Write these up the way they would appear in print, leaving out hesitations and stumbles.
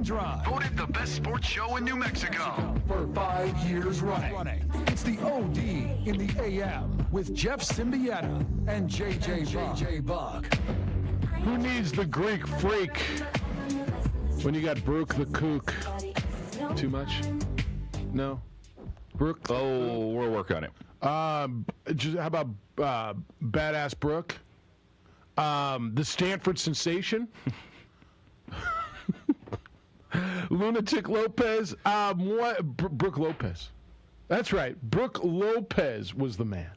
Morning Drive. Voted the best sports show in New Mexico For 5 years running. It's the OD in the AM with Jeff Siembieda and JJ Buck. Who needs the Greek freak when you got Brooke the kook? Too much? No? Brooke? Oh, we'll work on it. How about Badass Brooke? The Stanford sensation? Lunatic Lopez? Brooke Lopez. That's right. Brooke Lopez was the man.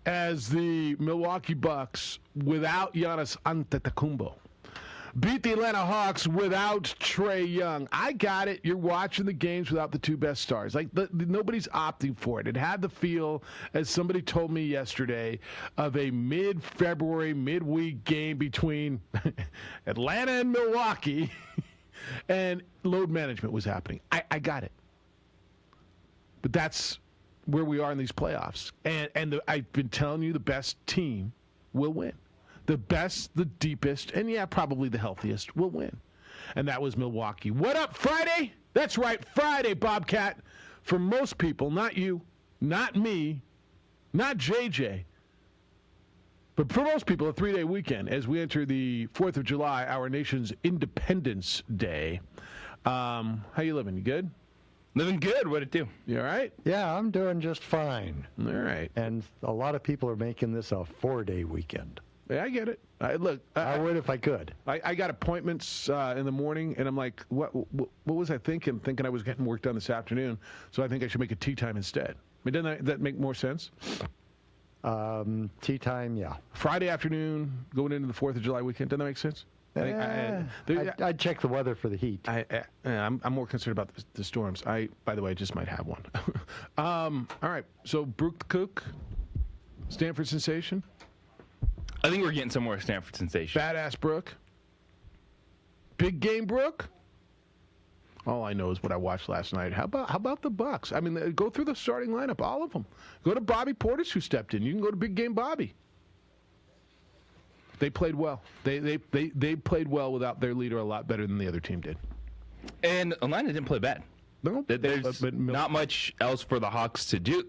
As the Milwaukee Bucks, without Giannis Antetokounmpo, beat the Atlanta Hawks without Trae Young. I got it. You're watching the games without the two best stars. Like nobody's opting for it. It had the feel, as somebody told me yesterday, of a mid-February, midweek game between Atlanta and Milwaukee, and load management was happening. I got it. But that's where we are in these playoffs. And I've been telling you the best team will win. The best, the deepest, and yeah, probably the healthiest will win. And that was Milwaukee. What up, Friday? That's right, Friday, Bobcat. For most people, not you, not me, not JJ, but for most people, a 3-day weekend as we enter the 4th of July, our nation's Independence Day. How you living? You good? Living good. What'd it do? You all right? Yeah, I'm doing just fine. All right. And a lot of people are making this a 4-day weekend. Yeah, I get it. I would if I could. I got appointments in the morning, and I'm like, what was I thinking? Thinking I was getting work done this afternoon, so I think I should make a tea time instead. I mean, doesn't that make more sense? Tea time, yeah. Friday afternoon, going into the 4th of July weekend, doesn't that make sense? I'd check the weather for the heat. I'm more concerned about the storms. By the way, just might have one. All right, so Brooke the Cook, Stanford sensation. I think we're getting somewhere with Stanford sensation. Badass Brooke. Big game Brooke. All I know is what I watched last night. How about the Bucks? I mean, go through the starting lineup, all of them. Go to Bobby Portis, who stepped in. You can go to Big Game Bobby. They played well. They played well without their leader a lot better than the other team did. And Atlanta didn't play bad. No, there's not much else for the Hawks to do.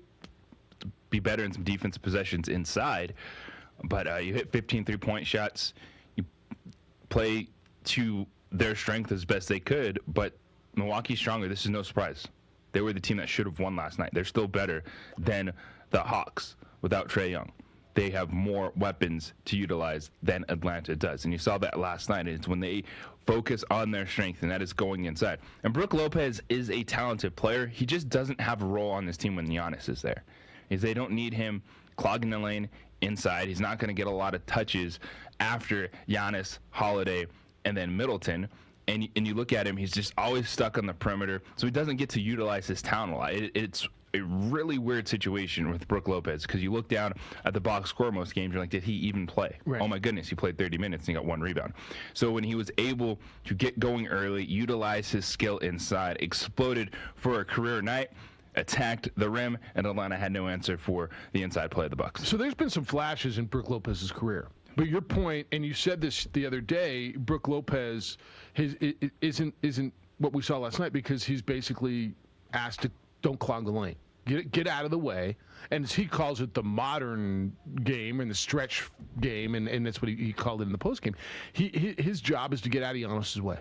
To be better in some defensive possessions inside. But you hit 15 3-point shots. You play to their strength as best they could. But Milwaukee's stronger. This is no surprise. They were the team that should have won last night. They're still better than the Hawks without Trae Young. They have more weapons to utilize than Atlanta does. And you saw that last night. It's when they focus on their strength, and that is going inside. And Brooke Lopez is a talented player. He just doesn't have a role on this team when Giannis is there. They don't need him clogging the lane inside. He's not going to get a lot of touches after Giannis, Holiday, and then Middleton. And you look at him, he's just always stuck on the perimeter, so he doesn't get to utilize his talent a lot. It's a really weird situation with Brooke Lopez because you look down at the box score most games, you're like, did he even play? Right. Oh, my goodness, he played 30 minutes and he got 1 rebound. So when he was able to get going early, utilize his skill inside, exploded for a career night, attacked the rim, and Atlanta had no answer for the inside play of the Bucks. So there's been some flashes in Brooke Lopez's career. But your point, and you said this the other day, Brooke Lopez isn't what we saw last night because he's basically asked to don't clog the lane. Get out of the way. And as he calls it, the modern game and the stretch game, and that's what he called it in the postgame. His job is to get out of Giannis's way.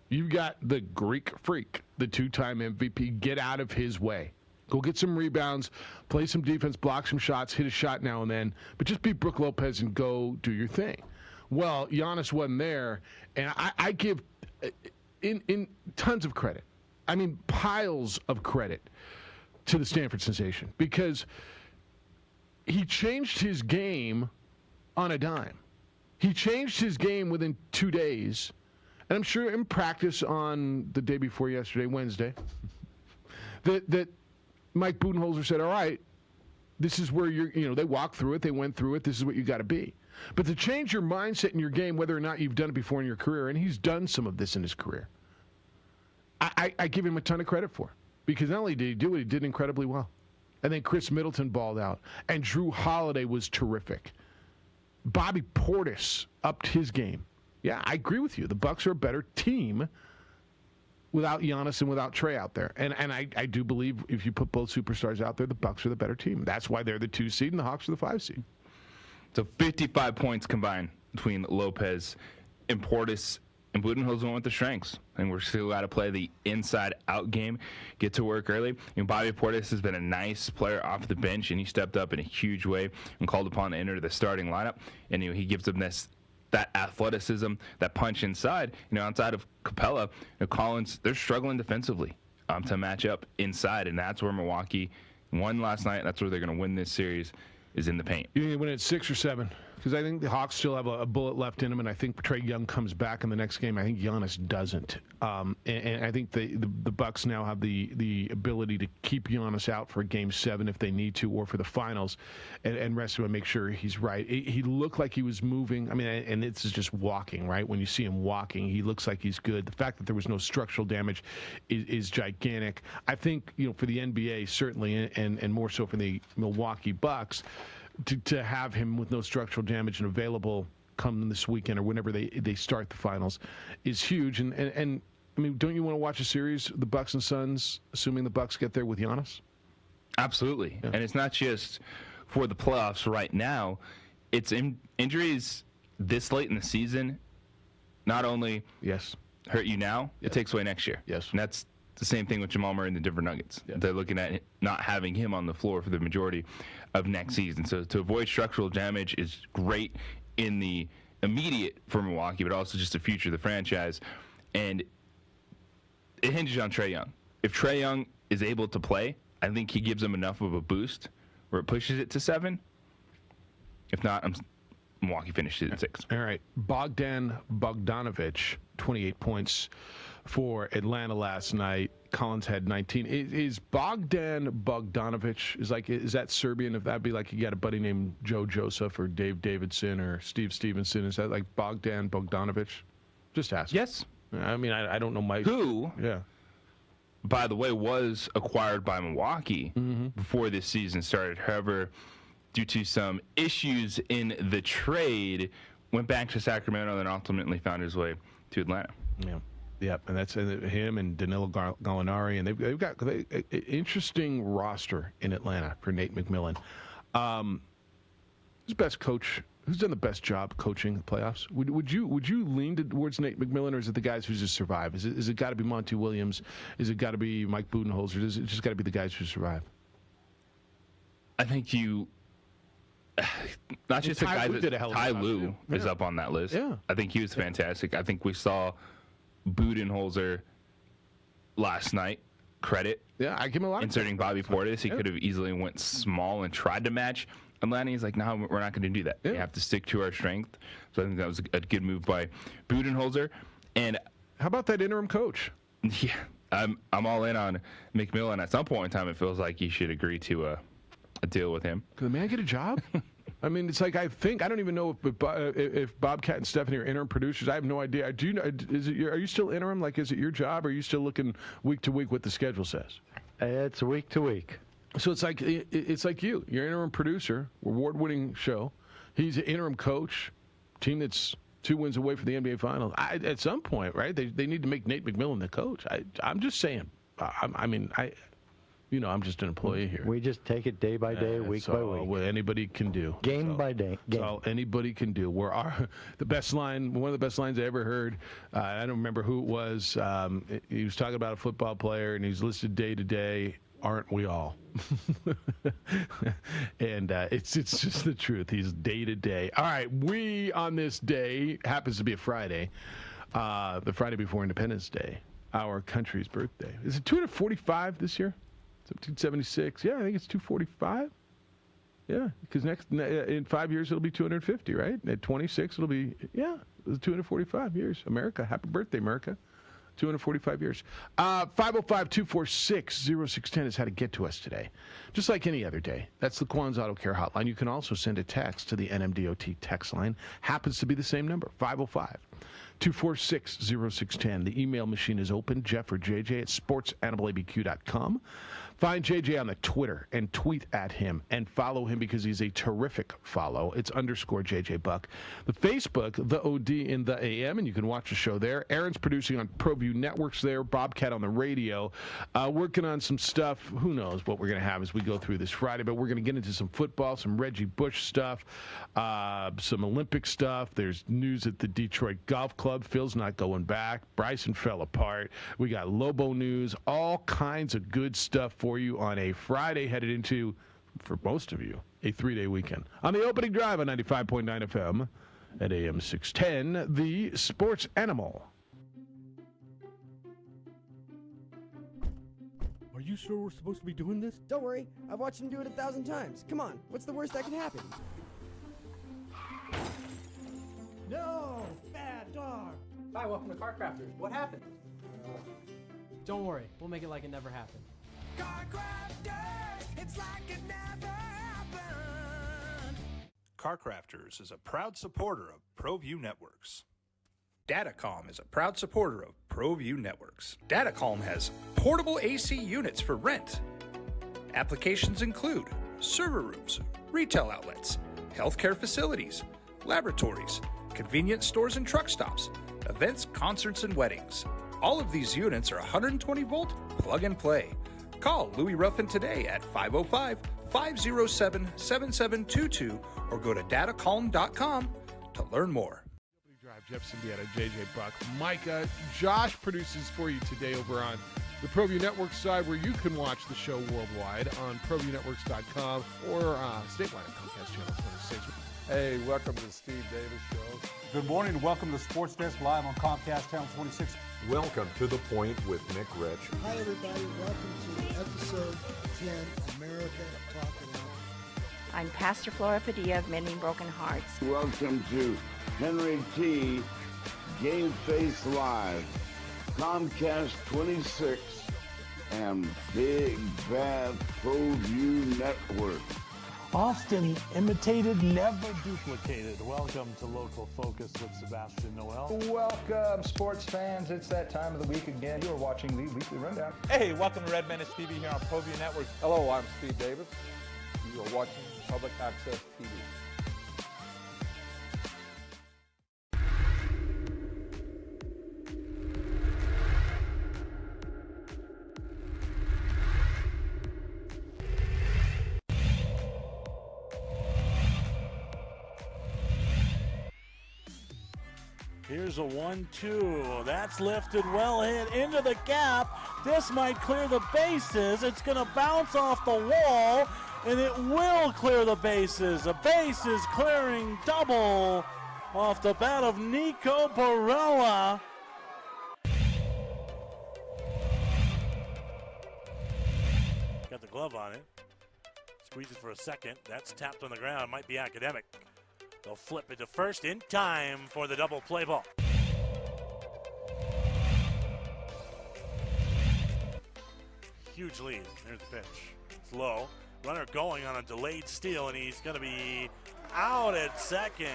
You've got the Greek freak, the 2-time MVP. Get out of his way. Go get some rebounds, play some defense, block some shots, hit a shot now and then, but just beat Brooke Lopez and go do your thing. Well, Giannis wasn't there, and I give in tons of credit. I mean, piles of credit to the Stanford sensation because he changed his game on a dime. He changed his game within 2 days, and I'm sure in practice on the day before yesterday, Wednesday, that Mike Budenholzer said, all right, this is where they walked through it, they went through it, this is what you got to be. But to change your mindset in your game, whether or not you've done it before in your career, and he's done some of this in his career, I give him a ton of credit for. Because not only did he do it, he did incredibly well. And then Chris Middleton balled out. And Drew Holiday was terrific. Bobby Portis upped his game. Yeah, I agree with you. The Bucks are a better team without Giannis and without Trey out there. And I do believe if you put both superstars out there, the Bucks are the better team. That's why they're the 2 seed and the Hawks are the 5 seed. So 55 points combined between Lopez and Portis, and Budenholzer went with the strengths. And we're still got to play the inside-out game, get to work early. Bobby Portis has been a nice player off the bench, and he stepped up in a huge way and called upon to enter the starting lineup. And he gives them that athleticism, that punch inside. Outside of Capella, Collins, they're struggling defensively to match up inside, and that's where Milwaukee won last night. That's where they're going to win this series, is in the paint. You think they win at 6 or 7? Because I think the Hawks still have a bullet left in them, and I think Trae Young comes back in the next game. I think Giannis doesn't. And I think the Bucks now have the ability to keep Giannis out for Game 7 if they need to, or for the finals, and rest him and make sure he's right. He looked like he was moving. I mean, and it's just walking, right? When you see him walking, he looks like he's good. The fact that there was no structural damage is gigantic. I think, for the NBA, certainly, and more so for the Milwaukee Bucks, to have him with no structural damage and available come this weekend or whenever they start the finals is huge. And I mean, don't you want to watch a series, the Bucks and Suns, assuming the Bucks get there with Giannis? Absolutely. Yeah. And it's not just for the playoffs right now. It's injuries this late in the season not only hurt you now, it takes away next year. Yes. And that's the same thing with Jamal Murray and the Denver Nuggets. Yes. They're looking at not having him on the floor for the majority of next season. So to avoid structural damage is great in the immediate for Milwaukee, but also just the future of the franchise. And it hinges on Trae Young. If Trae Young is able to play, I think he gives them enough of a boost where it pushes it to 7. If not, Milwaukee finished it at 6. All right. Bogdan Bogdanović, 28 points for Atlanta last night. Collins had 19. Is Bogdan Bogdanović, is that Serbian? If that'd be like you got a buddy named Joe Joseph or Dave Davidson or Steve Stevenson, is that like Bogdan Bogdanović? Just ask. Yes. I mean, I don't know who. Yeah. By the way, was acquired by Milwaukee before this season started. However, due to some issues in the trade, went back to Sacramento and then ultimately found his way to Atlanta. Yeah. Yep, and that's him and Danilo Gallinari, and they've got an interesting roster in Atlanta for Nate McMillan. Who's best coach? Who's done the best job coaching the playoffs? Would you lean towards Nate McMillan, or is it the guys who just survive? Is it got to be Monty Williams? Is it got to be Mike Budenholzer? Is it just got to be the guys who survive? I think not just the guys. Ty Lue is up on that list. Yeah, I think he was fantastic. I think we saw Budenholzer last night. Credit. Yeah, I give him a lot. Inserting Bobby Portis, he could have easily went small and tried to match Atlanta. He's like, no, we're not going to do that. We have to stick to our strength. So I think that was a good move by Budenholzer. And how about that interim coach? Yeah, I'm all in on McMillan. At some point in time, it feels like you should agree to a deal with him. Could the man get a job? I mean, it's like I don't even know if Bobcat and Stephanie are interim producers. I have no idea. Do you know? Are you still interim? Like, is it your job? Or are you still looking week to week what the schedule says? It's week to week. So it's like you're interim producer, award-winning show. He's an interim coach, team that's 2 wins away from the NBA Finals. At some point, right? They need to make Nate McMillan the coach. I'm just saying. I'm just an employee here. We just take it day by day, week by week. What anybody can do. Game by day. That's all anybody can do. One of the best lines I ever heard, I don't remember who it was. He was talking about a football player, and he's listed day to day. Aren't we all? And it's just the truth. He's day to day. All right, we on this day, happens to be a Friday, the Friday before Independence Day, our country's birthday. Is it 245 this year? 276. Yeah, I think it's 245. Yeah, because in 5 years it'll be 250, right? At 26 it'll be 245 years. America, happy birthday, America. 245 years. 505-246-0610 is how to get to us today. Just like any other day. That's the Quan's Auto Care hotline. You can also send a text to the NMDOT text line. Happens to be the same number, 505-246-0610. The email machine is open, Jeff or JJ at sportsanimalabq.com. Find JJ on the Twitter and tweet at him and follow him because he's a terrific follow. It's _ JJ Buck. The Facebook, the OD in the AM, and you can watch the show there. Aaron's producing on ProView Networks there. Bobcat on the radio. Working on some stuff. Who knows what we're going to have as we go through this Friday, but we're going to get into some football, some Reggie Bush stuff, some Olympic stuff. There's news at the Detroit Golf Club. Phil's not going back. Bryson fell apart. We got Lobo news. All kinds of good stuff for you on a Friday headed into, for most of you, a 3-day weekend. On the opening drive on 95.9 FM at AM 610, the Sports Animal. Are you sure we're supposed to be doing this? Don't worry, I've watched him do it 1,000 times. Come on, what's the worst that can happen? No! Bad dog! Hi, welcome to Car Crafters. What happened? Don't worry, we'll make it like it never happened. Car Crafters, it's like it never happened. Car Crafters is a proud supporter of ProView Networks. Datacom is a proud supporter of ProView Networks. Datacom has portable AC units for rent. Applications include server rooms, retail outlets, healthcare facilities, laboratories, convenience stores and truck stops, events, concerts, and weddings. All of these units are 120-volt plug and play. Call Louis Ruffin today at 505-507-7722 or go to datacom.com to learn more. Drive, Jeff Siembieda, JJ Buck, Micah. Josh produces for you today over on the ProView Network side, where you can watch the show worldwide on ProViewNetworks.com or statewide at Comcast Channel 26. Hey, welcome to the Steve Davis Show. Good morning and welcome to Sports Desk live on Comcast Channel 26. Welcome to The Point with Nick Rich. Hi, everybody. Welcome to episode 10, America Talking Out. I'm Pastor Flora Padilla of Mending Broken Hearts. Welcome to Henry T. Game Face Live, Comcast 26, and Big Bad ProView Network. Often imitated, never duplicated. Welcome to Local Focus with Sebastian Noel. Welcome, sports fans. It's that time of the week again. You are watching the Weekly Rundown. Hey, welcome to Red Menace TV here on ProView Network. Hello, I'm Steve Davis. You are watching Public Access TV. Here's a 1-2. That's lifted, well hit into the gap. This might clear the bases. It's going to bounce off the wall, and it will clear the bases. A bases clearing double off the bat of Nico Barella. Got the glove on it. Squeezes for a second. That's tapped on the ground. Might be academic. They'll flip it to first in time for the double play ball. Huge lead. There's the pitch. It's low. Runner going on a delayed steal, and he's going to be out at second.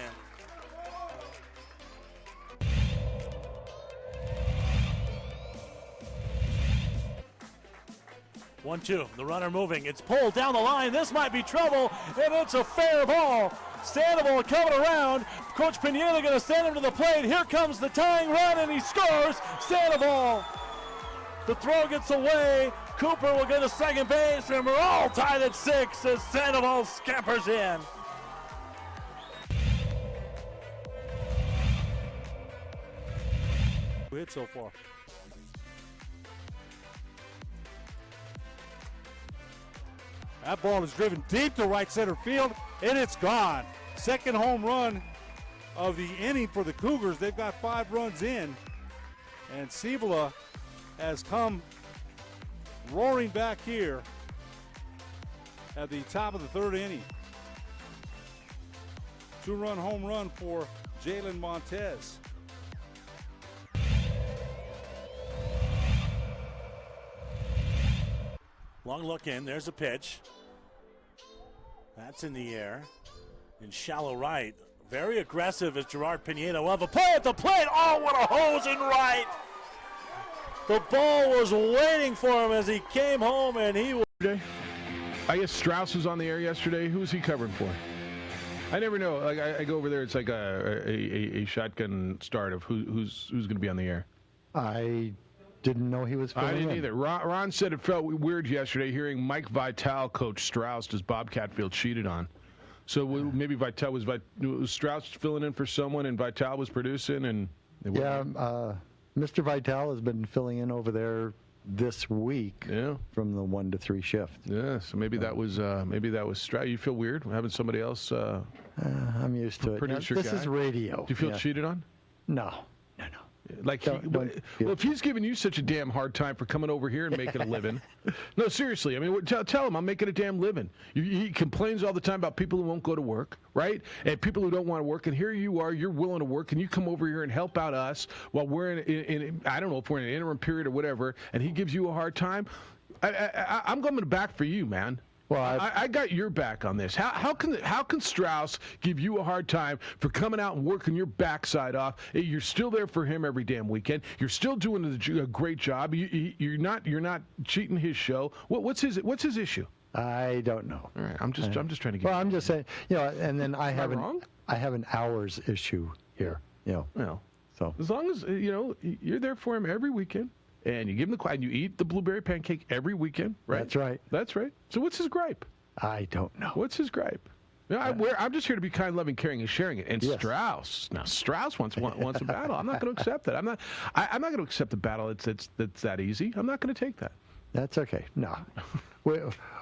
One-two. The runner moving. It's pulled down the line. This might be trouble, and it's a fair ball. Sandoval coming around. Coach Pineda going to send him to the plate. Here comes the tying run, and he scores. Sandoval. The throw gets away. Cooper will go to second base, and we're all tied at 6 as Sandoval scampers in. Hit so far. That ball is driven deep to right center field, and it's gone. Second home run of the inning for the Cougars. They've got 5 runs in, and Siembieda has come roaring back here at the top of the 3rd inning. 2-run home run for Jalen Montez. Long look in, there's a pitch. That's in the air. In shallow right. Very aggressive as Gerard Pineda will have a play at the plate. Oh, what a hose in right. The ball was waiting for him as he came home, and he was yesterday? I guess Strauss was on the air yesterday. Who was he covering for? I never know. Like I go over there, it's like a shotgun start of who's going to be on the air. I didn't know he was filling I didn't in. either. Ron said it felt weird yesterday hearing Mike Vitale coach Strauss as Bobcat feel cheated on. So maybe Vitale was Strauss filling in for someone and Vitale was producing and Mr. Vitale has been filling in over there this week from the 1 to 3 shift. Yeah, so maybe that was Strauss. You feel weird having somebody else I'm used to it. Producer This guy? is radio. Do you feel cheated on? No. Like, if he's giving you such a damn hard time for coming over here and making a living, no, seriously, I mean, tell him I'm making a damn living. He complains all the time about people who won't go to work, right? And people who don't want to work. And here you are, you're willing to work, and you come over here and help out us while we're in I don't know if we're in an interim period or whatever, and he gives you a hard time. I'm coming back for you, man. Well, I got your back on this. How can Strauss give you a hard time for coming out and working your backside off? You're still there for him every damn weekend. You're still doing a great job. You're not cheating his show. What's his issue? I don't know. All right, I'm just trying to get. Well, I'm just saying, and then I have an hours issue here. Well, so as long as you're there for him every weekend. And you give him and you eat the blueberry pancake every weekend, right? That's right. That's right. So what's his gripe? I don't know. What's his gripe? I'm just here to be kind, loving, caring, and sharing it. And Strauss wants a battle. I'm not going to accept that. I'm not going to accept a battle that's that easy. I'm not going to take that. That's okay. No.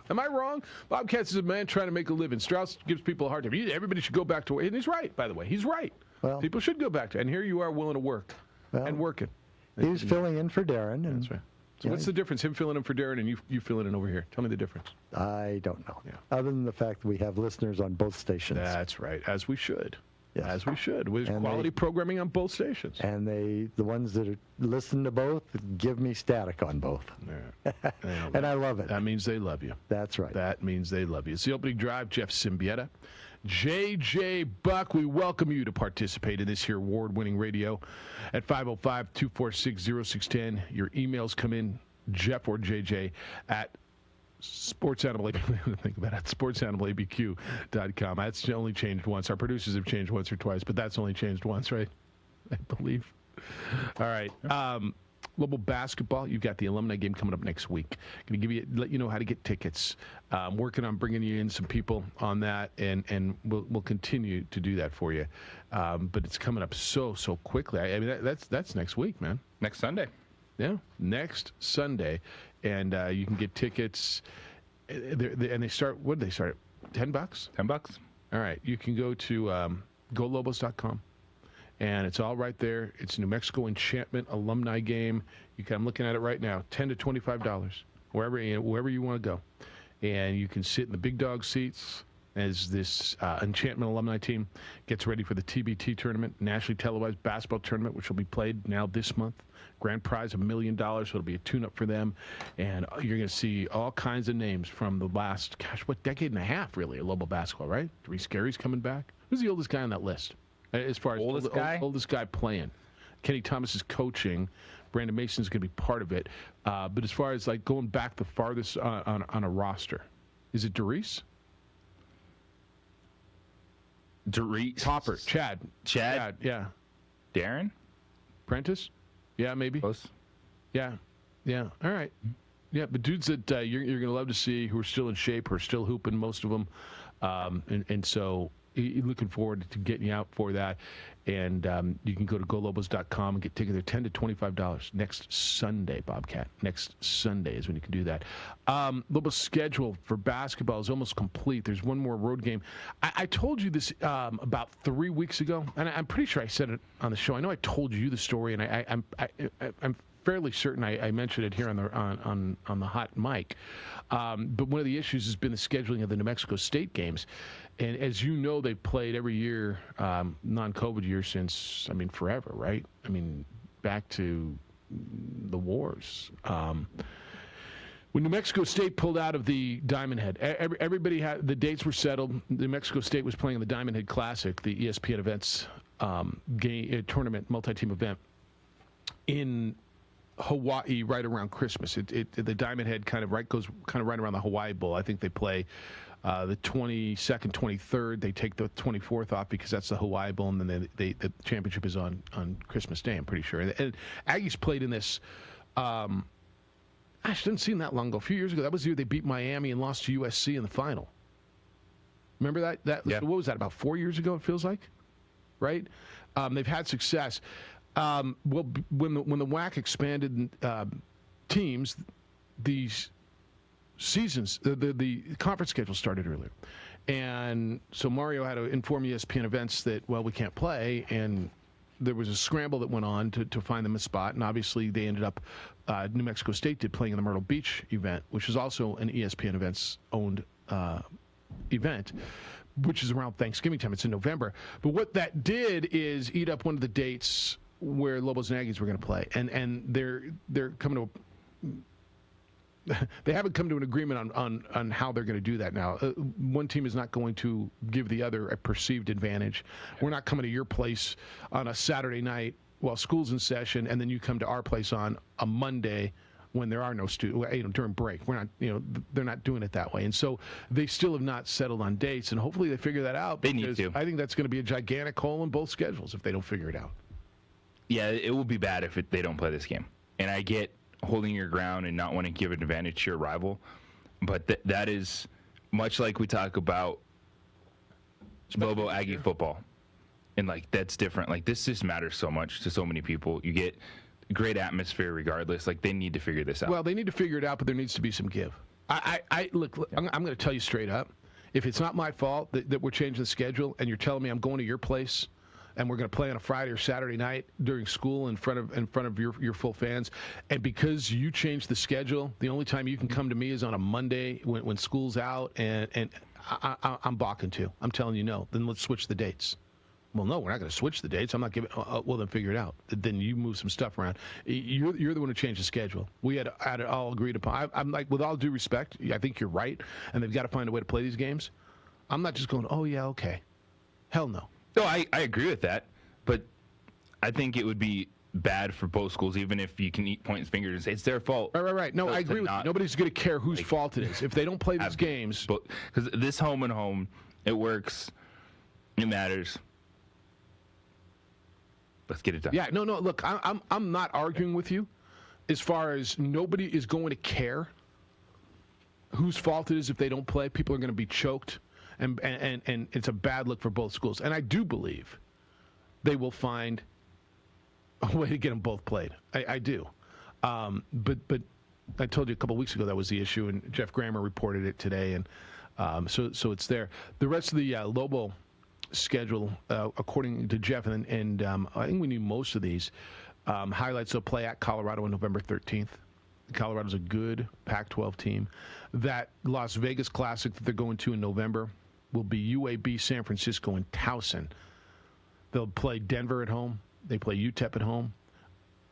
Am I wrong? Bobcats is a man trying to make a living. Strauss gives people a hard time. Everybody should go back to work. And he's right, by the way. He's right. Well, people should go back to. And here you are willing to work and working. He was filling in for Darren. And, that's right. So what's the difference, him filling in for Darren and you filling in over here? Tell me the difference. I don't know. Other than the fact that we have listeners on both stations. That's right, as we should. Yes. As we should. With quality programming on both stations. And the ones that listen to both give me static on both. Yeah. And I love it. That means they love you. That's right. That means they love you. It's the opening drive. Jeff Siembieda. JJ Buck, we welcome you to participate in this here award-winning radio at 505-246-0610. Your emails come in, Jeff or JJ, at sportsanimalabq.com. That's only changed once. Our producers have changed once or twice, but that's only changed once, right? I believe. All right. Global basketball, you've got the alumni game coming up next week. Going to let you know how to get tickets. Working on bringing you in some people on that, and we'll continue to do that for you. But it's coming up so quickly. I mean, that's next week, man. Next Sunday. Yeah, next Sunday, and you can get tickets. And they start. What do they start at? $10. $10. All right, you can go to golobos.com. And it's all right there. It's New Mexico Enchantment alumni game. I'm looking at it right now. $10 to $25, wherever you want to go, and you can sit in the big dog seats as this Enchantment alumni team gets ready for the TBT tournament, nationally televised basketball tournament, which will be played now this month. Grand prize $1 million, so it'll be a tune-up for them, and you're going to see all kinds of names from the last, decade and a half, really, of Lobo basketball, right? Reese Gary's coming back. Who's the oldest guy on that list? As far as oldest guy playing. Kenny Thomas is coaching. Brandon Mason's going to be part of it. But as far as like going back the farthest on a roster, is it Doris? Hopper. Chad, yeah. Darren? Prentice? Yeah, maybe. Close. Yeah. All right. Yeah, but dudes that you're going to love to see who are still in shape, who are still hooping, most of them. And so looking forward to getting you out for that. And you can go to golobos.com and get tickets. They're $10 to $25 next Sunday, Bobcat. Next Sunday is when you can do that. Lobo's schedule for basketball is almost complete. There's one more road game. I told you this about 3 weeks ago, and I'm pretty sure I said it on the show. I know I told you the story, and I'm fairly certain I mentioned it here on the hot mic. But one of the issues has been the scheduling of the New Mexico State games. And as you know, they've played every year, non-COVID year since, forever, right? Back to the wars. When New Mexico State pulled out of the Diamond Head, everybody had, the dates were settled. New Mexico State was playing the Diamond Head Classic, the ESPN events tournament, multi-team event in Hawaii right around Christmas. The Diamond Head goes right around the Hawaii Bowl. I think they play the 22nd, 23rd. They take the 24th off because that's the Hawaii Bowl, and then the championship is on Christmas Day, I'm pretty sure. And Aggies played in this. Gosh, it didn't seem that long ago. A few years ago, that was the year they beat Miami and lost to USC in the final. Remember that? Yeah. What was that? About 4 years ago, it feels like, right? They've had success. When the WAC expanded teams, these seasons, the conference schedule started earlier, and so Mario had to inform ESPN Events that we can't play, and there was a scramble that went on to find them a spot, and obviously they ended up. New Mexico State did playing in the Myrtle Beach event, which is also an ESPN Events owned event, which is around Thanksgiving time. It's in November, but what that did is eat up one of the dates where Lobos and Aggies were going to play, and they're coming to they haven't come to an agreement on how they're going to do that now. One team is not going to give the other a perceived advantage. We're not coming to your place on a Saturday night while school's in session, and then you come to our place on a Monday when there are no students, during break. We're not, they're not doing it that way. And so they still have not settled on dates, and hopefully they figure that out. They need to. I think that's going to be a gigantic hole in both schedules if they don't figure it out. Yeah, it will be bad if they don't play this game. And I get holding your ground and not wanting to give an advantage to your rival, but that is much like we talk about Lobo Aggie football. And, that's different. This just matters so much to so many people. You get great atmosphere regardless. They need to figure this out. Well, they need to figure it out, but there needs to be some give. Look, I'm going to tell you straight up. If it's not my fault that we're changing the schedule and you're telling me I'm going to your place and we're going to play on a Friday or Saturday night during school in front of your full fans, and because you changed the schedule, the only time you can come to me is on a Monday when school's out, and I'm balking too. I'm telling you no. Then let's switch the dates. Well, no, we're not going to switch the dates. I'm not giving. Well, then figure it out. Then you move some stuff around. You're the one who changed the schedule. We had it all agreed upon. I'm like, with all due respect, I think you're right, and they've got to find a way to play these games. I'm not just going, oh yeah, okay. Hell no. No, I agree with that, but I think it would be bad for both schools, even if you can eat point and fingers and say it's their fault. Right. No, I agree with you. Nobody's going to care whose fault it is if they don't play these games. Because this home and home, it works. It matters. Let's get it done. Yeah, no. Look, I'm not arguing with you. As far as nobody is going to care whose fault it is if they don't play. People are going to be choked, and it's a bad look for both schools. And I do believe they will find a way to get them both played. I do. But I told you a couple weeks ago that was the issue, and Jeff Grammer reported it today, and so it's there. The rest of the Lobo schedule, according to Jeff, and I think we knew most of these, highlights they'll play at Colorado on November 13th. Colorado's a good Pac-12 team. That Las Vegas Classic that they're going to in November will be UAB, San Francisco, and Towson. They'll play Denver at home. They play UTEP at home.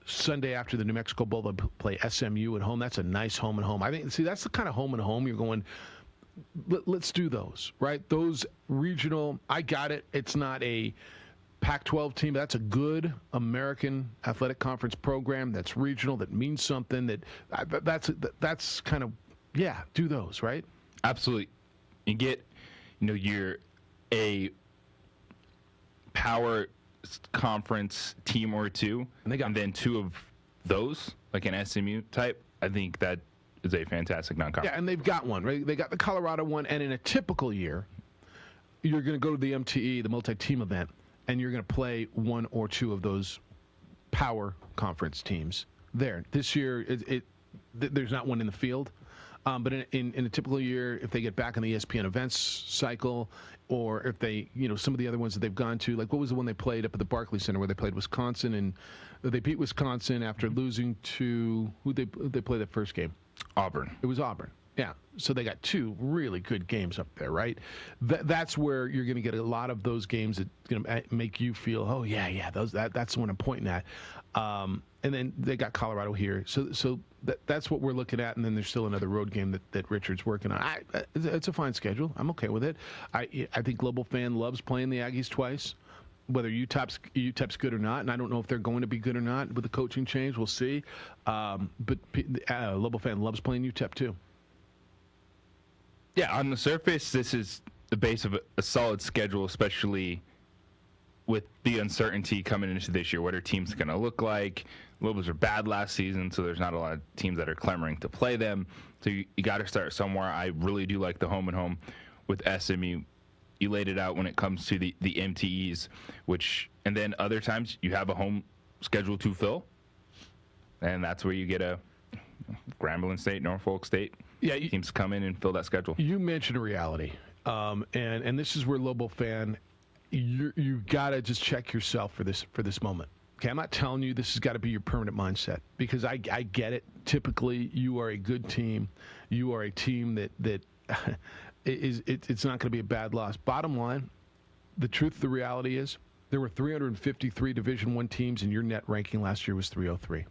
Sunday after the New Mexico Bowl, they'll play SMU at home. That's a nice home and home. I think, that's the kind of home and home you're going, let's do those, right? Those regional, I got it. It's not a Pac-12 team. That's a good American Athletic Conference program that's regional, that means something. That's kind of, yeah, do those, right? Absolutely. You get, you're a power conference team or two, and then two of those, like an SMU type. I think that is a fantastic non-conference. Yeah, and they've got one, right? They got the Colorado one, and in a typical year, you're going to go to the MTE, the multi-team event, and you're going to play one or two of those power conference teams there. This year, there's not one in the field. But in a typical year, if they get back in the ESPN events cycle, or if they, some of the other ones that they've gone to, like what was the one they played up at the Barclays Center where they played Wisconsin, and they beat Wisconsin after losing to, who they played that first game? Auburn. It was Auburn. Yeah. So they got two really good games up there, right? That's where you're going to get a lot of those games that going to make you feel, oh yeah, that's the one I'm pointing at. And then they got Colorado here, so that's what we're looking at. And then there's still another road game that Richard's working on. It's a fine schedule. I'm okay with it. I think Global Fan loves playing the Aggies twice. whether UTEP's good or not, and I don't know if they're going to be good or not with the coaching change. We'll see. But Lobo fan loves playing UTEP too. Yeah, on the surface, this is the base of a solid schedule, especially with the uncertainty coming into this year. What are teams going to look like? Lobos were bad last season, so there's not a lot of teams that are clamoring to play them. So you got to start somewhere. I really do like the home and home with SMU. You laid it out when it comes to the MTEs, and then other times you have a home schedule to fill, and that's where you get a Grambling State, Norfolk State. Yeah, teams come in and fill that schedule. You mentioned a reality, and this is where Lobo fan, you got to just check yourself for this moment. Okay, I'm not telling you this has got to be your permanent mindset, because I get it. Typically, you are a good team. You are a team that it's not going to be a bad loss. Bottom line, the truth, the reality is there were 353 Division I teams, and your net ranking last year was 303.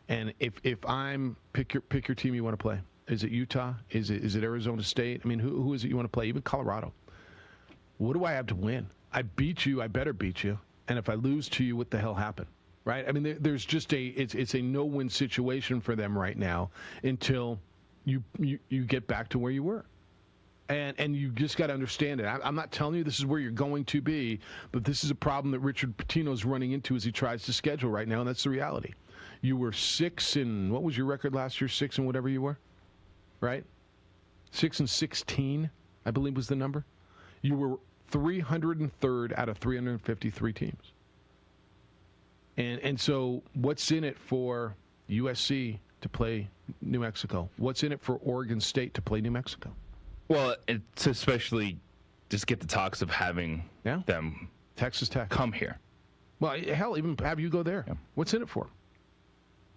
And if I'm pick your team you want to play. Is it Utah? Is it Arizona State? I mean, who is it you want to play? Even Colorado. What do I have to win? I beat you. I better beat you. And if I lose to you, what the hell happened? Right? I mean, there's just it's a no-win situation for them right now until you get back to where you were. And you just got to understand it. I'm not telling you this is where you're going to be, but this is a problem that Richard Pitino's running into as he tries to schedule right now, and that's the reality. You were 6 and what was your record last year? 6 and whatever you were, right? 6-16, I believe was the number. You were 303rd out of 353 teams. And so what's in it for USC to play New Mexico? What's in it for Oregon State to play New Mexico? Well, it's especially just get the talks of having them Texas Tech come here. Well, hell, even have you go there. Yeah. What's in it for?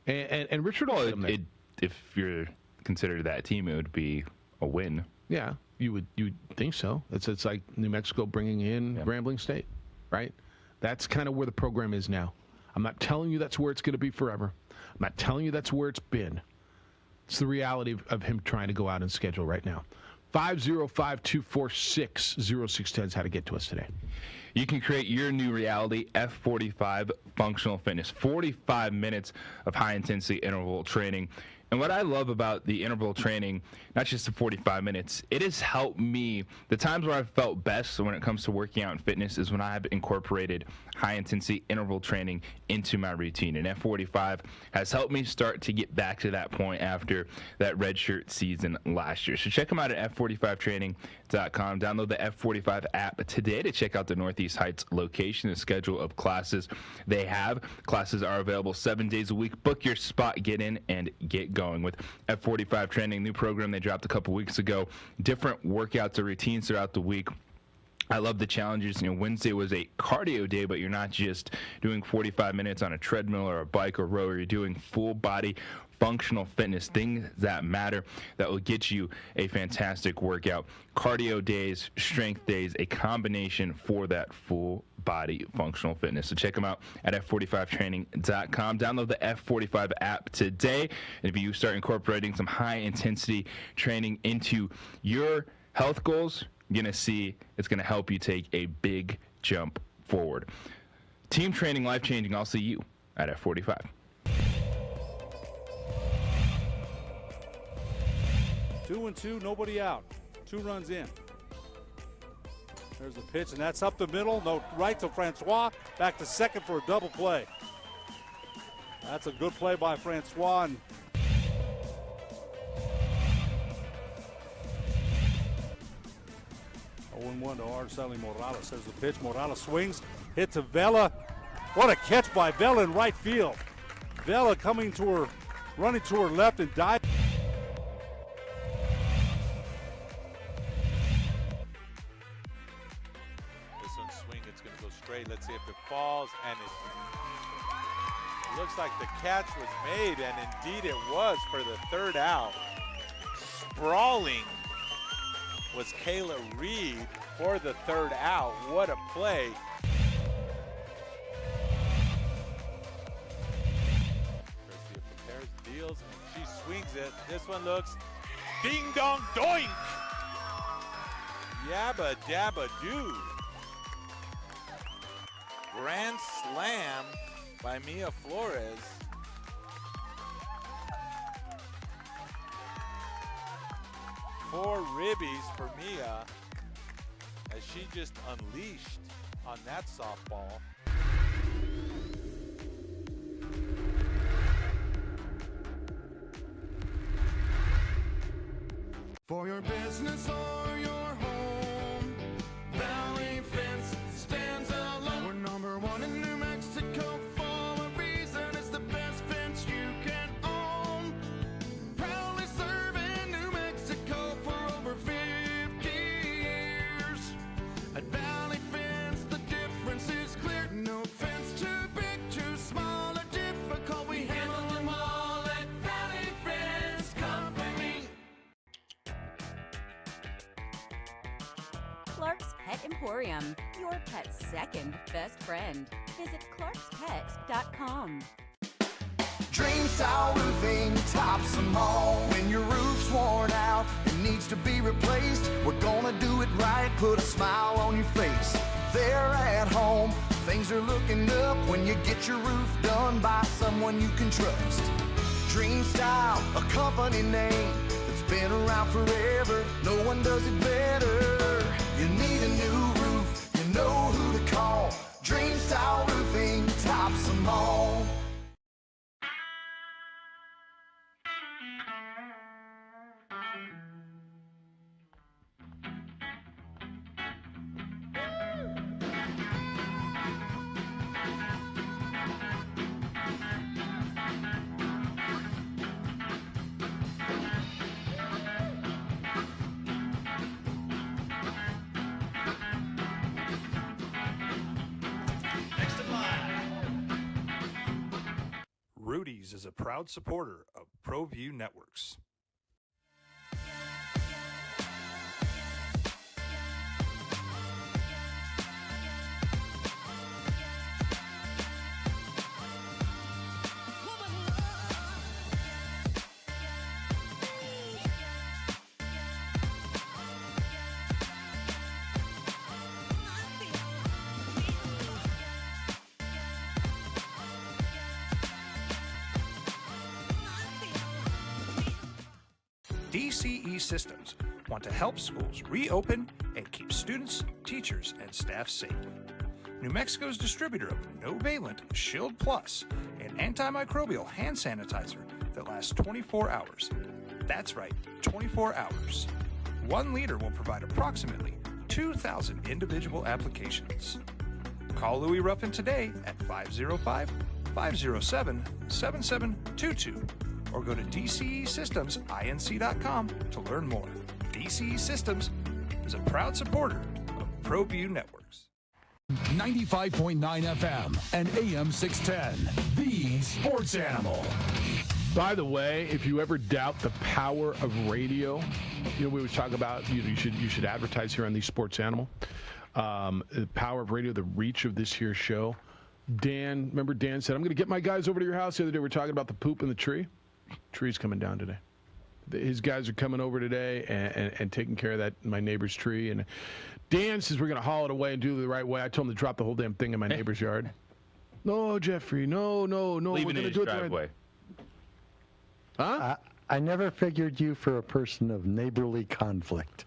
And Richard, if you're considered that team, it would be a win. Yeah, you would think so. It's like New Mexico bringing in Grambling State, right? That's kind of where the program is now. I'm not telling you that's where it's going to be forever. I'm not telling you that's where it's been. It's the reality of him trying to go out and schedule right now. 505-246-0610 is how to get to us today. You can create your new reality, F45 Functional Fitness. 45 minutes of high-intensity interval training. And what I love about the interval training, not just the 45 minutes, it has helped me. The times where I've felt best when it comes to working out and fitness is when I have incorporated high-intensity interval training into my routine. And F45 has helped me start to get back to that point after that redshirt season last year. So check them out at F45training.com. Download the F45 app today to check out the Northeast Heights location, the schedule of classes they have. Classes are available 7 days a week. Book your spot, get in, and get going with F45 Training, new program they dropped a couple weeks ago. Different workouts or routines throughout the week. I love the challenges. Wednesday was a cardio day, but you're not just doing 45 minutes on a treadmill or a bike or rower. You're doing full body functional fitness, things that matter, that will get you a fantastic workout. Cardio days, strength days, a combination for that full body functional fitness. So check them out at F45training.com. Download the F45 app today. And if you start incorporating some high intensity training into your health goals, you're going to see it's going to help you take a big jump forward. Team training, life-changing. I'll see you at F45. 2-2, nobody out. 2 runs in. There's a pitch, and that's up the middle. No, right to Francois. Back to second for a double play. That's a good play by Francois. And 0-1 to Araceli Morales. There's the pitch. Morales swings. Hit to Vela. What a catch by Vela in right field. Vela coming to her, running to her left and diving. This one swing, it's going to go straight. Let's see if it falls, and it looks like the catch was made, and indeed it was for the third out. Sprawling was Kayla Reed for the third out. What a play. Garcia prepares, deals, and she swings it. This one looks ding dong doink. Yabba dabba doo. grand slam by Mia Flores. Four ribbies for Mia as she just unleashed on that softball. For your business or your home, Valley Fence stands alone. We're number one in New Mexico for a reason. It's the best fence you can own. Proudly serving New Mexico for over 50 years. At Valley Fence, the difference is clear. No fence too big, too small, or difficult. We handle them all at Valley Fence Company. Clark's Pet Emporium, your pet's second best friend. Visit clarkspet.com. Dream Style Roofing tops them all. When your roof's worn out and needs to be replaced, we're gonna do it right, put a smile on your face. They're at home, things are looking up when you get your roof done by someone you can trust. Dream Style, a company name that's been around forever. No one does it better. You need a new roof, you know who to call. Dream Style Roofing tops them all. Rudy's is a proud supporter of ProView Networks. DCE Systems want to help schools reopen and keep students, teachers, and staff safe. New Mexico's distributor of no-valent Shield Plus, an antimicrobial hand sanitizer that lasts 24 hours. That's right, 24 hours. 1 liter will provide approximately 2,000 individual applications. Call Louis Ruffin today at 505-507-7722 or go to DCESystemsINC.com to learn more. DCE Systems is a proud supporter of ProView Networks. 95.9 FM and AM 610, the sports animal. By the way, if you ever doubt the power of radio, we always talk about you should advertise here on the Sports Animal. The power of radio, the reach of this here show. Remember Dan said, I'm going to get my guys over to your house. The other day we were talking about the poop in the tree. Tree's coming down today. His guys are coming over today and taking care of my neighbor's tree. And Dan says we're going to haul it away and do it the right way. I told him to drop the whole damn thing in my neighbor's yard. No, Jeffrey, no. Leave we're going to do it the right way. Huh? I never figured you for a person of neighborly conflict.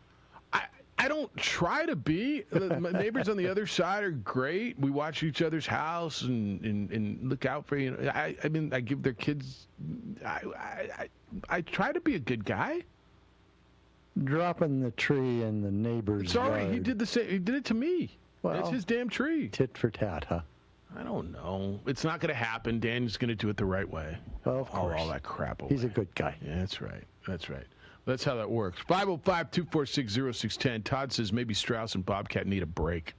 I don't try to be. My neighbors on the other side are great. We watch each other's house and look out for you. I mean, I give their kids. I try to be a good guy. Dropping the tree in the neighbor's Sorry, yard. he did the same. He did it to me. Well, it's his damn tree. Tit for tat, huh? I don't know. It's not going to happen. Dan's going to do it the right way. Well, of course. All that crap away. He's a good guy. Yeah, that's right. That's how that works. 505-246-0610. Todd says maybe Strauss and Bobcat need a break.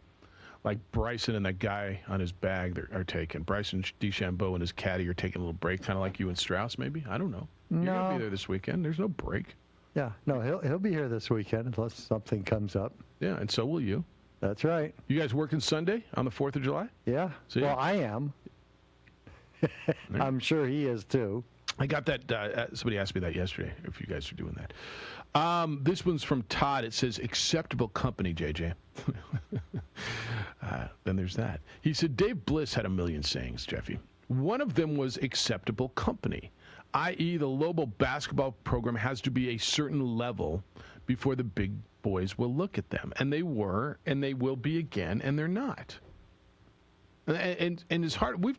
Like Bryson and that guy on his bag are taking. Bryson DeChambeau and his caddy are taking a little break, kind of like you and Strauss, maybe. I don't know. You're going to be there this weekend. There's no break. Yeah, no, he'll be here this weekend unless something comes up. Yeah, and so will you. That's right. You guys working Sunday on the 4th of July? Yeah. Well, I am. I'm sure he is too. I got that. Somebody asked me that yesterday, if you guys are doing that. This one's from Todd. It says, acceptable company, JJ. then there's that. He said Dave Bliss had a million sayings, Jeffy. One of them was acceptable company, i.e. the Lobo basketball program has to be a certain level before the big boys will look at them. And they were, and they will be again, and they're not. And it's hard. We've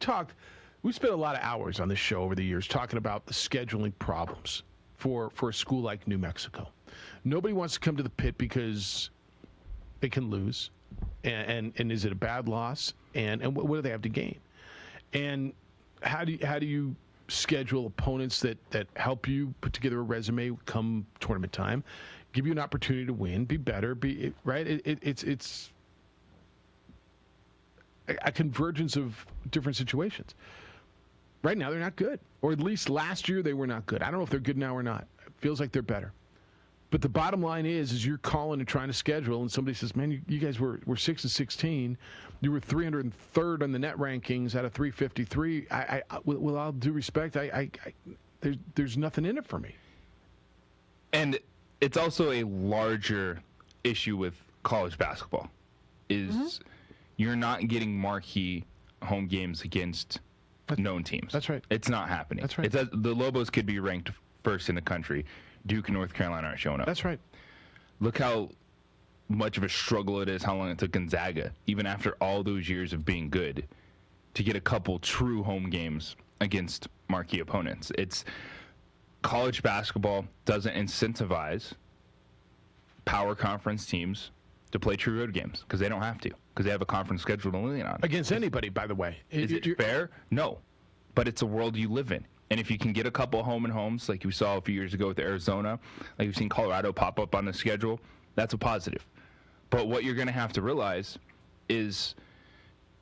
spent a lot of hours on this show over the years talking about the scheduling problems for a school like New Mexico. Nobody wants to come to the Pit because they can lose. And is it a bad loss? And what do they have to gain? And how do you schedule opponents that help you put together a resume come tournament time, give you an opportunity to win, be better, right? It's a convergence of different situations. Right now, they're not good. Or at least last year, they were not good. I don't know if they're good now or not. It feels like they're better. But the bottom line is you're calling and trying to schedule, and somebody says, man, you guys were 6-16. You were 303rd on the net rankings out of 353. With all due respect, there's nothing in it for me. And it's also a larger issue with college basketball is you're not getting marquee home games against known teams. That's right. It's not happening. That's right. The Lobos could be ranked first in the country. Duke and North Carolina aren't showing up. That's right. Look how much of a struggle it is, how long it took Gonzaga, even after all those years of being good, to get a couple true home games against marquee opponents. It's college basketball doesn't incentivize power conference teams to play true road games because they don't have to, because they have a conference schedule to lean on. Against anybody, by the way. Is it fair? No. But it's a world you live in. And if you can get a couple home and homes, like we saw a few years ago with Arizona, like we've seen Colorado pop up on the schedule, that's a positive. But what you're going to have to realize is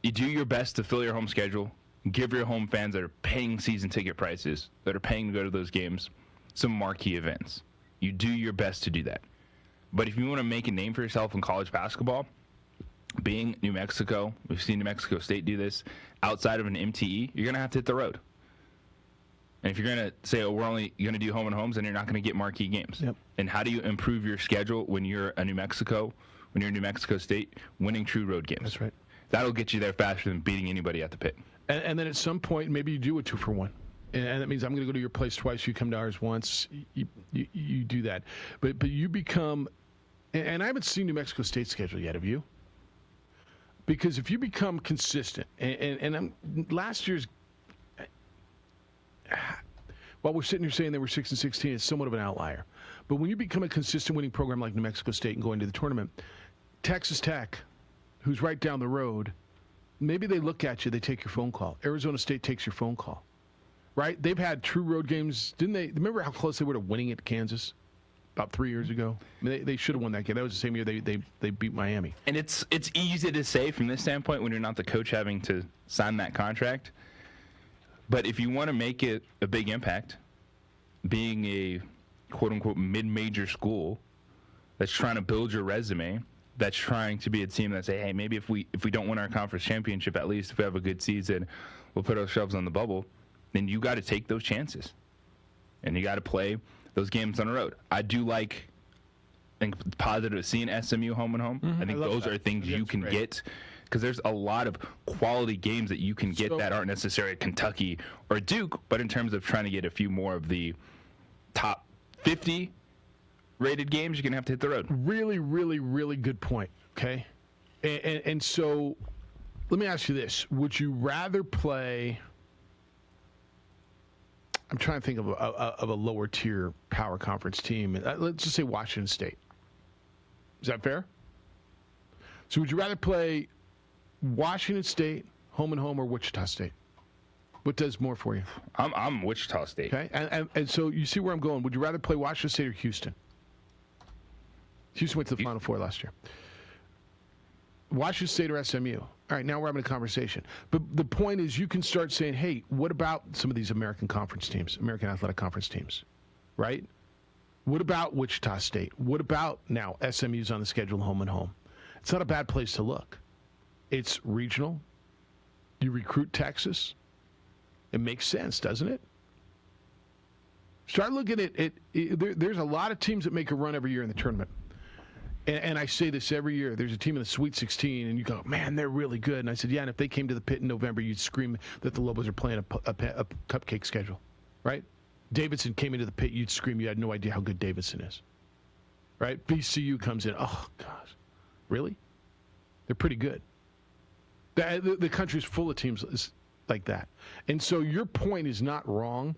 you do your best to fill your home schedule, give your home fans that are paying season ticket prices, that are paying to go to those games, some marquee events. You do your best to do that. But if you want to make a name for yourself in college basketball, being New Mexico, we've seen New Mexico State do this, outside of an MTE, you're going to have to hit the road. And if you're going to say, we're only going to do home and homes, then you're not going to get marquee games. Yep. And how do you improve your schedule when you're a New Mexico, when you're New Mexico State, winning true road games? That's right. That'll get you there faster than beating anybody at the Pit. And then at some point, maybe you do a 2-for-1. And that means I'm going to go to your place twice, you come to ours once. You do that. But you become, and I haven't seen New Mexico State's schedule yet, have you? Because if you become consistent, and last year's, while we're sitting here saying they were 6-16, it's somewhat of an outlier. But when you become a consistent winning program like New Mexico State and going to the tournament, Texas Tech, who's right down the road, maybe they look at you, they take your phone call. Arizona State takes your phone call, right? They've had true road games, didn't they? Remember how close they were to winning at Kansas about 3 years ago? I mean, they should have won that game. That was the same year they beat Miami. And it's easy to say from this standpoint when you're not the coach having to sign that contract. But if you want to make it a big impact, being a quote-unquote mid-major school that's trying to build your resume, that's trying to be a team that say, hey, maybe if we don't win our conference championship, at least if we have a good season, we'll put ourselves on the bubble, then you got to take those chances. And you got to play those games on the road. I think it's positive seeing SMU home and home. I think those are things you can get. Because there's a lot of quality games that you can get that aren't necessarily Kentucky or Duke, but in terms of trying to get a few more of the top 50 rated games, you're going to have to hit the road. Really, really, really good point, okay? And so let me ask you this. Would you rather play, I'm trying to think of a lower tier power conference team. Let's just say Washington State. Is that fair? So would you rather play Washington State, home and home, or Wichita State? What does more for you? I'm Wichita State. Okay, and so you see where I'm going. Would you rather play Washington State or Houston? Houston went to the Final Four last year. Washington State or SMU? All right, now we're having a conversation. But the point is you can start saying, hey, what about some of these American Conference teams, American Athletic Conference teams, right? What about Wichita State? What about now SMU's on the schedule, home and home? It's not a bad place to look. It's regional. You recruit Texas. It makes sense, doesn't it? Start looking at it. There's a lot of teams that make a run every year in the tournament. And I say this every year. There's a team in the Sweet 16, and you go, man, they're really good. And I said, yeah, and if they came to the Pit in November, you'd scream that the Lobos are playing a cupcake schedule, right? Davidson came into the Pit, you'd scream you had no idea how good Davidson is, right? VCU comes in, oh, gosh, really? They're pretty good. The country's full of teams like that. And so your point is not wrong,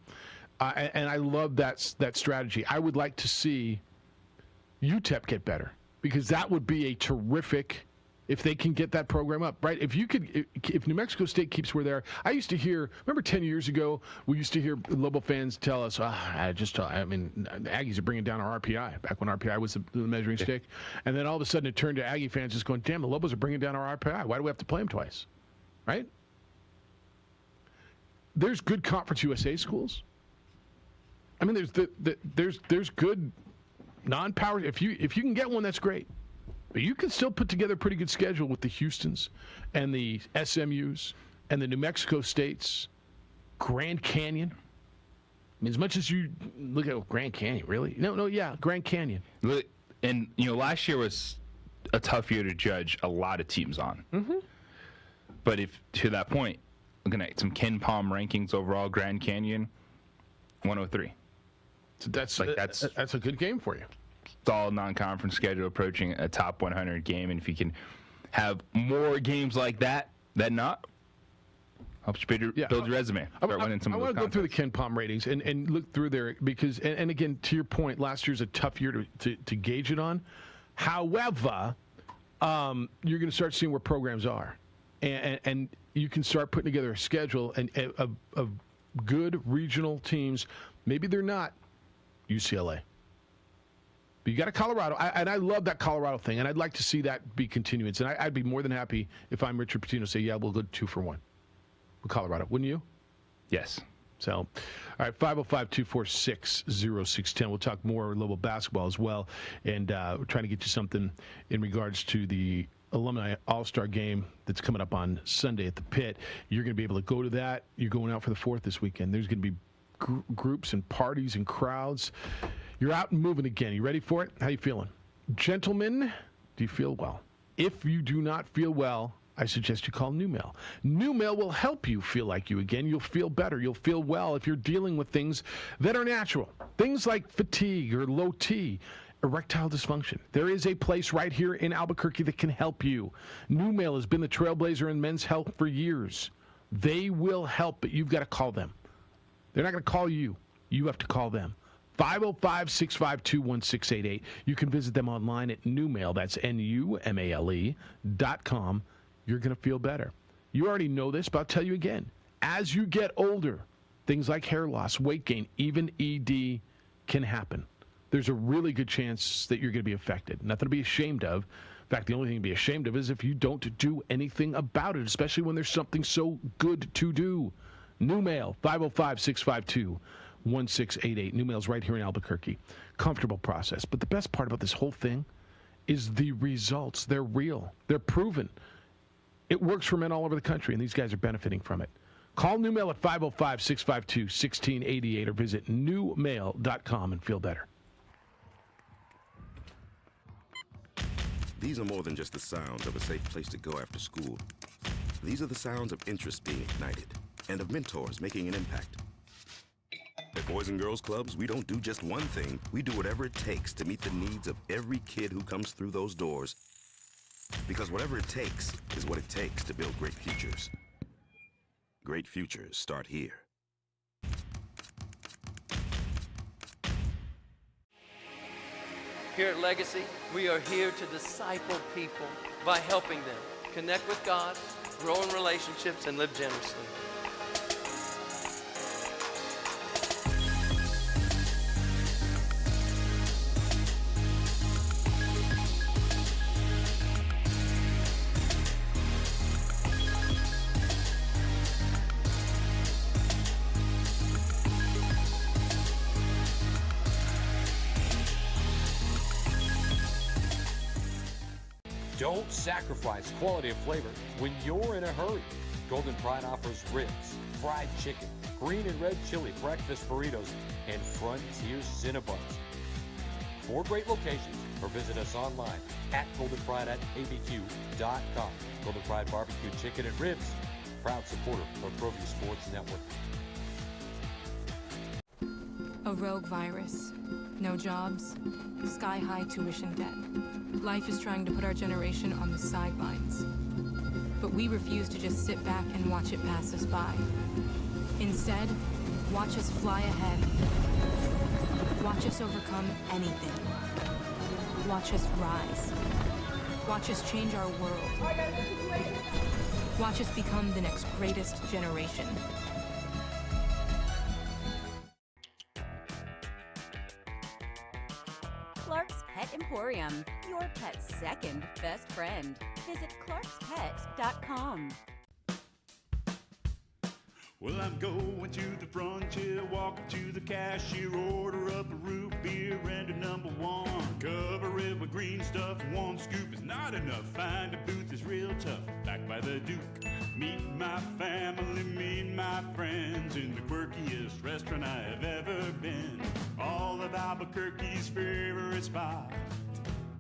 and I love that strategy. I would like to see UTEP get better, because that would be a terrific, if they can get that program up, right? If New Mexico State keeps where they are, I used to hear, remember 10 years ago, we used to hear Lobo fans tell us, the Aggies are bringing down our RPI, back when RPI was the measuring stick. And then all of a sudden it turned to Aggie fans just going, damn, the Lobos are bringing down our RPI. Why do we have to play them twice, right? There's good Conference USA schools. I mean, there's good non-power. If you can get one, that's great. But you can still put together a pretty good schedule with the Houstons and the SMUs and the New Mexico States, Grand Canyon. I mean, as much as you look at Grand Canyon, really? No, yeah, Grand Canyon. And, last year was a tough year to judge a lot of teams on. Mm-hmm. But if, to that point, looking at some Ken Palm rankings overall, Grand Canyon, 103. So that's a good game for you. It's all non-conference schedule approaching a top 100 game, and if you can have more games like that than not, helps you build your resume. Start winning some of those I want to go through the Ken Palm ratings and look through there, because, and again, to your point, last year's a tough year to gauge it on. However, you're going to start seeing where programs are, and you can start putting together a schedule of good regional teams. Maybe they're not UCLA. But you got a Colorado, and I love that Colorado thing, and I'd like to see that be continuance. And I'd be more than happy if I'm Richard Pitino, say, yeah, we'll go 2 for 1 with Colorado. Wouldn't you? Yes. So, all right, 505-246-0610. We'll talk more Lobo basketball as well, and we're trying to get you something in regards to the Alumni All-Star Game that's coming up on Sunday at the Pit. You're going to be able to go to that. You're going out for the 4th this weekend. There's going to be groups and parties and crowds. You're out and moving again. You ready for it? How you feeling? Gentlemen, do you feel well? If you do not feel well, I suggest you call New Mail. New Mail will help you feel like you again. You'll feel better. You'll feel well if you're dealing with things that are natural. Things like fatigue or low T, erectile dysfunction. There is a place right here in Albuquerque that can help you. New Mail has been the trailblazer in men's health for years. They will help, but you've got to call them. They're not going to call you. You have to call them. 505-652-1688. You can visit them online at Newmail. That's NUMALE.com. You're going to feel better. You already know this, but I'll tell you again. As you get older, things like hair loss, weight gain, even ED can happen. There's a really good chance that you're going to be affected. Nothing to be ashamed of. In fact, the only thing to be ashamed of is if you don't do anything about it, especially when there's something so good to do. New Mail, 505-652-1688. New Mail's right here in Albuquerque. Comfortable process. But the best part about this whole thing is the results. They're real. They're proven. It works for men all over the country, and these guys are benefiting from it. Call New Mail at 505-652-1688 or visit newmail.com and feel better. These are more than just the sounds of a safe place to go after school. These are the sounds of interest being ignited and of mentors making an impact. At Boys and Girls Clubs, we don't do just one thing. We do whatever it takes to meet the needs of every kid who comes through those doors. Because whatever it takes is what it takes to build great futures. Great futures start here. Here at Legacy, we are here to disciple people by helping them connect with God, grow in relationships, and live generously. Don't sacrifice quality of flavor when you're in a hurry. Golden Pride offers ribs, fried chicken, green and red chili breakfast burritos, and Frontier Cinnabons. 4 great locations or visit us online at goldenpride@abq.com. Golden Pride Barbecue Chicken and Ribs, proud supporter of ProView Sports Network. A rogue virus, no jobs, sky-high tuition debt. Life is trying to put our generation on the sidelines. But we refuse to just sit back and watch it pass us by. Instead, watch us fly ahead. Watch us overcome anything. Watch us rise. Watch us change our world. Watch us become the next greatest generation. Clark's Pet Emporium, your pet's second best friend. Visit clarkspets.com. Well, I'm going to the frontier, walk up to the cashier, order up a root beer and a number one. Cover it with green stuff, one scoop is not enough. Find a booth is real tough, back by the Duke. Meet my family, meet my friends in the quirkiest restaurant I have ever been. All of Albuquerque's favorite spot,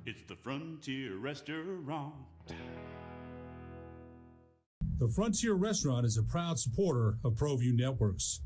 it's the Frontier Restaurant. The Frontier Restaurant is a proud supporter of ProView Networks.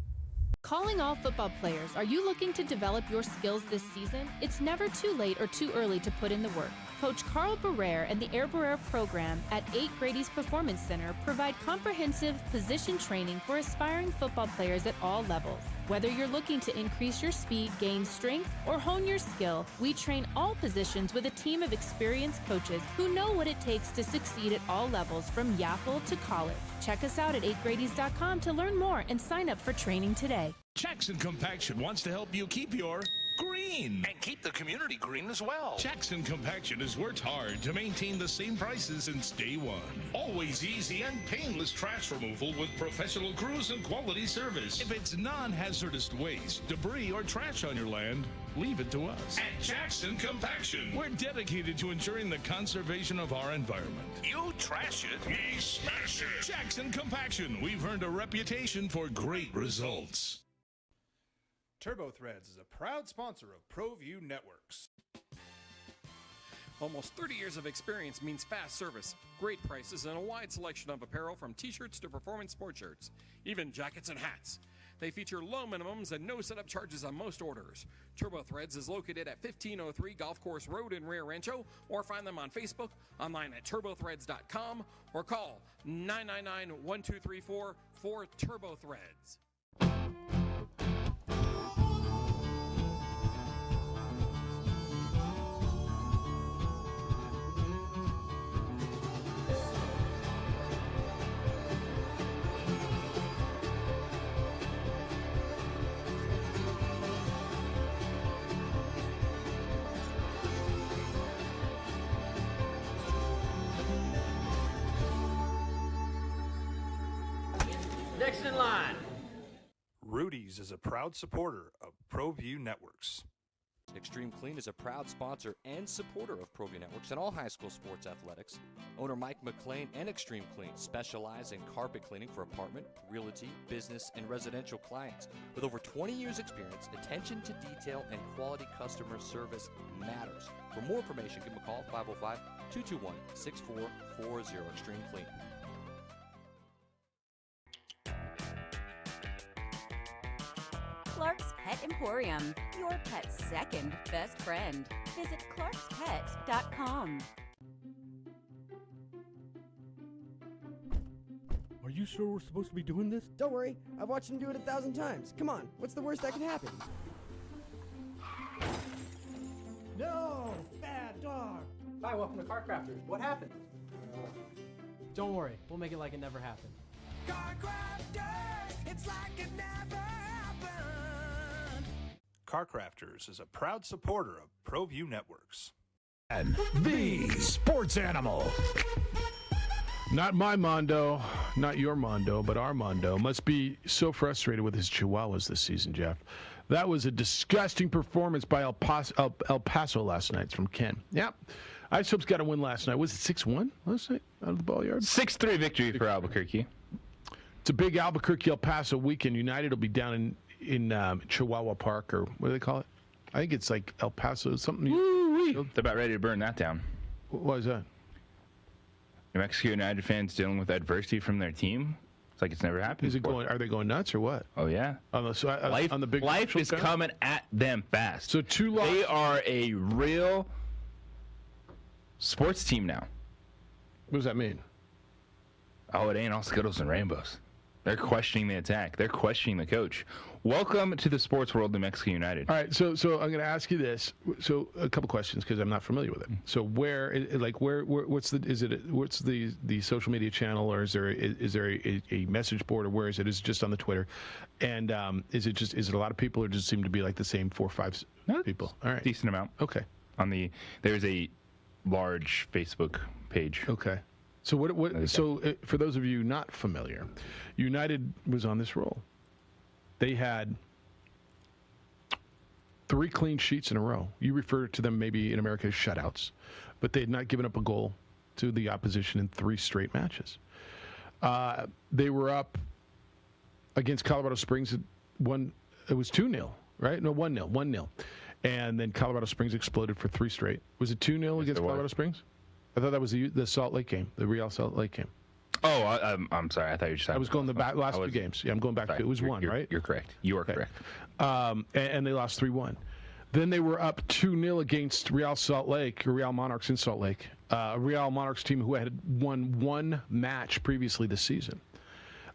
Calling all football players, are you looking to develop your skills this season? It's never too late or too early to put in the work. Coach Carl Barrere and the Air Barrere program at 8 Grady's Performance Center provide comprehensive position training for aspiring football players at all levels. Whether you're looking to increase your speed, gain strength, or hone your skill, we train all positions with a team of experienced coaches who know what it takes to succeed at all levels from Yaffle to college. Check us out at 8gradys.com to learn more and sign up for training today. Jackson Compaction wants to help you keep your green and keep the community green as well. Jackson Compaction has worked hard to maintain the same prices since day one. Always easy and painless trash removal with professional crews and quality service. If it's non-hazardous waste, debris, or trash on your land, leave it to us. At Jackson Compaction, we're dedicated to ensuring the conservation of our environment. You trash it, we smash it. Jackson Compaction, we've earned a reputation for great results. Turbo Threads is a proud sponsor of ProView Networks. Almost 30 years of experience means fast service, great prices, and a wide selection of apparel from t-shirts to performance sport shirts, even jackets and hats. They feature low minimums and no setup charges on most orders. Turbo Threads is located at 1503 Golf Course Road in Rio Rancho, or find them on Facebook, online at turbothreads.com, or call 999-1234 for Turbo Threads. Next in line. Rudy's is a proud supporter of ProView Networks. Extreme Clean is a proud sponsor and supporter of ProView Networks and all high school sports athletics. Owner Mike McLean and Extreme Clean specialize in carpet cleaning for apartment, realty, business, and residential clients. With over 20 years experience, attention to detail and quality customer service matters. For more information, give them a call, 505-221-6440, Extreme Clean. Clark's Pet Emporium, your pet's second best friend. Visit clarkspets.com. Are you sure we're supposed to be doing this? Don't worry, I've watched him do it 1,000 times. Come on, what's the worst that can happen? No! Bad dog! Hi, welcome to Car Crafters. What happened? Don't worry, we'll make it like it never happened. Car Crafters, it's like it never happened. Car Crafters is a proud supporter of ProView Networks. And the sports animal. Not my Mondo, not your Mondo, but our Mondo must be so frustrated with his Chihuahuas this season, Jeff. That was a disgusting performance by El Paso last night. It's from Ken. Yep. ISOP's got a win last night. Was it 6-1 last night out of the ball yard? 6-3 victory for Albuquerque. It's a big Albuquerque El Paso weekend. United will be down in Chihuahua Park, or what do they call it? I think it's like El Paso something. Woo-wee. Really? They're about ready to burn that down. Why is that? New Mexico United fans dealing with adversity from their team. It's like it's never happened. Are they going nuts or what? Oh yeah. On the big life is coming at them fast. So 2 losses. They are a real sports team now. What does that mean? Oh, it ain't all Skittles and rainbows. They're questioning the attack. They're questioning the coach. Welcome to the sports world, New Mexico United. All right, so I'm going to ask you this. So a couple questions because I'm not familiar with it. So what's the social media channel, or is there a message board, or where is it? Is it just on the Twitter? And is it a lot of people, or does it seem to be like the same 4 or 5 people? All right, decent amount. Okay. There's a large Facebook page. Okay. So for those of you not familiar, United was on this roll. They had 3 clean sheets in a row. You refer to them maybe in America as shutouts, but they had not given up a goal to the opposition in 3 straight matches. They were up against Colorado Springs at it was 2-0, right? No, 1-0. And then Colorado Springs exploded for 3 straight. Was it 2-0 against Colorado Springs? I thought that was the Salt Lake game, the Real Salt Lake game. Oh, I'm sorry. I thought you were just. I was going the last 2 games. Yeah, I'm going back to it was 1, right? You're correct. You are correct. And they lost 3-1. Then they were up 2-0 against Real Salt Lake, or Real Monarchs in Salt Lake. A Real Monarchs team who had won 1 match previously this season.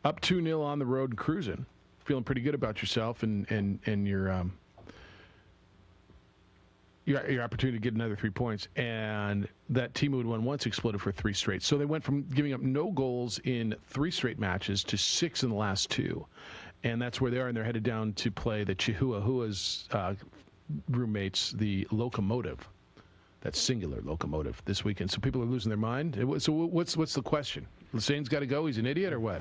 Up 2-0 on the road and cruising, feeling pretty good about yourself and your opportunity to get another 3 points, and that team who had won once exploded for 3 straight. So they went from giving up no goals in 3 straight matches to 6 in the last 2, and that's where they are. And they're headed down to play the Chihuahua's roommates, the Locomotive, that singular Locomotive, this weekend. So people are losing their mind. So what's the question? Lasane's got to go. He's an idiot or what?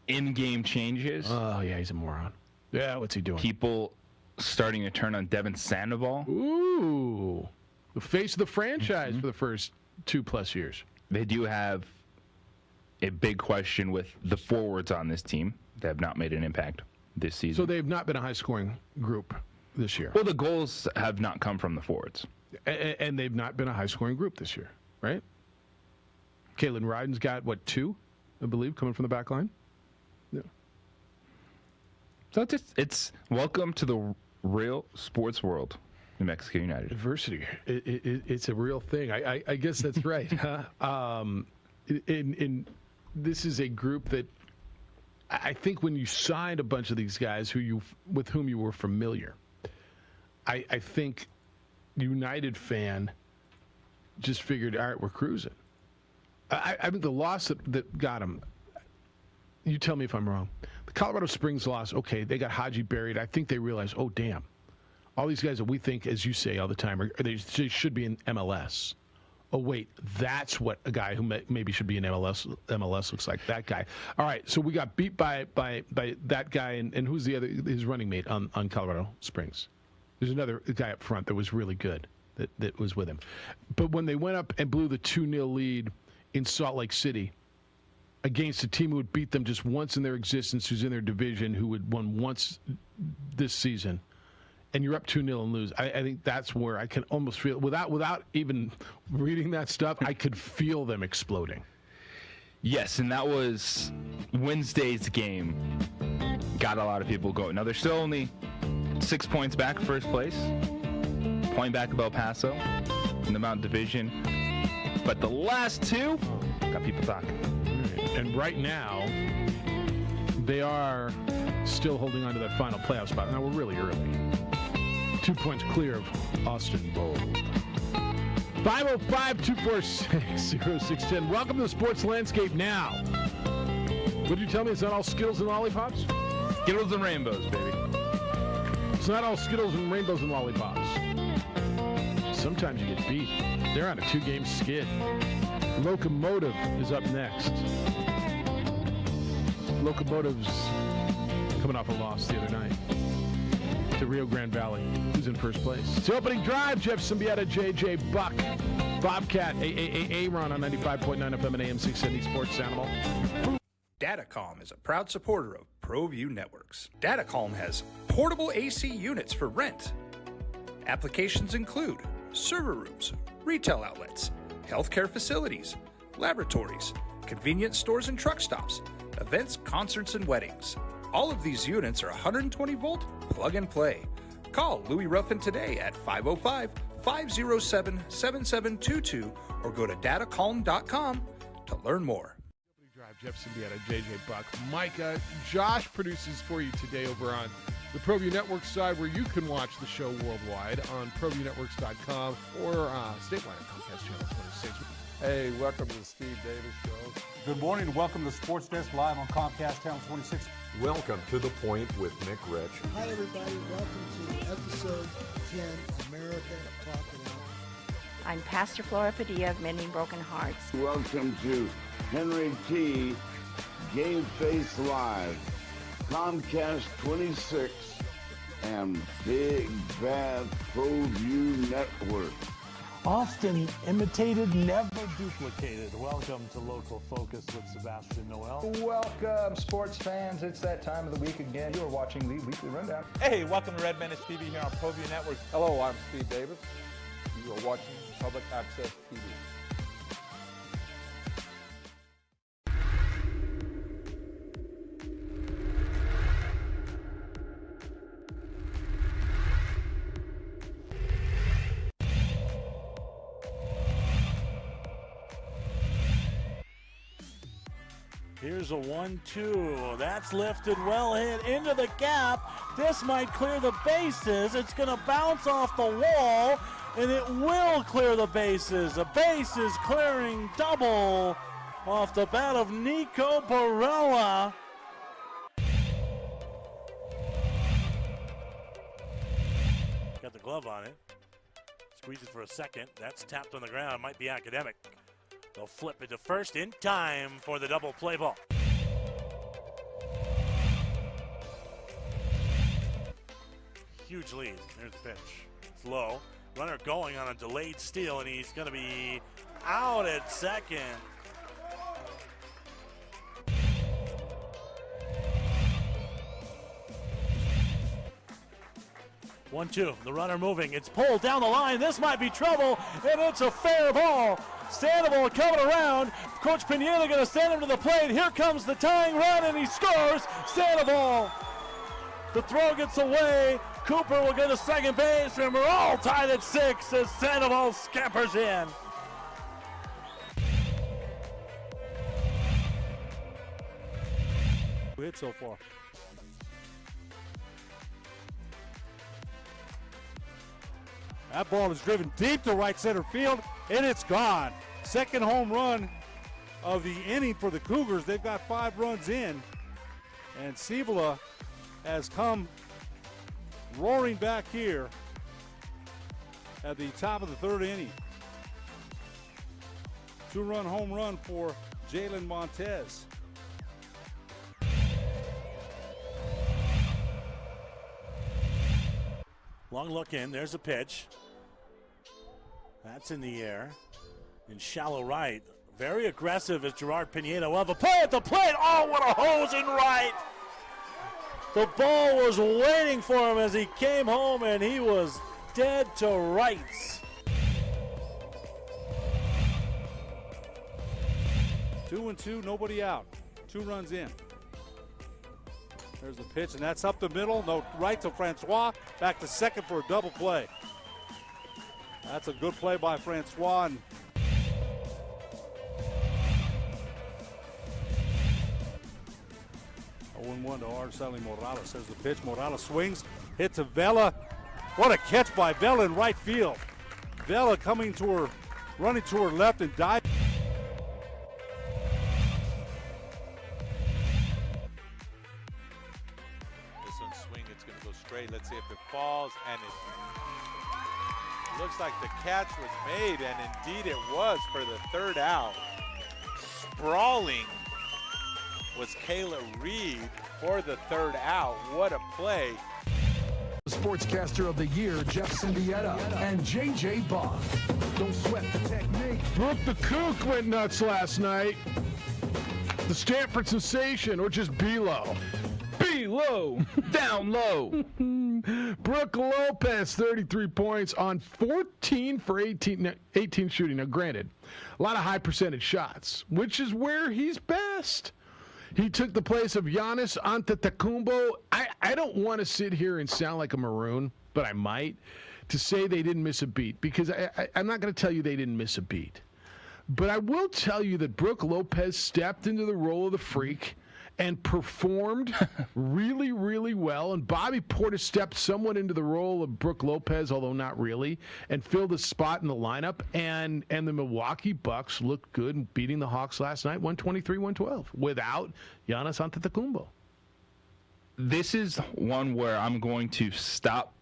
In-game changes. Oh yeah, he's a moron. Yeah, what's he doing? People starting to turn on Devin Sandoval. Ooh, the face of the franchise for the first 2+ years. They do have a big question with the forwards on this team. They have not made an impact this season. So they've not been a high-scoring group this year. Well, the goals have not come from the forwards. And they've not been a high-scoring group this year, right? Kalen Ryden's got, 2, I believe, coming from the back line? Yeah. So it's welcome to the real sports world, New Mexico United. Adversity, it's a real thing. I guess that's right. This is a group that I think when you signed a bunch of these guys with whom you were familiar, I think United fan just figured, all right, we're cruising. I think the loss that got them, you tell me if I'm wrong. The Colorado Springs loss, okay, they got Haji buried. I think they realized, oh, damn. All these guys that we think, as you say all the time, they should be in MLS. Oh, wait, that's what a guy who maybe should be in MLS looks like, that guy. All right, so we got beat by that guy, and who's the other, his running mate on Colorado Springs? There's another guy up front that was really good that was with him. But when they went up and blew the 2-0 lead in Salt Lake City, against a team who had beat them just once in their existence, who's in their division, who had won once this season, and you're up 2-0 and lose. I think that's where I can almost feel, without even reading that stuff, I could feel them exploding. Yes, and that was Wednesday's game. Got a lot of people going. Now they're still only 6 points back first place, point back of El Paso in the Mountain Division. But the last 2 got people talking. And right now, they are still holding on to that final playoff spot. Now, we're really early. 2 points clear of Austin Bold. 505-246-0610. Welcome to the sports landscape now. What did you tell me? It's not all Skittles and lollipops? Skittles and rainbows, baby. It's not all Skittles and rainbows and lollipops. Sometimes you get beat. They're on a 2-game skid. Locomotive is up next. Locomotive's coming off a loss the other night to Rio Grande Valley, who's in first place. It's the opening drive. Jeff Siembieda, JJ Buck, Bobcat, Aaron on 95.9 FM and AM 670 Sports Animal. Datacom is a proud supporter of ProView Networks. Datacom has portable AC units for rent. Applications include server rooms, retail outlets, healthcare facilities, laboratories, convenience stores and truck stops, events, concerts, and weddings. All of these units are 120-volt plug and play. Call Louis Ruffin today at 505-507-7722 or go to datacalm.com to learn more. Drive, Jeff Siembieda, JJ Buck. Micah, Josh produces for you today over on the ProView Network side, where you can watch the show worldwide on ProViewNetworks.com or statewide at Comcast Channel 26. Hey, welcome to the Steve Davis Show. Good morning and welcome to Sports Desk live on Comcast Channel 26. Welcome to The Point with Nick Rich. Hi, everybody. Welcome to episode 10, America Talk It Out. I'm Pastor Flora Padilla of Mending Broken Hearts. Welcome to Henry T. Game Face Live, Comcast 26, and Big Bad ProView Network. Often imitated, never duplicated. Welcome to Local Focus with Sebastian Noel. Welcome, sports fans. It's that time of the week again. You are watching the Weekly Rundown. Hey, welcome to Red Menace TV here on ProView Network. Hello, I'm Steve Davis. You are watching Public Access TV. Here's a 1-2. That's lifted well hit into the gap. This might clear the bases. It's going to bounce off the wall, and it will clear the bases. A bases clearing double off the bat of Nico Barella. Got the glove on it. Squeezes for a second. That's tapped on the ground. Might be academic. They'll flip it to first in time for the double play ball. Huge lead. There's the pitch. It's low. Runner going on a delayed steal, and he's going to be out at second. One-two. The runner moving. It's pulled down the line. This might be trouble, and it's a fair ball. Sandoval coming around. Coach Pineda going to send him to the plate. Here comes the tying run, and he scores. Sandoval. The throw gets away. Cooper will go to second base, and we're all tied at 6 as Sandoval scampers in. Hit so far. That ball is driven deep to right center field, and it's gone. Second home run of the inning for the Cougars. They've got 5 runs in, and Siembieda has come roaring back here at the top of the 3rd inning. 2-run home run for Jalen Montez. Long look in, there's a pitch. That's in the air. In shallow right. Very aggressive as Gerard Pineda will have a play at the plate. Oh, what a hose in right. The ball was waiting for him as he came home, and he was dead to rights. 2-2, nobody out. 2 runs in. There's the pitch, and that's up the middle. No, right to Francois. Back to second for a double play. That's a good play by Francois. 0-1 to Araceli Morales. There's the pitch. Morales swings, hits to Vela. What a catch by Vela in right field. Vela coming to her, running to her left and diving. This one swing, it's going to go straight. Let's see if it falls, and it looks like the catch was made, and indeed it was for the 3rd out. Sprawling was Kayla Reed for the 3rd out. What a play. Sportscaster of the Year, Jeff Siembieda and JJ Buck. Don't sweat the technique. Brooke the Kook went nuts last night. The Stanford sensation, or just B-Low. B-Low, down low. Brook Lopez, 33 points on 14 for 18 shooting. Now, granted, a lot of high percentage shots, which is where he's best. He took the place of Giannis Antetokounmpo. I don't want to sit here and sound like a maroon, but I might, to say they didn't miss a beat, because I'm not going to tell you they didn't miss a beat. But I will tell you that Brook Lopez stepped into the role of the freak and performed really, really well. And Bobby Portis stepped somewhat into the role of Brook Lopez, although not really, and filled a spot in the lineup. And the Milwaukee Bucks looked good in beating the Hawks last night, 123-112, without Giannis Antetokounmpo. This is one where I'm going to stop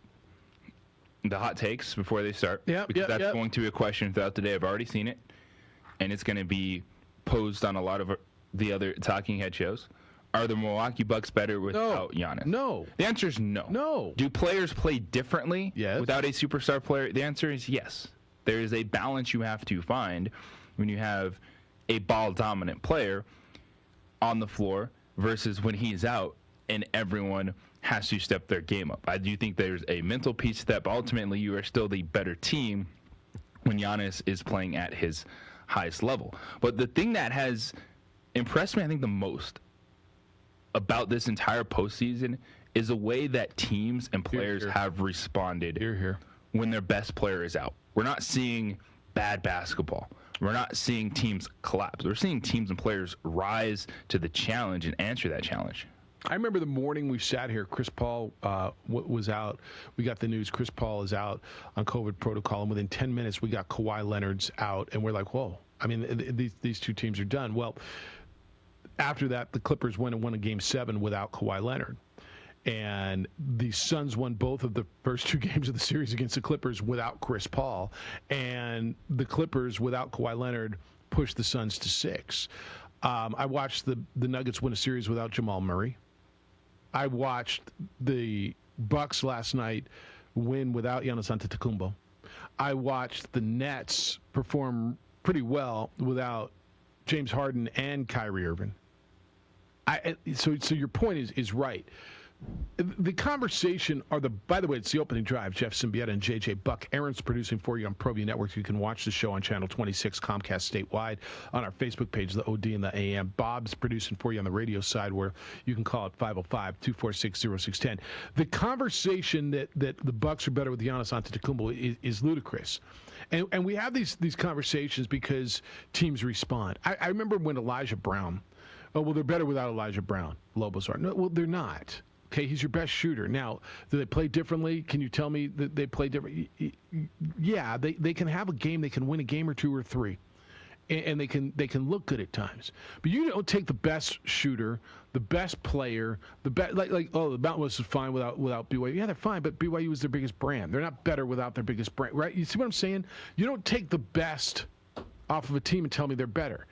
the hot takes before they start. Because that's going to be a question throughout the day. I've already seen it. And it's going to be posed on a lot of the other Talking Head shows. Are the Milwaukee Bucks better without Giannis? No. The answer is no. No. Do players play differently without a superstar player? The answer is yes. There is a balance you have to find when you have a ball-dominant player on the floor versus when he's out and everyone has to step their game up. I do think there's a mental piece to that, but ultimately you are still the better team when Giannis is playing at his highest level. But the thing that has impressed me, I think, the most about this entire postseason is the way that teams and players have responded when their best player is out. We're not seeing bad basketball. We're not seeing teams collapse. We're seeing teams and players rise to the challenge and answer that challenge. I remember the morning we sat here, Chris Paul was out. We got the news Chris Paul is out on COVID protocol, and within 10 minutes we got Kawhi Leonard's out, and we're like, whoa. I mean, these two teams are done. Well, after that, the Clippers went and won a Game 7 without Kawhi Leonard. And the Suns won both of the first two games of the series against the Clippers without Chris Paul. And the Clippers, without Kawhi Leonard, pushed the Suns to 6. I watched the Nuggets win a series without Jamal Murray. I watched the Bucks last night win without Giannis Antetokounmpo. I watched the Nets perform pretty well without James Harden and Kyrie Irving. So your point is right. The conversation by the way, it's the opening drive. Jeff Siembieda and JJ Buck. Aaron's producing for you on ProView Network. You can watch the show on Channel 26, Comcast statewide, on our Facebook page, the OD and the AM. Bob's producing for you on the radio side, where you can call it 505-246-0610. The conversation that the Bucks are better with Giannis Antetokounmpo is ludicrous. And we have these conversations because teams respond. I remember when Elijah Brown, they're better without Elijah Brown, Lobos are. No, well, they're not. Okay, he's your best shooter. Now, do they play differently? Can you tell me that they play different? Yeah, they can have a game. They can win a game or two or three, and they can look good at times. But you don't take the best shooter, the best player, the best the Mountain West is fine without BYU. Yeah, they're fine, but BYU is their biggest brand. They're not better without their biggest brand, right? You see what I'm saying? You don't take the best off of a team and tell me they're better.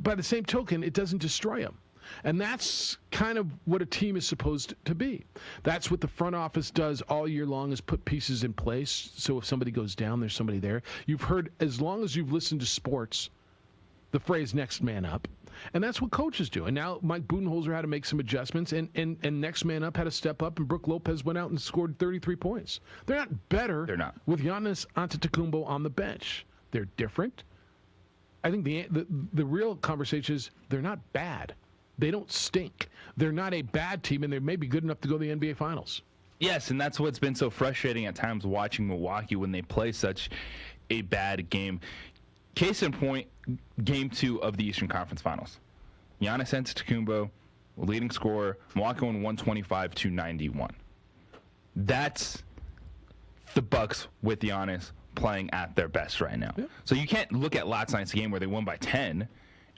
By the same token, it doesn't destroy them. And that's kind of what a team is supposed to be. That's what the front office does all year long, is put pieces in place. So if somebody goes down, there's somebody there. You've heard, as long as you've listened to sports, the phrase next man up. And that's what coaches do. And now Mike Budenholzer had to make some adjustments, and next man up had to step up, and Brook Lopez went out and scored 33 points. They're not better with Giannis Antetokounmpo on the bench. They're different. I think the real conversation is they're not bad. They don't stink. They're not a bad team, and they may be good enough to go to the NBA Finals. Yes, and that's what's been so frustrating at times watching Milwaukee when they play such a bad game. Case in point, Game 2 of the Eastern Conference Finals. Giannis Antetokounmpo, leading scorer, Milwaukee won 125-91. That's the Bucks with Giannis playing at their best right now. Yeah. So you can't look at last night's game where they won by 10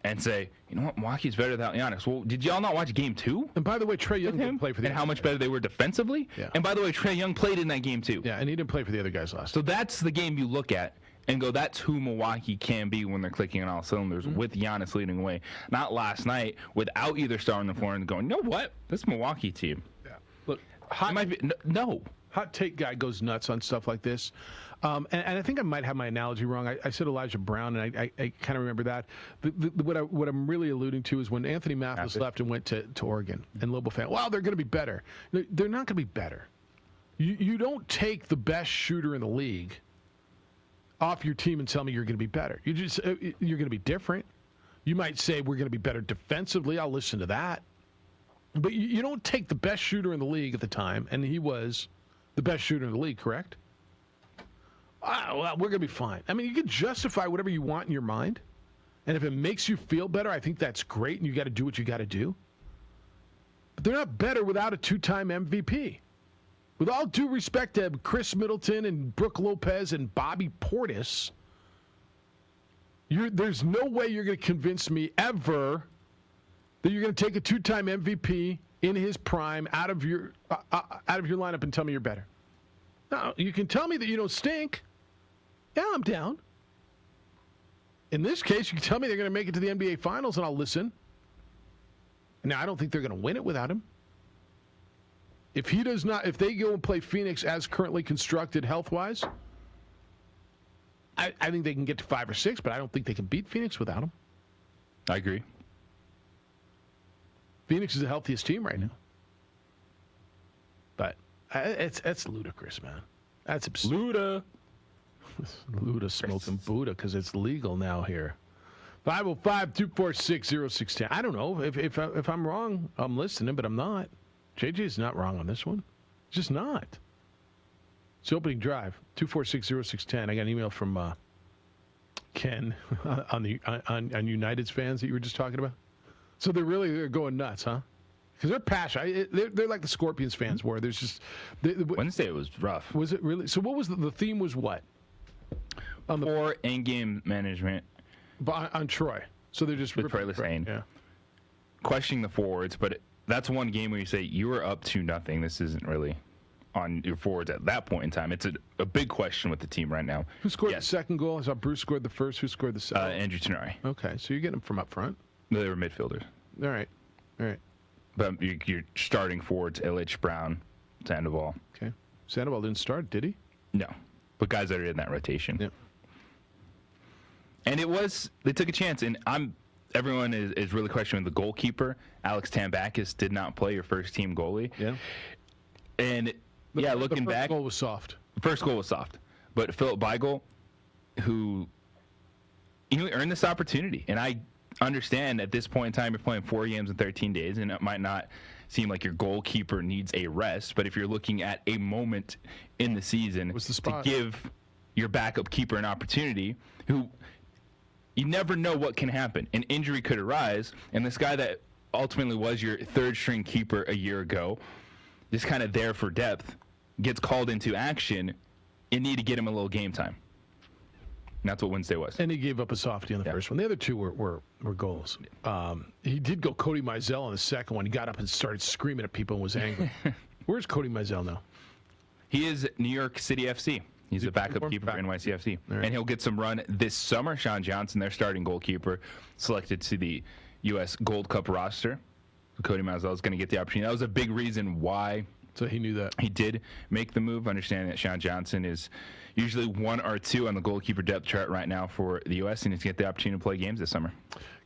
and say, you know what, Milwaukee's better without Giannis. Well, did y'all not watch Game 2? And by the way, Trae Young didn't play for the and how much better they were defensively? Yeah. And by the way, Trae Young played in that game too. Yeah, and he didn't play for the other guys last So that's the game you look at and go, that's who Milwaukee can be when they're clicking on all cylinders with Giannis leading away. Not last night without either star on the floor and going, you know what, this Milwaukee team. Yeah. Look, it might be, no. hot take guy goes nuts on stuff like this. And I think I might have my analogy wrong. I said Elijah Brown, and I kind of remember that. What I'm really alluding to is when Anthony Mathis left and went to Oregon, and Lobo fan, well, they're going to be better. They're not going to be better. You don't take the best shooter in the league off your team and tell me you're going to be better. You're going to be different. You might say we're going to be better defensively. I'll listen to that. But you don't take the best shooter in the league at the time, and he was the best shooter in the league, correct? Well, we're going to be fine. I mean, you can justify whatever you want in your mind, and if it makes you feel better, I think that's great, and you got to do what you got to do. But they're not better without a 2-time MVP. With all due respect to Chris Middleton and Brook Lopez and Bobby Portis, there's no way you're going to convince me ever that you're going to take a 2-time MVP in his prime out of your lineup and tell me you're better. No, you can tell me that you don't stink. Yeah, I'm down. In this case, you can tell me they're going to make it to the NBA Finals, and I'll listen. Now, I don't think they're going to win it without him. If they go and play Phoenix as currently constructed health-wise, I think they can get to 5 or 6, but I don't think they can beat Phoenix without him. I agree. Phoenix is the healthiest team right now. But it's ludicrous, man. That's absurd. Luda smoking Buddha because it's legal now here. 505-246-0610. I don't know. If I'm wrong, I'm listening, but I'm not. JJ's not wrong on this one. Just not. It's the opening drive. 246-0610. I got an email from Ken on United's fans that you were just talking about. So they're going nuts, huh? Because they're passionate. They're like the Scorpions fans were. There's just Wednesday it was rough. Was it really? So what was the theme? Was what? Poor in-game management. On Troy. So they're just with Troy Lane. Yeah. Questioning the forwards, but that's one game where you say you were up 2-0. This isn't really on your forwards at that point in time. It's a big question with the team right now. Who scored the second goal? I saw Bruce scored the first. Who scored the second? Andrew Tenari. Okay, so you're getting them from up front. No, they were midfielders. All right. But you're starting forwards, LH Brown, Sandoval. Okay. Sandoval didn't start, did he? No. But guys that are in that rotation. Yep. And they took a chance, and everyone is really questioning the goalkeeper. Alex Tambakis did not play, your first-team goalie. Yeah. And, looking back. The first goal was soft. The first goal was soft. But Philip Beigel, who earned this opportunity, and I understand at this point in time you're playing 4 games in 13 days, and it might not seem like your goalkeeper needs a rest, but if you're looking at a moment in the season to give your backup keeper an opportunity, who you never know what can happen. An injury could arise, and this guy that ultimately was your third-string keeper a year ago, just kind of there for depth, gets called into action, you need to get him a little game time. And that's what Wednesday was. And he gave up a softie on the first one. The other two were goals. He did go Cody Mizell on the second one. He got up and started screaming at people and was angry. Where's Cody Mizell now? He is New York City FC. He's a backup keeper for NYCFC. Right. And he'll get some run this summer. Sean Johnson, their starting goalkeeper, selected to the U.S. Gold Cup roster. Cody Mizell is going to get the opportunity. That was a big reason why. So he knew that. He did make the move, understanding that Sean Johnson is usually 1 or 2 on the goalkeeper depth chart right now for the U.S. and he's going to get the opportunity to play games this summer.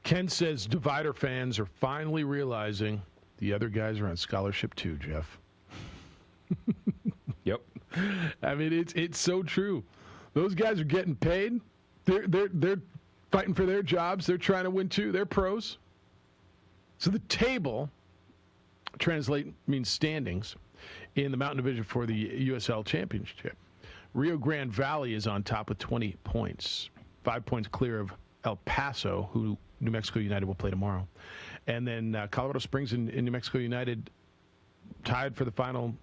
Ken says Divider fans are finally realizing the other guys are on scholarship too, Jeff. Yep. I mean, it's so true. Those guys are getting paid. They're fighting for their jobs. They're trying to win too. They're pros. So the table means standings in the Mountain Division for the USL Championship. Rio Grande Valley is on top with 20 points, 5 points clear of El Paso, who New Mexico United will play tomorrow. And then Colorado Springs and New Mexico United tied for the final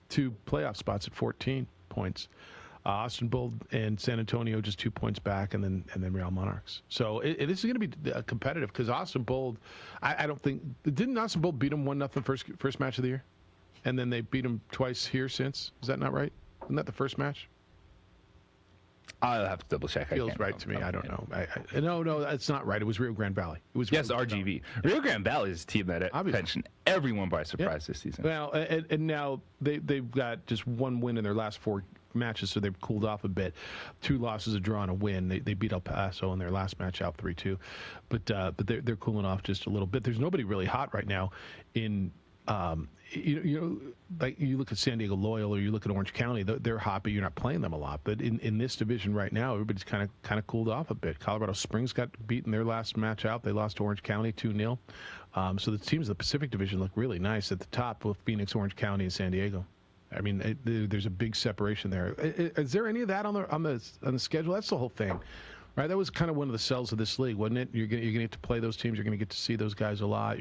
2 playoff spots at 14 points. Austin Bold and San Antonio just 2 points back, and then Real Monarchs. So this is going to be competitive because Austin Bold, I don't think, didn't Austin Bold beat them 1-0 first match of the year? And then they beat them twice here since? Is that not right? Isn't that the first match? I'll have to double check. Feels right to me. I don't know. No, that's not right. It was Rio Grande Valley. It was RGV. Rio Grande Valley is a team that pensioned everyone by surprise this season. Well, and now they've got just one win in their last 4 matches, so they've cooled off a bit. 2 losses, a draw, and a win. They beat El Paso in their last match out 3-2, but they're cooling off just a little bit. There's nobody really hot right now in. Like you look at San Diego Loyal or you look at Orange County, they're hot, but you're not playing them a lot. But in this division right now, everybody's kind of cooled off a bit. Colorado Springs got beaten their last match out. They lost to Orange County 2-0. So the teams of the Pacific Division look really nice at the top with Phoenix, Orange County, and San Diego. I mean, there's a big separation there. Is there any of that on the schedule? That's the whole thing, right? That was kind of one of the sells of this league, wasn't it? You're gonna get to play those teams. You're gonna get to see those guys a lot.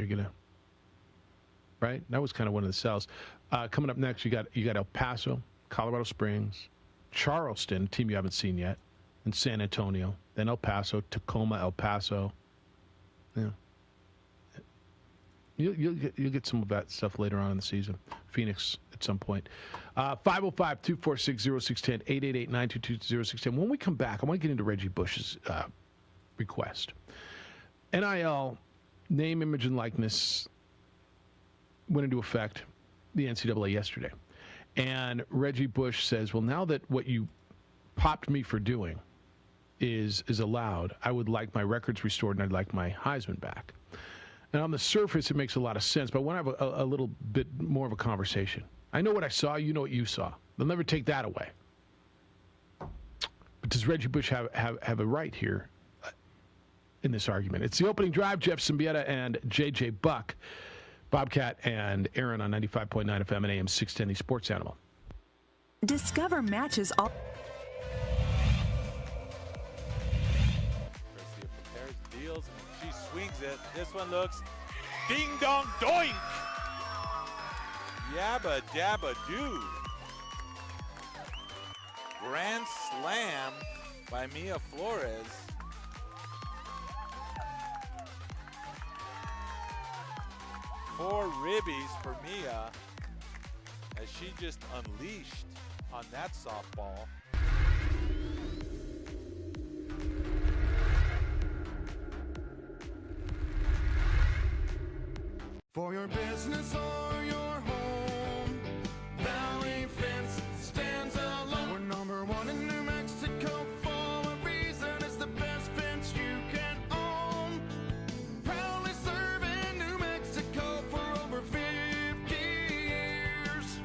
Right? That was kind of one of the sells. Coming up next, you got El Paso, Colorado Springs, Charleston, a team you haven't seen yet, and San Antonio. Then El Paso, Tacoma, El Paso. Yeah. You'll get some of that stuff later on in the season. Phoenix at some point. 505-246-0610, 888-922-0610. When we come back, I want to get into Reggie Bush's request. NIL, name, image, and likeness, went into effect, the NCAA yesterday. And Reggie Bush says, well, now that what you popped me for doing is allowed, I would like my records restored and I'd like my Heisman back. And on the surface, it makes a lot of sense, but I want to have a little bit more of a conversation. I know what I saw, you know what you saw. They'll never take that away. But does Reggie Bush have a right here in this argument? It's the opening drive, Jeff Siembieda and J.J. Buck. Bobcat and Aaron on 95.9 FM and AM 610, the Sports Animal. Discover matches all. Garcia prepares, deals, she swings it. This one looks ding dong doink. Yabba dabba doo. Grand slam by Mia Flores. Four ribbies for Mia as she just unleashed on that softball. For your business or your home, Valley Fence stands alone. We're number 1 in New Mexico for a reason. It's the best fence you can own. Proudly serving New Mexico for over 50 years.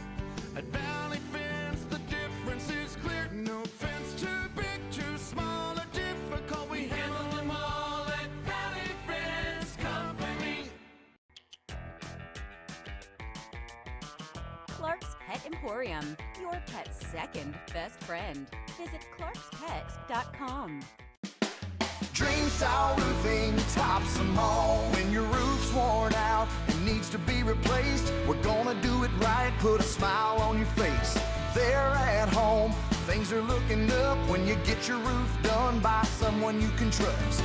At Valley Fence, the difference is clear. No fence too big, too small, or difficult. We handle them all at Valley Fence Company. Clark's Pet Emporium, your pet's second best friend. Visit clarkspets.com. Dream style roofing tops them all. When your roof's worn out and needs to be replaced, we're gonna do it right, put a smile on your face. There at home, things are looking up when you get your roof done by someone you can trust.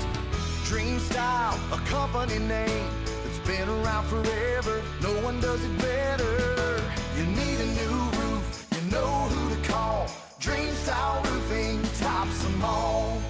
Dream Style, a company name that's been around forever. No one does it better. You need a new roof, you know who to call. Dream Style Roofing tops them all.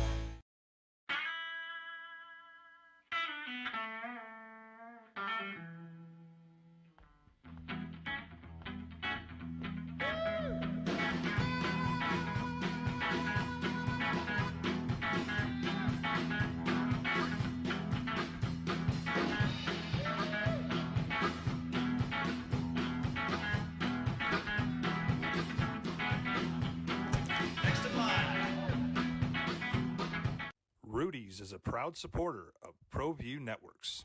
Rudy's is a proud supporter of ProView Networks.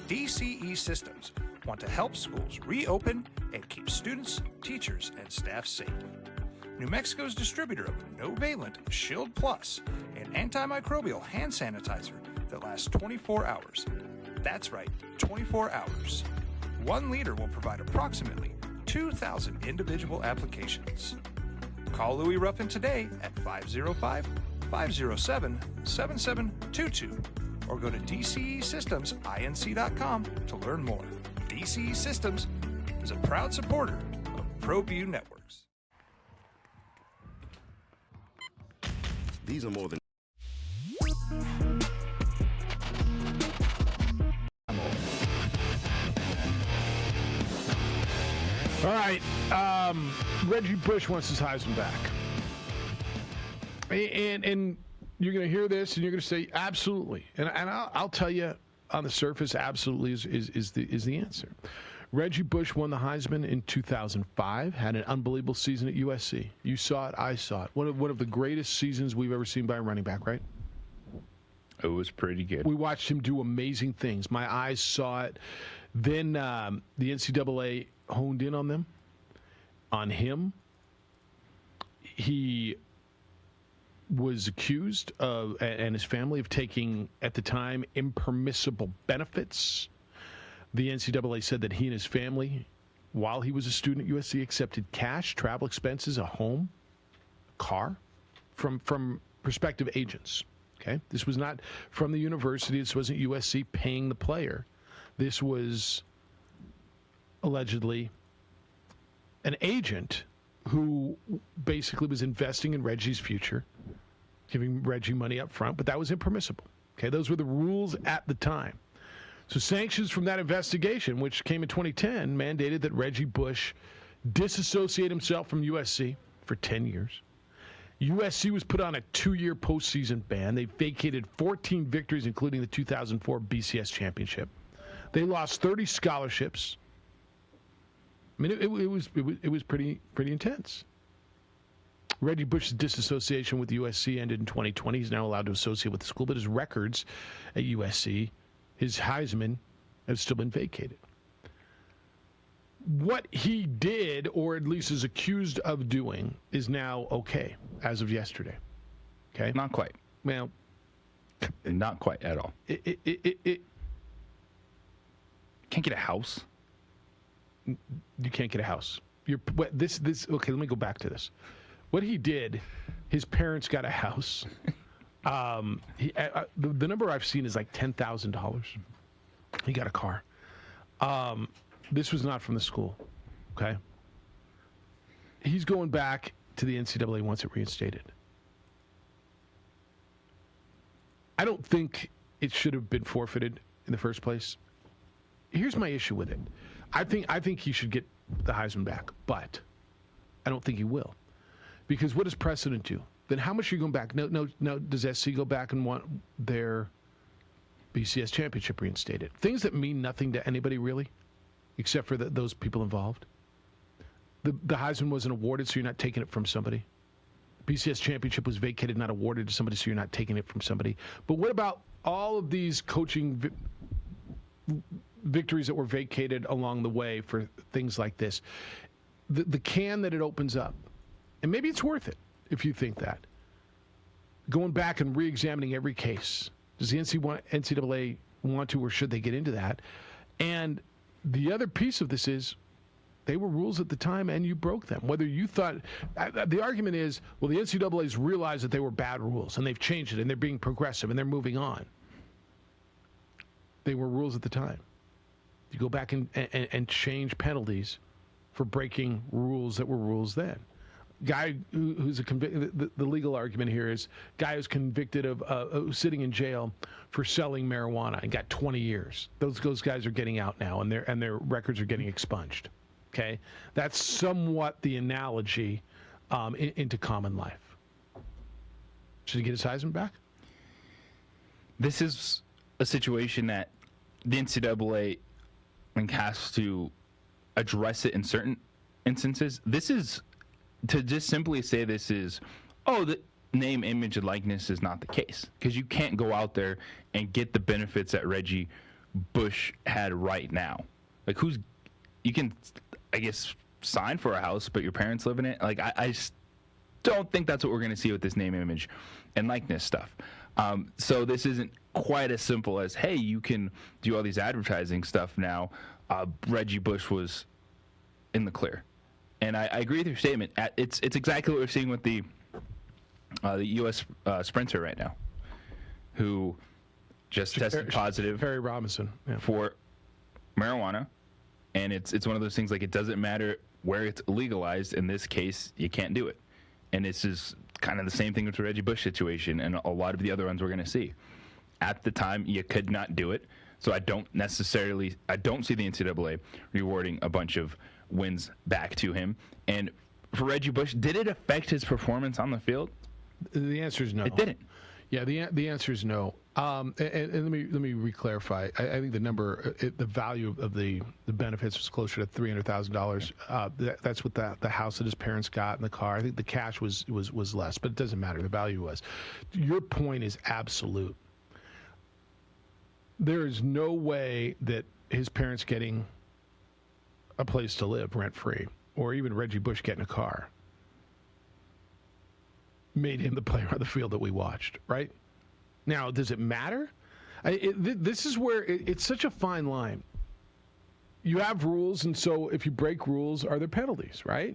DCE Systems want to help schools reopen and keep students, teachers, and staff safe. New Mexico's distributor of no-valent Shield Plus, an antimicrobial hand sanitizer that lasts 24 hours. That's right, 24 hours. 1 liter will provide approximately 2,000 individual applications. Call Louis Ruffin today at 505-507-7722 or go to DCESystemsInc.com to learn more. DCE Systems is a proud supporter of ProView Networks. These are more than All right, Reggie Bush wants his Heisman back, and you're going to hear this, and you're going to say absolutely, and I'll tell you on the surface, absolutely is the answer. Reggie Bush won the Heisman in 2005, had an unbelievable season at USC. You saw it, I saw it. One of the greatest seasons we've ever seen by a running back, right? It was pretty good. We watched him do amazing things. My eyes saw it. Then the NCAA honed in on him. He was accused of, and his family, of taking, at the time, impermissible benefits. The NCAA said that he and his family, while he was a student at USC, accepted cash, travel expenses, a home, a car, from prospective agents. Okay, this was not from the university. This wasn't USC paying the player. This was allegedly an agent who basically was investing in Reggie's future, giving Reggie money up front, but that was impermissible. Okay, those were the rules at the time. So sanctions from that investigation, which came in 2010, mandated that Reggie Bush disassociate himself from USC for 10 years. USC was put on a 2-year postseason ban. They vacated 14 victories, including the 2004 BCS championship. They lost 30 scholarships. I mean, it was pretty intense. Reggie Bush's disassociation with USC ended in 2020. He's now allowed to associate with the school, but his records at USC, his Heisman, have still been vacated. What he did, or at least is accused of doing, is now okay as of yesterday. Okay, not quite. Well, not quite at all. It can't get a house. You can't get a house. This. Okay, let me go back to this. What he did, his parents got a house. The number I've seen is like $10,000. He got a car. This was not from the school, okay? He's going back to the NCAA once it reinstated. I don't think it should have been forfeited in the first place. Here's my issue with it. I think he should get the Heisman back, but I don't think he will. Because what does precedent do? Then how much are you going back? No. Does SC go back and want their BCS championship reinstated? Things that mean nothing to anybody, really, except for those people involved. The Heisman wasn't awarded, so you're not taking it from somebody. BCS championship was vacated, not awarded to somebody, so you're not taking it from somebody. But what about all of these coaching victories that were vacated along the way for things like this? The can that it opens up. And maybe it's worth it if you think that. Going back and re-examining every case. Does the NCAA want to, or should they get into that? And the other piece of this is they were rules at the time and you broke them. Whether you thought, the argument is, well, the NCAA's realized that they were bad rules and they've changed it and they're being progressive and they're moving on. They were rules at the time. You go back and change penalties for breaking rules that were rules then. Guy who's the legal argument here is guy who's convicted of sitting in jail for selling marijuana and got 20 years. Those guys are getting out now, and their records are getting expunged. Okay, that's somewhat the analogy into common life. Should he get his Heisman back? This is a situation that the NCAA has to address it in certain instances. This is. To just simply say this is, the name, image, and likeness is not the case. Because you can't go out there and get the benefits that Reggie Bush had right now. Like, you can, I guess, sign for a house, but your parents live in it? Like, don't think that's what we're going to see with this name, image, and likeness stuff. So this isn't quite as simple as, hey, you can do all these advertising stuff now. Reggie Bush was in the clear. And I agree with your statement. It's exactly what we're seeing with the U.S. sprinter right now, who just tested positive Perry Robinson for marijuana. And it's one of those things, like, it doesn't matter where it's legalized. In this case, you can't do it. And this is kind of the same thing with the Reggie Bush situation and a lot of the other ones we're going to see. At the time, you could not do it. So I don't see the NCAA rewarding a bunch of wins back to him. And for Reggie Bush, did it affect his performance on the field? The answer is no. It didn't. Yeah, the answer is no. And let me re-clarify. I think the number, the value of the benefits was closer to $300,000. That's what the house that his parents got and the car. I think the cash was less, but it doesn't matter. The value was. Your point is absolute. There is no way that his parents getting a place to live rent-free, or even Reggie Bush getting a car, made him the player on the field that we watched, right? Now, does it matter? This is where it's such a fine line. You have rules, and so if you break rules, are there penalties, right?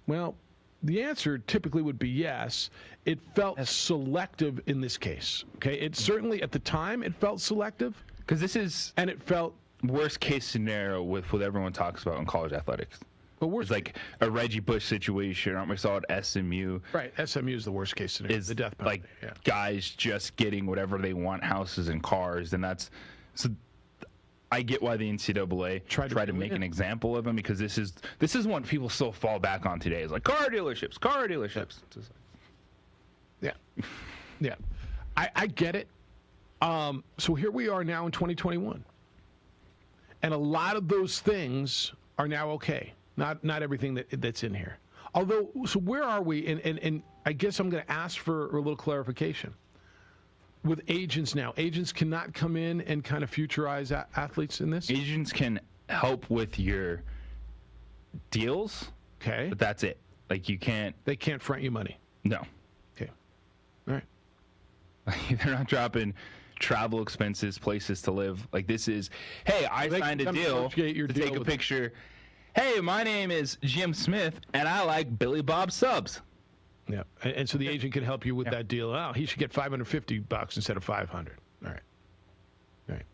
Well, the answer typically would be yes. It felt selective in this case, okay? It certainly, at the time, it felt selective. Because this is... And it felt... worst case scenario with what everyone talks about in college athletics. But it's like a Reggie Bush situation. We saw it at SMU. Right, SMU is the worst case scenario. Is the death penalty. Like guys just getting whatever they want, houses and cars, and that's so. I get why the NCAA tried to make an example of him, because this is one people still fall back on today. Is like car dealerships. Yeah. I get it. So here we are now in 2021. And a lot of those things are now okay. Not everything that's in here. Although, so where are we? And I guess I'm going to ask for a little clarification. With agents now, agents cannot come in and kind of futurize athletes in this? Agents can help with your deals. Okay. But that's it. Like, you can't... They can't front you money? No. Okay. All right. They're not dropping travel expenses, places to live. Like, this is, hey, I signed a deal to take a picture. Hey, my name is Jim Smith, and I like Billy Bob subs. Yeah, and so the agent can help you with that deal. Oh, he should get $550 instead of $500. All right.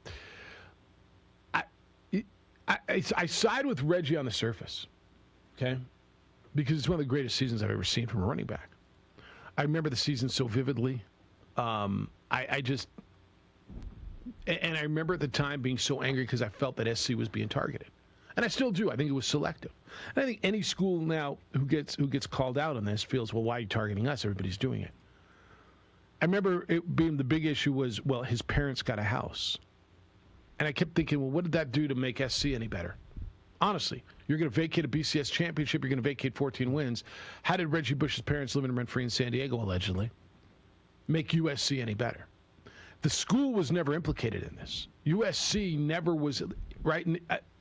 I side with Reggie on the surface, okay? Because it's one of the greatest seasons I've ever seen from a running back. I remember the season so vividly. I just... And I remember at the time being so angry because I felt that SC was being targeted. And I still do. I think it was selective. And I think any school now who gets called out on this feels, well, why are you targeting us? Everybody's doing it. I remember it being the big issue was, well, his parents got a house. And I kept thinking, well, what did that do to make SC any better? Honestly, you're going to vacate a BCS championship. You're going to vacate 14 wins. How did Reggie Bush's parents living rent-free in San Diego, allegedly, make USC any better? The school was never implicated in this. USC never was, right?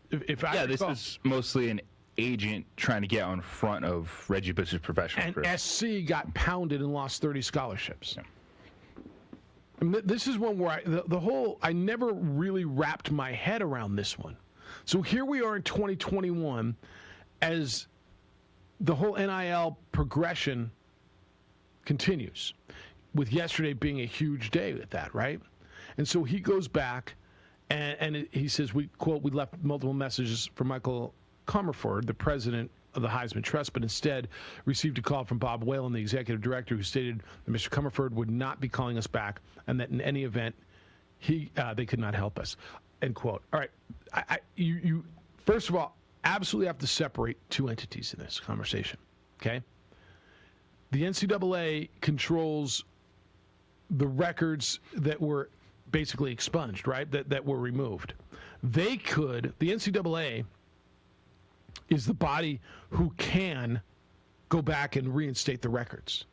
This is mostly an agent trying to get on front of Reggie Bush's professional career. And SC got pounded and lost 30 scholarships. Yeah. I mean, this is one where I never really wrapped my head around this one. So here we are in 2021 as the whole NIL progression continues, with yesterday being a huge day with that, right? And so he goes back and he says, we left multiple messages from Michael Comerford, the president of the Heisman Trust, but instead received a call from Bob Whalen, the executive director, who stated that Mr. Comerford would not be calling us back and that in any event, they could not help us, end quote. All right, you first of all, absolutely have to separate two entities in this conversation, okay? The NCAA controls the records that were basically expunged, right? That were removed. The NCAA is the body who can go back and reinstate the records.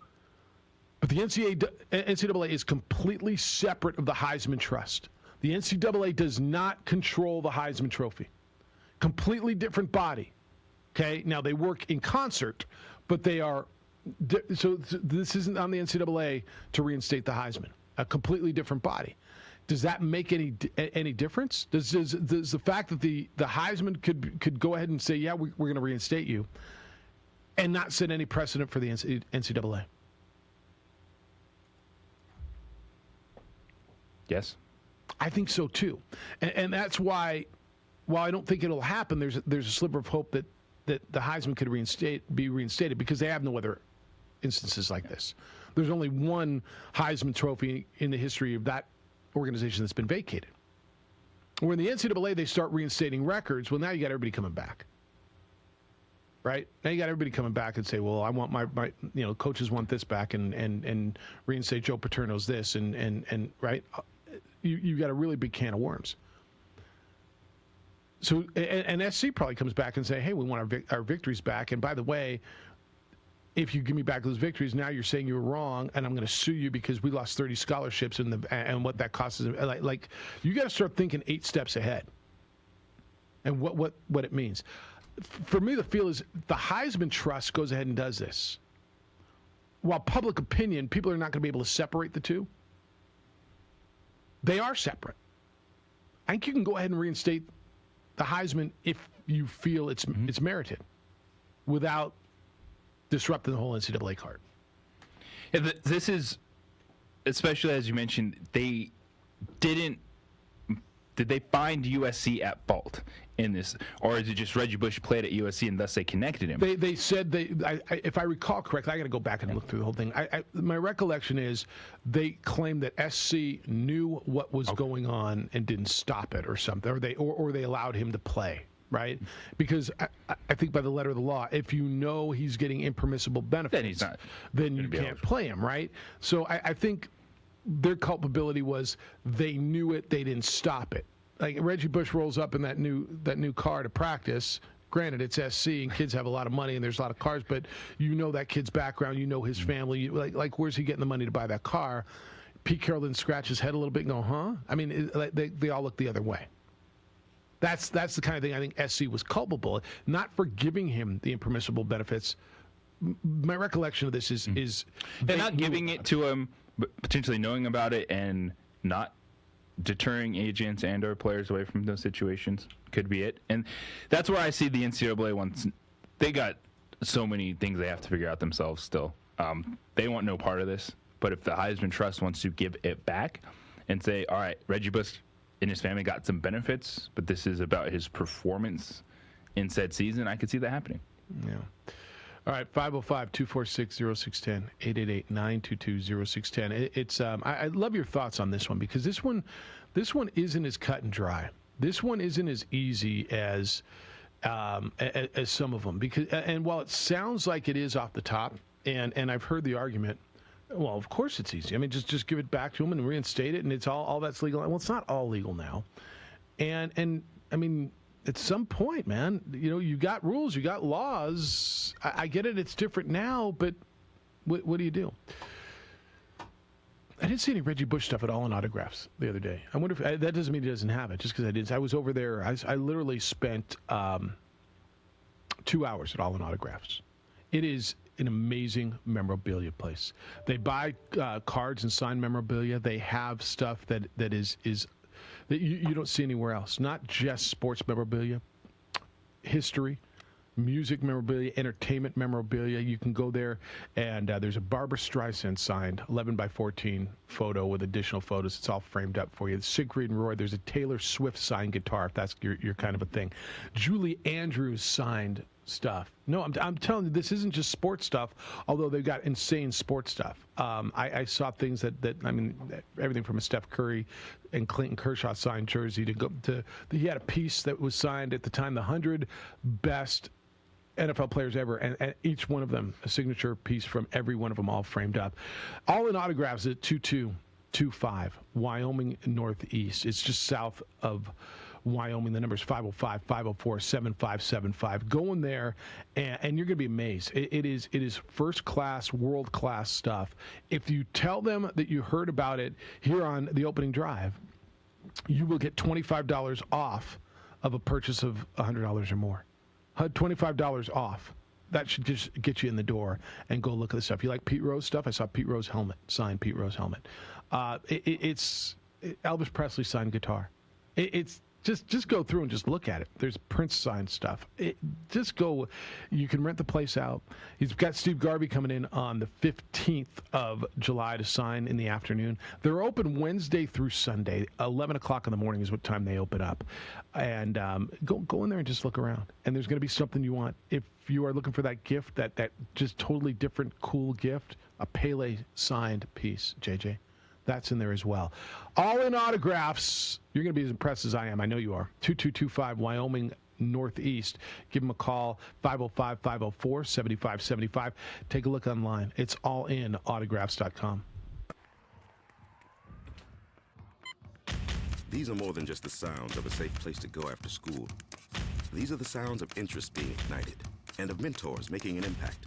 But the NCAA is completely separate of the Heisman Trust. The NCAA does not control the Heisman Trophy. Completely different body. Okay? Now, they work in concert, But they are so this isn't on the NCAA to reinstate the Heisman. A completely different body. Does that make any difference? Does the fact that the Heisman could go ahead and say, yeah, we're going to reinstate you, and not set any precedent for the NCAA? Yes, I think so too, and that's why, while I don't think it'll happen, there's a sliver of hope that the Heisman could be reinstated because they have no other instances like this. There's only one Heisman Trophy in the history of that organization that's been vacated. When the NCAA, they start reinstating records, well, now you got everybody coming back. Right? Now you got everybody coming back and say, well, I want my coaches want this back and reinstate Joe Paterno's this and right? You got a really big can of worms. So, and SC probably comes back and say, hey, we want our victories back. And by the way, if you give me back those victories, now you're saying you were wrong, and I'm going to sue you because we lost 30 scholarships and what that costs us. Like you got to start thinking 8 steps ahead, and what it means. For me, the feel is the Heisman Trust goes ahead and does this. While public opinion, people are not going to be able to separate the two. They are separate. I think you can go ahead and reinstate the Heisman if you feel it's merited, without disrupting the whole NCAA card. Yeah, this is, especially as you mentioned, did they find USC at fault in this, or is it just Reggie Bush played at USC and thus they connected him? They said if I recall correctly, I got to go back and look through the whole thing. My recollection is they claimed that SC knew what was going on and didn't stop it or something, or they allowed him to play. Right? Because I think by the letter of the law, if you know he's getting impermissible benefits, then you can't play him, right? So I think their culpability was they knew it, they didn't stop it. Like Reggie Bush rolls up in that new car to practice. Granted, it's SC and kids have a lot of money and there's a lot of cars, but you know that kid's background, you know his family. Like where's he getting the money to buy that car? Pete Carroll didn't scratch his head a little bit and go, huh? I mean, they all look the other way. That's the kind of thing I think SC was culpable, not for giving him the impermissible benefits. My recollection of this is and not giving it to him, but potentially knowing about it and not deterring agents and or players away from those situations could be it. And that's where I see the NCAA ones. They got so many things they have to figure out themselves still. They want no part of this. But if the Heisman Trust wants to give it back and say, all right, Reggie Bush and his family got some benefits, but this is about his performance in said season, I could see that happening. Yeah. All right, 505-246-0610, 888-922-0610. It's I love your thoughts on this one because this one isn't as cut and dry. This one isn't as easy as some of them because and while it sounds like it is off the top, and I've heard the argument. Well, of course it's easy. I mean, just give it back to them and reinstate it, and it's all that's legal. Well, it's not all legal now, and I mean, at some point, man, you got rules, you got laws. I get it; it's different now, but what do you do? I didn't see any Reggie Bush stuff at all in autographs the other day. I wonder if that doesn't mean he doesn't have it, just because I didn't. I was over there. I literally spent 2 hours at All In Autographs. It is an amazing memorabilia place. They buy cards and signed memorabilia. They have stuff that is that you don't see anywhere else. Not just sports memorabilia, history, music memorabilia, entertainment memorabilia. You can go there, and there's a Barbra Streisand signed 11x14 photo with additional photos. It's all framed up for you. Siegfried and Roy. There's a Taylor Swift signed guitar, if that's your kind of a thing. Julie Andrews signed stuff. No, I'm telling you, this isn't just sports stuff, although they've got insane sports stuff. I saw things that I mean, everything from a Steph Curry and Clayton Kershaw signed jersey to he had a piece that was signed at the time, the 100 best NFL players ever, and each one of them, a signature piece from every one of them, all framed up. All In Autographs at 2225 Wyoming Northeast. It's just south of Wyoming. The number is 505-504-7575. Go in there, and you're going to be amazed. It is first-class, world-class stuff. If you tell them that you heard about it here on the opening drive, you will get $25 off of a purchase of $100 or more. $25 off. that should just get you in the door and go look at the stuff. You like Pete Rose stuff? I saw Pete Rose helmet, signed Pete Rose helmet. It's Elvis Presley signed guitar. It's just go through and just look at it. There's Prince signed stuff. Just go. You can rent the place out. He's got Steve Garvey coming in on the 15th of July to sign in the afternoon. They're open Wednesday through Sunday. 11 o'clock in the morning is what time they open up. And go in there and just look around. And there's going to be something you want. If you are looking for that gift, that just totally different, cool gift, a Pele signed piece, JJ. That's in there as well. All in autographs. You're going to be as impressed as I am. I know you are. 2225 Wyoming Northeast. Give them a call, 505-504-7575. Take a look online. It's allinautographs.com. These are more than just the sounds of a safe place to go after school. These are the sounds of interest being ignited and of mentors making an impact.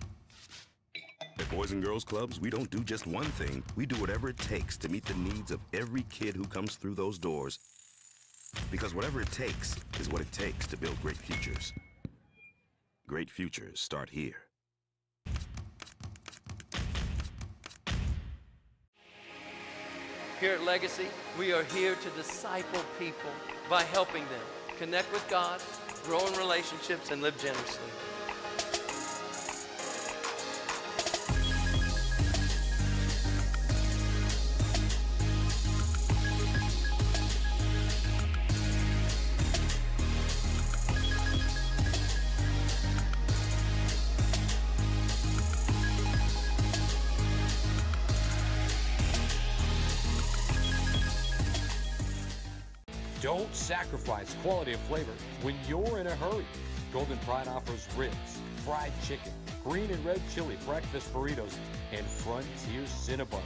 At Boys and Girls Clubs, we don't do just one thing. We do whatever it takes to meet the needs of every kid who comes through those doors. Because whatever it takes is what it takes to build great futures. Great futures start here. Here at Legacy, we are here to disciple people by helping them connect with God, grow in relationships, and live generously. Don't sacrifice quality of flavor when you're in a hurry. Golden Pride offers ribs, fried chicken, green and red chili breakfast burritos, and Frontier Cinnabons.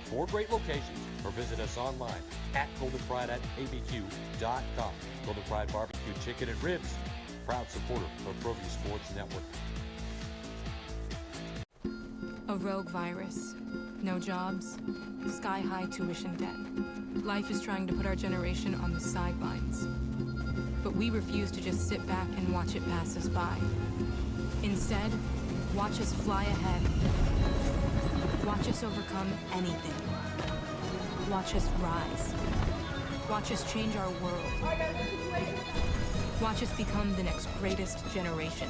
4 great locations, or visit us online at goldenpride@abq.com. Golden Pride Barbecue Chicken and Ribs, proud supporter of ProView Sports Network. A rogue virus, no jobs, sky-high tuition debt. Life is trying to put our generation on the sidelines. But we refuse to just sit back and watch it pass us by. Instead, watch us fly ahead. Watch us overcome anything. Watch us rise. Watch us change our world. Watch us become the next greatest generation.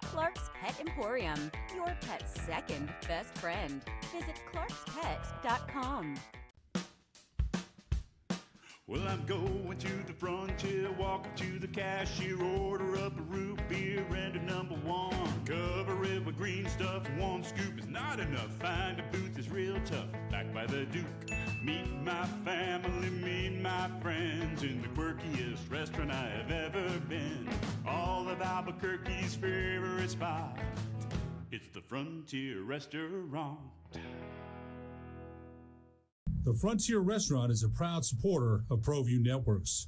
Clark's Pet Emporium, your pet's second best friend. Visit clarkspets.com. Well, I'm going to the frontier, walking to the cashier, order up a root beer and a #1. Cover it with green stuff, 1 scoop is not enough. Find a booth is real tough, back by the Duke. Meet my family, meet my friends in the quirkiest restaurant I have ever been. All of Albuquerque's favorite spot, it's the Frontier Restaurant. The Frontier Restaurant is a proud supporter of ProView Networks.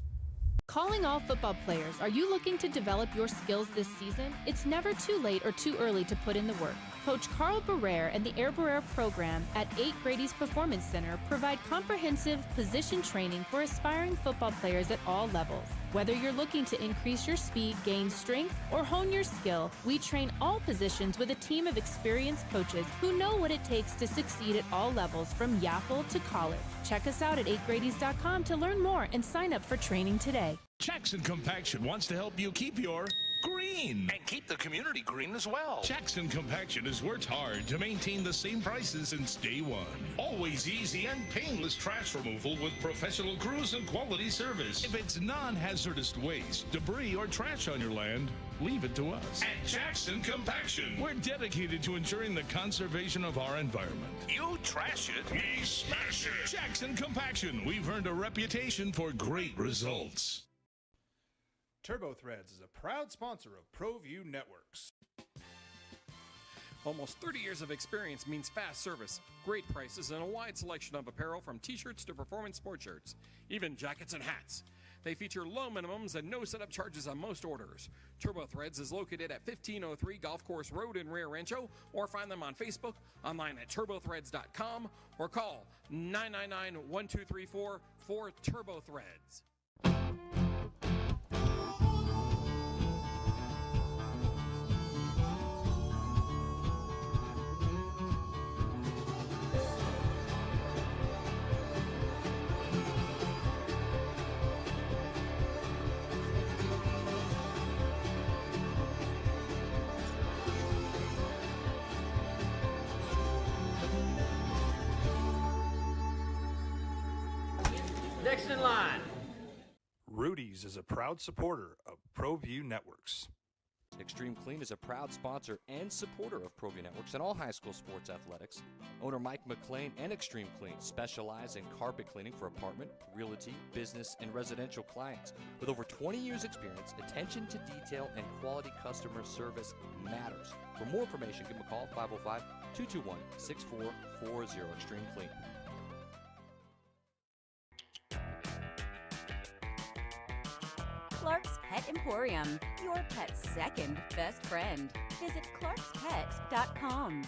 Calling all football players, are you looking to develop your skills this season? It's never too late or too early to put in the work. Coach Carl Barrere and the Air Barrere program at 8 Grady's Performance Center provide comprehensive position training for aspiring football players at all levels. Whether you're looking to increase your speed, gain strength, or hone your skill, we train all positions with a team of experienced coaches who know what it takes to succeed at all levels from Yaffle to college. Check us out at 8gradys.com to learn more and sign up for training today. Jackson Compaction wants to help you keep your green and keep the community green as well. Jackson Compaction has worked hard to maintain the same prices since day one. Always easy and painless trash removal with professional crews and quality service. If it's non-hazardous waste, debris, or trash on your land, leave it to us. At Jackson Compaction, we're dedicated to ensuring the conservation of our environment. You trash it, we smash it. Jackson Compaction, we've earned a reputation for great results. Turbo Threads is a proud sponsor of ProView Networks. Almost 30 years of experience means fast service, great prices, and a wide selection of apparel from t-shirts to performance sport shirts, even jackets and hats. They feature low minimums and no setup charges on most orders. Turbo Threads is located at 1503 Golf Course Road in Rio Rancho, or find them on Facebook, online at turbothreads.com, or call 999-1234 for Turbo Threads. Next in line. Rudy's is a proud supporter of ProView Networks. Extreme Clean is a proud sponsor and supporter of ProView Networks and all high school sports athletics. Owner Mike McLean and Extreme Clean specialize in carpet cleaning for apartment, realty, business, and residential clients. With over 20 years experience, attention to detail and quality customer service matters. For more information, give them a call, 505-221-6440, Extreme Clean. Clark's Pet Emporium, your pet's second best friend. Visit clarkspets.com.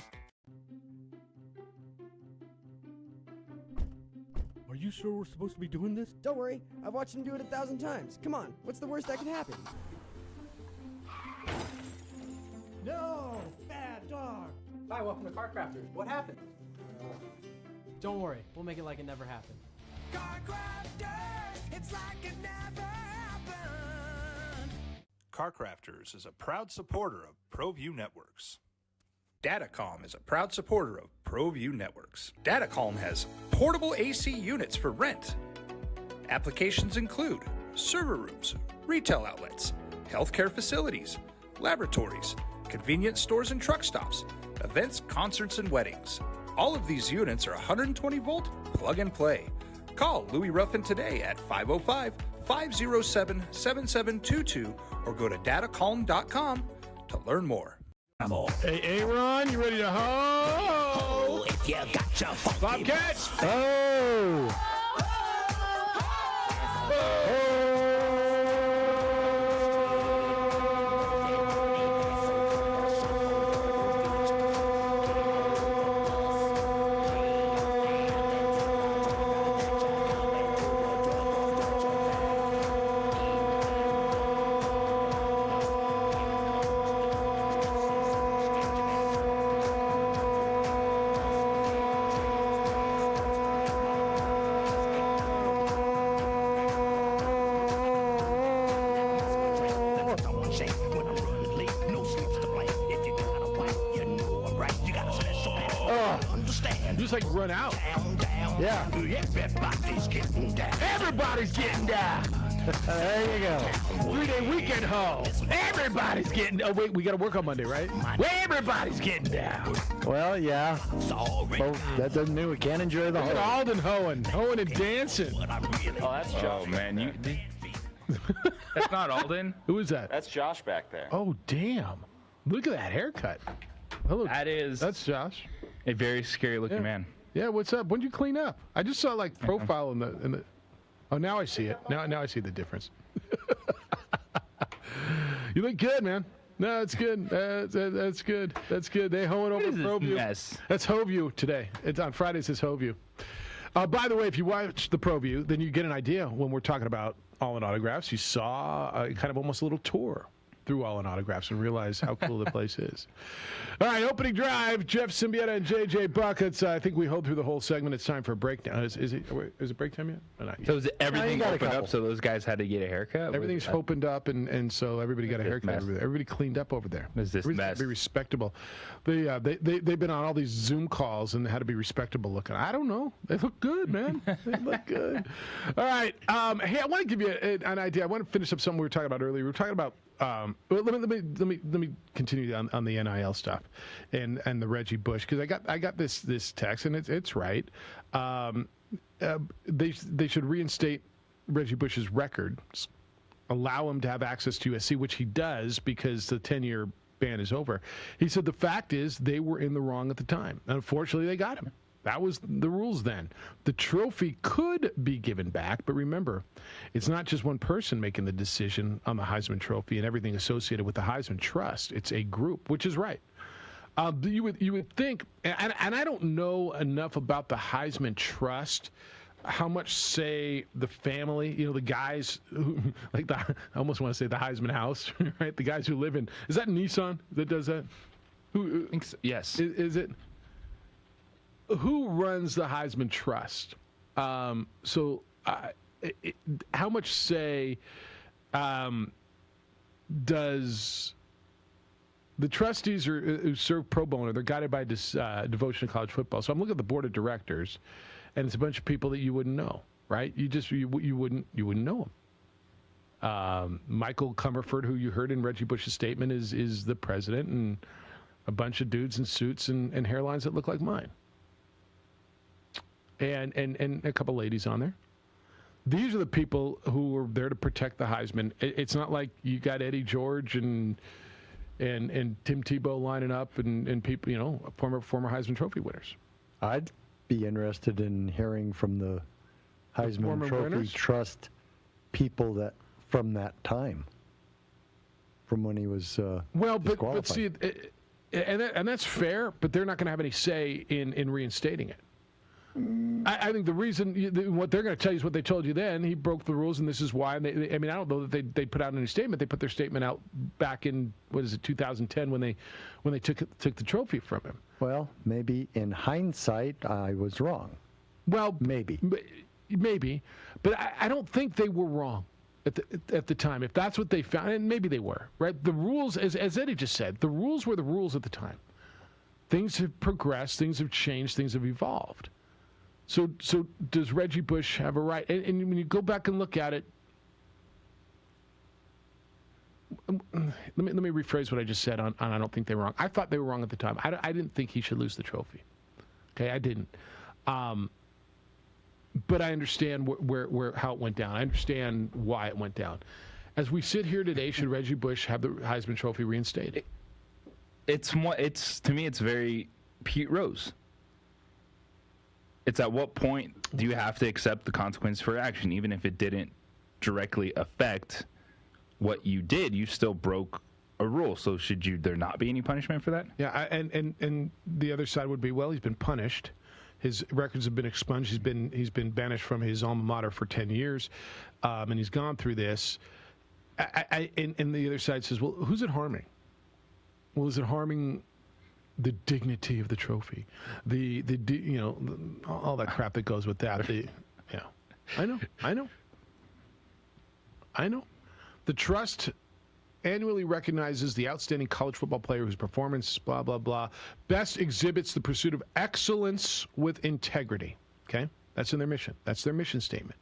Are you sure we're supposed to be doing this? Don't worry, I've watched him do it 1,000 times. Come on, what's the worst that could happen? No! Bad dog! Hi, welcome to Car Crafters. What happened? Don't worry, we'll make it like it never happened. Car Crafters, it's like it never happened. Car Crafters is a proud supporter of ProView Networks. Datacom is a proud supporter of ProView Networks. Datacom has portable AC units for rent. Applications include server rooms, retail outlets, healthcare facilities, laboratories, convenience stores and truck stops, events, concerts, and weddings. All of these units are 120-volt plug and play. Call Louis Ruffin today at 505-507-7722 or go to datacalm.com to learn more. Hey, Aaron, you ready to ho? If you got your Bobcats! Oh! Just like run out. Yeah. Everybody's getting down. Everybody's getting down. There you go. 3-day weekend ho. Everybody's getting. Oh wait, we got to work on Monday, right? Everybody's getting down. Well, yeah. Well, that doesn't mean we can't enjoy the Look at whole. Alden hoeing and dancing. Oh, that's Josh. Oh, man. That's not Alden. Who is that? That's Josh back there. Oh, damn. Look at that haircut. Hello. That's Josh. A very scary looking man. Yeah, what's up? When did you clean up? I just saw like profile in the. Oh, now I see it. Now I see the difference. You look good, man. No, that's good. That's good. That's good. They hoeing over ProView. Yes. That's HoView today. It's on Fridays. It's HoView. By the way, if you watch the ProView, then you get an idea when we're talking about All In Autographs. You saw kind of almost a little tour through All In Autographs and realize how cool the place is. All right, opening drive, Jeff Siembieda and JJ Buckets. I think we hold through the whole segment. It's time for a breakdown. Is it break time yet? Or not yet? So is everything opened up so those guys had to get a haircut? Everything's opened up, and so everybody got a haircut over there. Everybody cleaned up over there. Is this mess? Be respectable. They've been on all these Zoom calls and had to be respectable looking. I don't know. They look good, man. They look good. All right. Hey, I want to give you an idea. I want to finish up something we were talking about earlier. We were talking about. Let me continue on the NIL stuff and the Reggie Bush, because I got this text and it's right. They should reinstate Reggie Bush's record, allow him to have access to USC, which he does because the 10-year ban is over. He said the fact is they were in the wrong at the time. Unfortunately, they got him. That was the rules then. The trophy could be given back, but remember, it's not just one person making the decision on the Heisman Trophy and everything associated with the Heisman Trust. It's a group, which is right. You would think, and I don't know enough about the Heisman Trust, how much say the family, the guys who, like I almost want to say the Heisman house, right? The guys who live in, is that Nissan that does that? Who? I think so. Yes. Is it? Who runs the Heisman Trust? How much say does the trustees who serve pro bono? They're guided by devotion to college football. So I'm looking at the board of directors, and it's a bunch of people that you wouldn't know, right? You wouldn't know them. Michael Comerford, who you heard in Reggie Bush's statement, is the president, and a bunch of dudes in suits and hairlines that look like mine. And a couple ladies on there. These are the people who are there to protect the Heisman. It's not like you got Eddie George and Tim Tebow lining up and people, former Heisman Trophy winners. I'd be interested in hearing from the Heisman Trophy Trust people that from that time, from when he was but see, and that's fair, but they're not going to have any say in reinstating it. I think the reason, what they're going to tell you is what they told you then. He broke the rules, and this is why. And I don't know that they put out any statement. They put their statement out back in 2010 when they took the trophy from him. Well, maybe in hindsight, I was wrong. Well, maybe, but I don't think they were wrong at the time. If that's what they found, and maybe they were, right? The rules, as Eddie just said, the rules were the rules at the time. Things have progressed, things have changed, things have evolved. So does Reggie Bush have a right? And when you go back and look at it, let me rephrase what I just said on I don't think they were wrong. I thought they were wrong at the time. I didn't think he should lose the trophy. Okay, I didn't. But I understand how it went down. I understand why it went down. As we sit here today, should Reggie Bush have the Heisman Trophy reinstated? To me, it's very Pete Rose. It's at what point do you have to accept the consequence for action, even if it didn't directly affect what you did? You still broke a rule. So should there not be any punishment for that? Yeah, and the other side would be, well, he's been punished. His records have been expunged. He's been banished from his alma mater for 10 years, and he's gone through this. And the other side says, well, who's it harming? Well, is it harming the dignity of the trophy, all that crap that goes with that? I know. The trust annually recognizes the outstanding college football player whose performance, blah, blah, blah, best exhibits the pursuit of excellence with integrity. Okay? That's in their mission. That's their mission statement.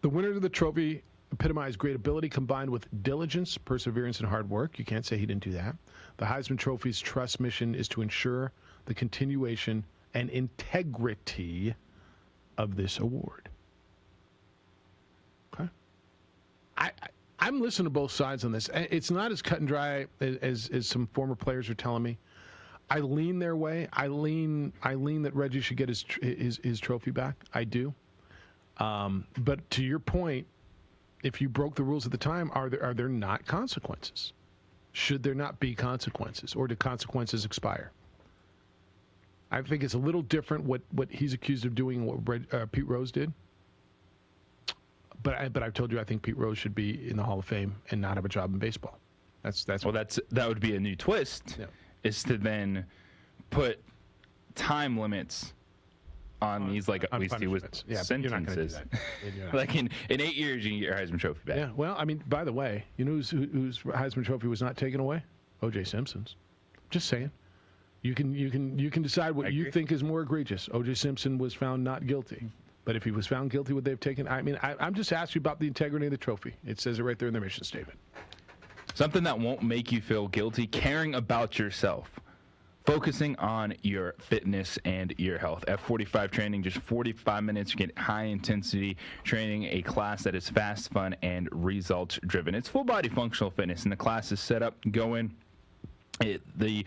The winner of the trophy epitomized great ability combined with diligence, perseverance, and hard work. You can't say he didn't do that. The Heisman Trophy's trust mission is to ensure the continuation and integrity of this award. Okay? I'm listening to both sides on this. It's not as cut and dry as some former players are telling me. I lean their way. I lean that Reggie should get his trophy back. I do. But to your point, if you broke the rules at the time, are there not consequences? Should there not be consequences, or do consequences expire? I think it's a little different what he's accused of doing, what Pete Rose did. But I've told you I think Pete Rose should be in the Hall of Fame and not have a job in baseball. That would be a new twist. Yeah. Is to then put time limits on these, like at least he was sentences. Like in 8 years you can get your Heisman Trophy back. Yeah. Well, I mean, by the way, you know whose Heisman Trophy was not taken away? O.J. Simpson's. Just saying. You can decide what you think is more egregious. O.J. Simpson was found not guilty. But if he was found guilty, would they have taken? I mean, I'm just asking you about the integrity of the trophy. It says it right there in their mission statement. Something that won't make you feel guilty, caring about yourself. Focusing on your fitness and your health. F45 training, just 45 minutes. You get high-intensity training, a class that is fast, fun, and results-driven. It's full-body functional fitness, and the class is set up, go in. The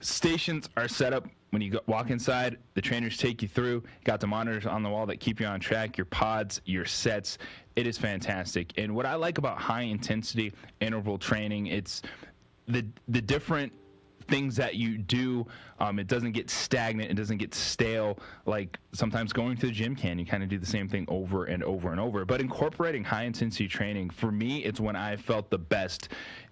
stations are set up when you walk inside. The trainers take you through. Got the monitors on the wall that keep you on track, your pods, your sets. It is fantastic. And what I like about high-intensity interval training, it's the different things that you do. It doesn't get stagnant. It doesn't get stale like sometimes going to the gym can. You kind of do the same thing over and over and over. But incorporating high-intensity training, for me, it's when I felt the best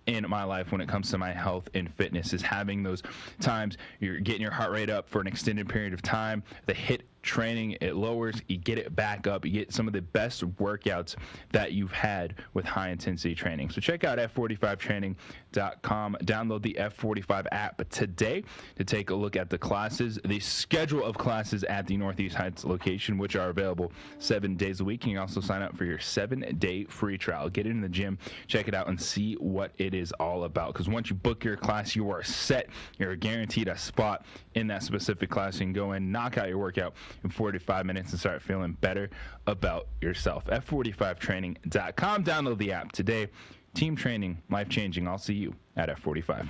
in my life when it comes to my health and fitness, is having those times you're getting your heart rate up for an extended period of time. The HIIT training, it lowers, you get it back up, you get some of the best workouts that you've had with high intensity training. So check out F45training.com, download the F45 app today to take a look at the classes, the schedule of classes at the Northeast Heights location, which are available 7 days a week. You can also sign up for your 7-day free trial. Get in the gym, check it out, and see what it is all about, because once you book your class, you are set. You're guaranteed a spot in that specific class. You can go in, knock out your workout in 45 minutes and start feeling better about yourself. F45training.com. Download the app today. Team training, life-changing. I'll see you at F45. Drive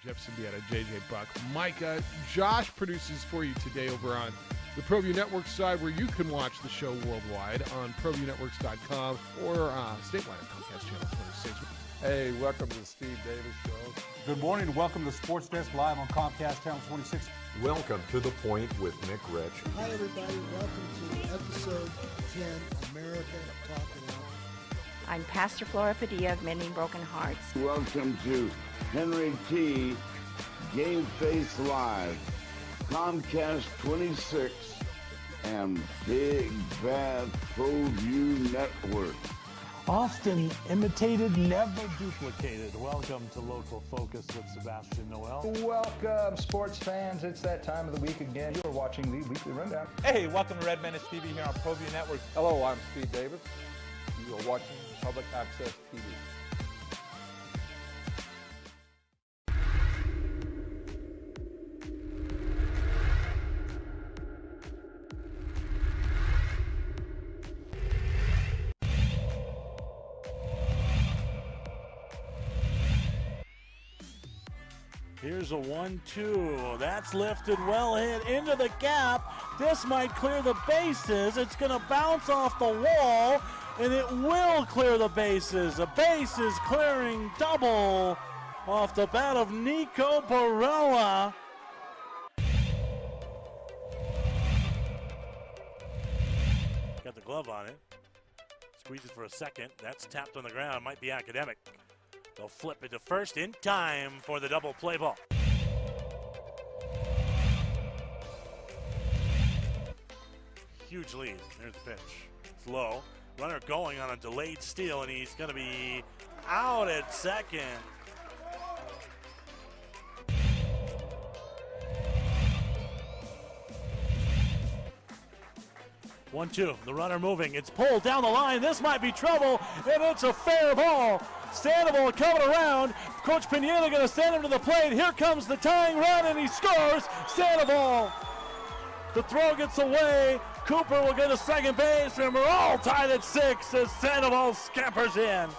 Jeff Siembieda, JJ Buck. Mike, Josh produces for you today over on the ProView Network side, where you can watch the show worldwide on ProViewNetworks.com or statewide at Comcast Channel 26. Hey, welcome to the Steve Davis Show. Good morning. Welcome to Sports Desk Live on Comcast Channel 26. Welcome to The Point with Nick Rich. Hi, everybody. Welcome to episode 10, America Talking Out. I'm Pastor Flora Padilla of Mending Broken Hearts. Welcome to Henry T. Game Face Live, Comcast 26, and Big Bad ProView Network. Often imitated, never duplicated. Welcome to Local Focus with Sebastian Noel. Welcome, sports fans. It's that time of the week again. You are watching the Weekly Rundown. Hey, welcome to Red Menace TV here on ProView Network. Hello, I'm Steve Davis. You are watching Public Access TV. Here's a 1-2. That's lifted well hit into the gap. This might clear the bases. It's going to bounce off the wall, and it will clear the bases. A bases clearing double off the bat of Nico Barella. Got the glove on it. Squeezes for a second. That's tapped on the ground. Might be academic. They'll flip it to first in time for the double play ball. Huge lead. There's the pitch. It's low. Runner going on a delayed steal, and he's going to be out at second. One-two. The runner moving. It's pulled down the line. This might be trouble, and it's a fair ball. Sandoval coming around. Coach Pineda going to send him to the plate. Here comes the tying run, and he scores. Sandoval. The throw gets away. Cooper will get to second base, and we're all tied at 6 as Sandoval scampers in.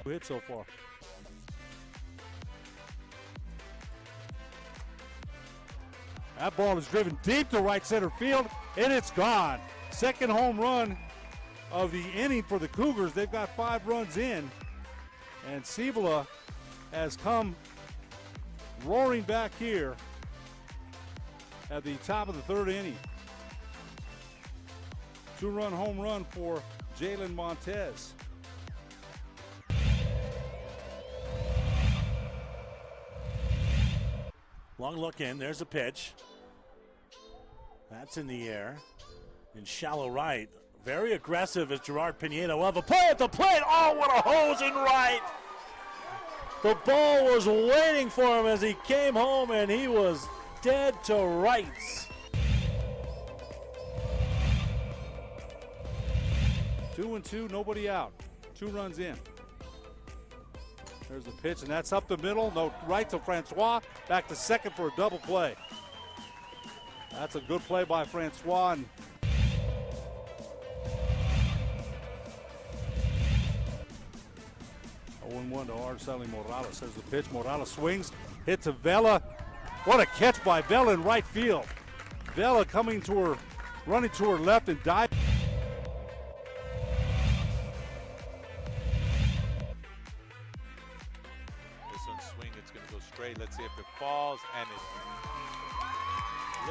Hit so far. That ball is driven deep to right center field, and it's gone. Second home run of the inning for the Cougars. They've got 5 runs in, and Siembieda has come roaring back here at the top of the 3rd inning. 2-run home run for Jalen Montez. Long look in, there's a pitch. That's in the air. In shallow right. Very aggressive as Gerard Pineda will have a play at the plate. Oh, what a hose in right. The ball was waiting for him as he came home, and he was dead to rights. 2-2, nobody out. 2 runs in. There's the pitch, and that's up the middle. No, right to Francois. Back to second for a double play. That's a good play by Francois. And 1 to Araceli Morales. There's the pitch. Morales swings, hits a Vela. What a catch by Vela in right field. Vela coming to her, running to her left and diving. This one swing, it's going to go straight. Let's see if it falls, and it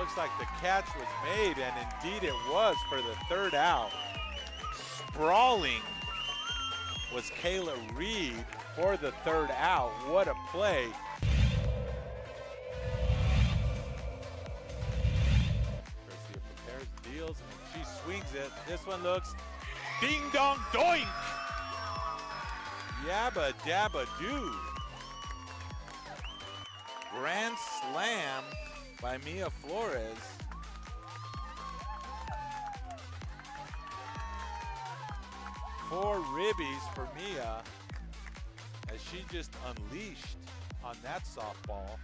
looks like the catch was made, and indeed it was for the third out. Sprawling was Kayla Reed for the third out. What a play. Garcia prepares, deals, and she swings it. This one looks ding dong doink. Yabba dabba doo. Grand slam by Mia Flores. Four ribbies for Mia as she just unleashed on that softball.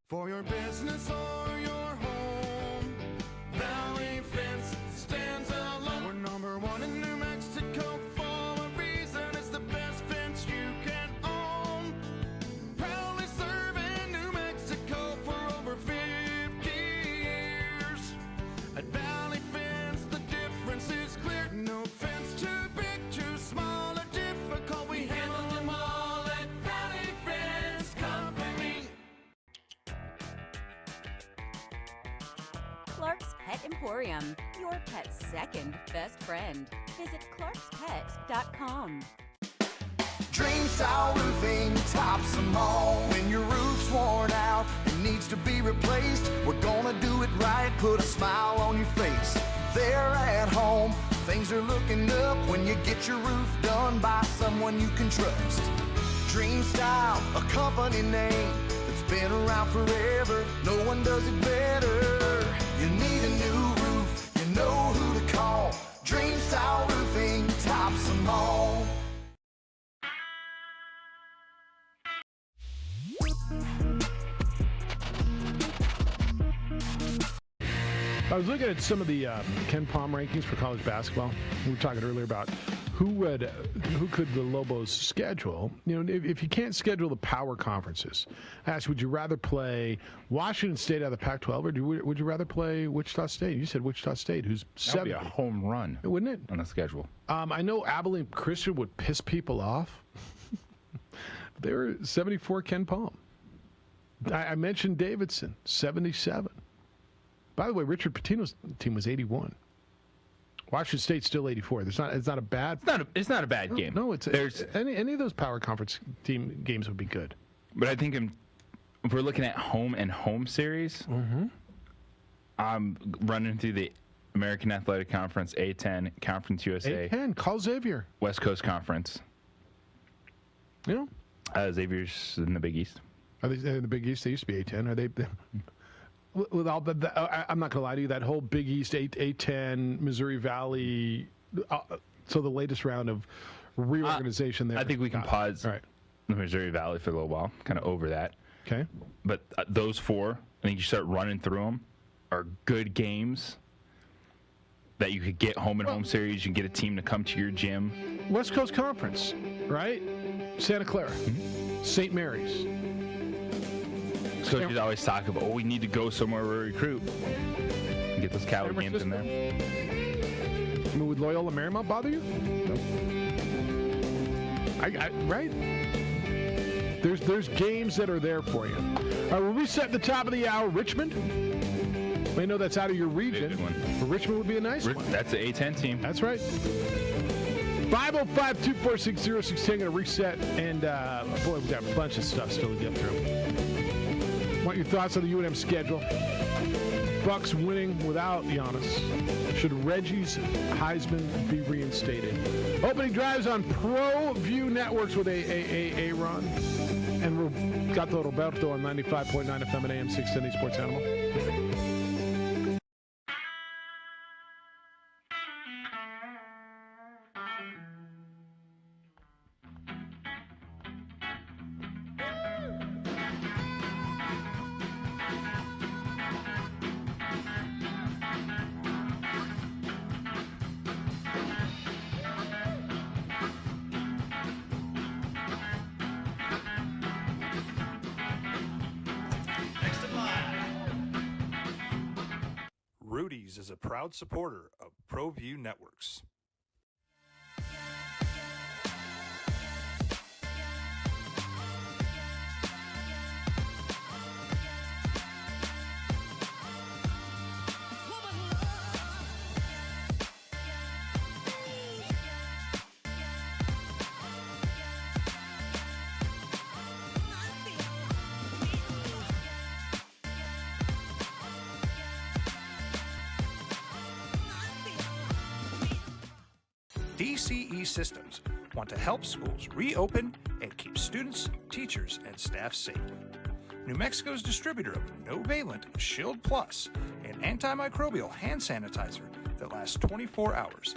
For your business or your home, Valley Fence stands alone. We're number one in New Mexico for a reason. It's the best fence you can own. Proudly serving New Mexico for over 50 years. At Valley Fence, the difference is clear. No fence too big, too small, or difficult. We handle them all at Valley Fence Company. Clark's Pet Emporium, your pet's second best friend. Visit clarkspet.com. Dream Style Roofing tops them all. When your roof's worn out and needs to be replaced, we're gonna do it right, put a smile on your face. They're at home, things are looking up when you get your roof done by someone you can trust. Dream Style, a company name that's been around forever. No one does it better. You need a new roof, you know who to call. Dream Style Roofing tops them all. I was looking at some of the Ken Palm rankings for college basketball. We were talking earlier about who could the Lobos schedule. You know, if you can't schedule the power conferences, I asked, would you rather play Washington State out of the Pac-12, or would you rather play Wichita State? You said Wichita State, who's That would be 70. a home run, wouldn't it, on the schedule? I know Abilene Christian would piss people off. They were 74 Ken Palm. I mentioned Davidson, 77. By the way, Richard Pitino's team was 81. Washington State's still 84. It's not a bad. It's not a bad game. No, any of those power conference team games would be good. But I think if we're looking at home and home series, I'm running through the American Athletic Conference, A10, Conference USA. A10, call Xavier. West Coast Conference. You know? Xavier's in the Big East. Are they in the Big East? They used to be A10. Are they? With all I'm not going to lie to you, that whole Big East A10, Missouri Valley, so the latest round of reorganization there. I think we can pause the Missouri Valley for a little while, kind of over that. Okay. But those four, I think you start running through them, are good games that you could get home and home series. You can get a team to come to your gym. West Coast Conference, right? Santa Clara, St. Mary's. Coaches always talk about, we need to go somewhere to recruit. And get those Cali games in there. I mean, would Loyola Marymount bother you? No. Right? There's games that are there for you. All right, we'll reset the top of the hour. Richmond. I know that's out of your region. But Richmond would be a nice one. That's an A10 team. That's right. 505-246-0610. Going to reset. And, boy, we've got a bunch of stuff still to get through. Want your thoughts on the UNM schedule? Bucks winning without Giannis. Should Reggie's Heisman be reinstated? Opening drives on ProView Networks with Aaron. And we've got the Roberto on 95.9 FM and AM 610 Sports Animal. Industries is a proud supporter of ProView Networks. DCE Systems want to help schools reopen and keep students, teachers, and staff safe. New Mexico's distributor of no-valent Shield Plus, an antimicrobial hand sanitizer that lasts 24 hours.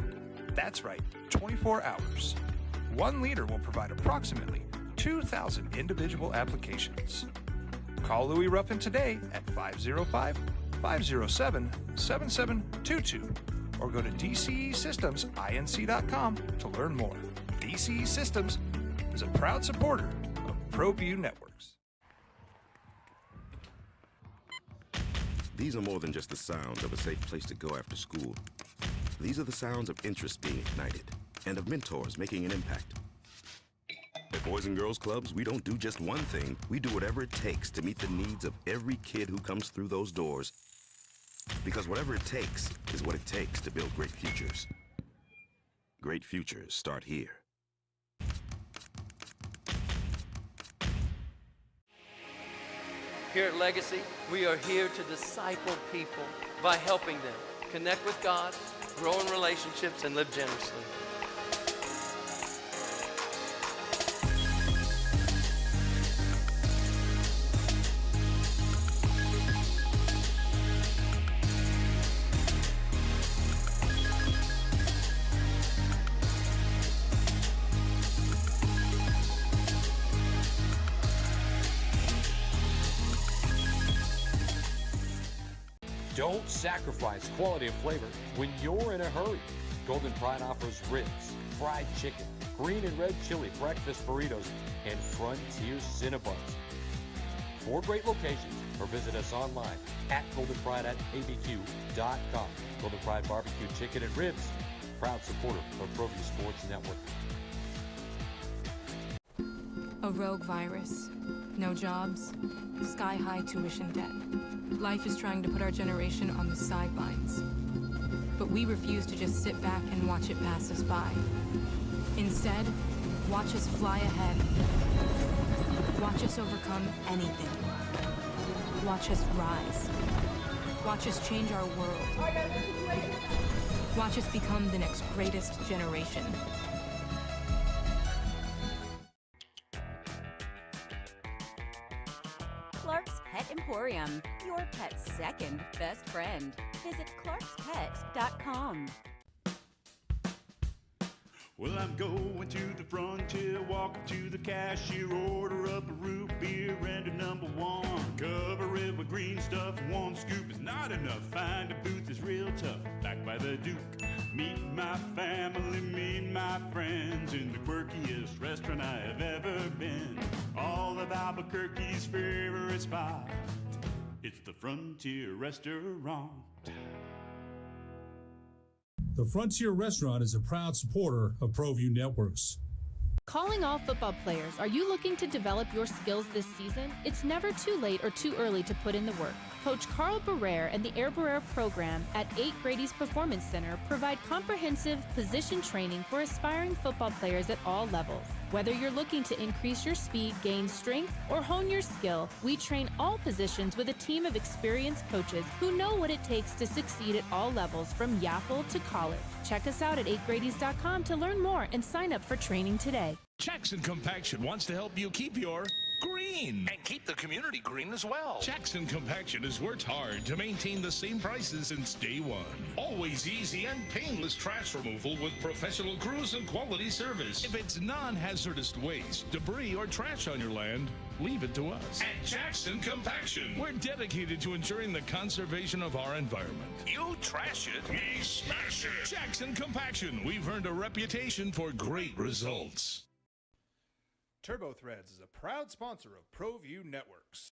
That's right, 24 hours. 1 liter will provide approximately 2,000 individual applications. Call Louis Ruffin today at 505-507-7722 or go to DCESystemsInc.com to learn more. DCE Systems is a proud supporter of ProView Networks. These are more than just the sounds of a safe place to go after school. These are the sounds of interest being ignited and of mentors making an impact. At Boys and Girls Clubs, we don't do just one thing. We do whatever it takes to meet the needs of every kid who comes through those doors. Because whatever it takes is what it takes to build great futures. Great futures start here. Here at Legacy, we are here to disciple people by helping them connect with God, grow in relationships, and live generously. Don't sacrifice quality and flavor when you're in a hurry. Golden Pride offers ribs, fried chicken, green and red chili breakfast burritos, and Frontier Cinnabons. 4 great locations, or visit us online at goldenpride@abq.com. Golden Pride Barbecue Chicken and Ribs, proud supporter of ProView Sports Network. A rogue virus, no jobs, sky-high tuition debt. Life is trying to put our generation on the sidelines. But we refuse to just sit back and watch it pass us by. Instead, watch us fly ahead. Watch us overcome anything. Watch us rise. Watch us change our world. Watch us become the next greatest generation. Clark's Pet Emporium, your pet's second best friend. Visit clarkspets.com. Well, I'm going to the frontier, walking to the cashier, order up a root beer and a number 1. Cover it with green stuff, 1 scoop is not enough. Find a booth that's real tough, backed by the Duke. Meet my family, meet my friends in the quirkiest restaurant I have ever been. All of Albuquerque's favorite spot, it's the Frontier Restaurant. The Frontier Restaurant is a proud supporter of ProView Networks. Calling all football players, are you looking to develop your skills this season? It's never too late or too early to put in the work. Coach Carl Barrere and the Air Barrere program at 8 Grady's Performance Center provide comprehensive position training for aspiring football players at all levels. Whether you're looking to increase your speed, gain strength, or hone your skill, we train all positions with a team of experienced coaches who know what it takes to succeed at all levels from Yaffle to college. Check us out at 8gradys.com to learn more and sign up for training today. Jackson Compaction wants to help you keep your green and keep the community green as well. Jackson Compaction has worked hard to maintain the same prices since day one. Always easy and painless trash removal with professional crews and quality service. If it's non-hazardous waste, debris, or trash on your land, leave it to us. At Jackson Compaction, we're dedicated to ensuring the conservation of our environment. You trash it, we smash it. Jackson Compaction, we've earned a reputation for great results. Turbo Threads is a proud sponsor of ProView Networks.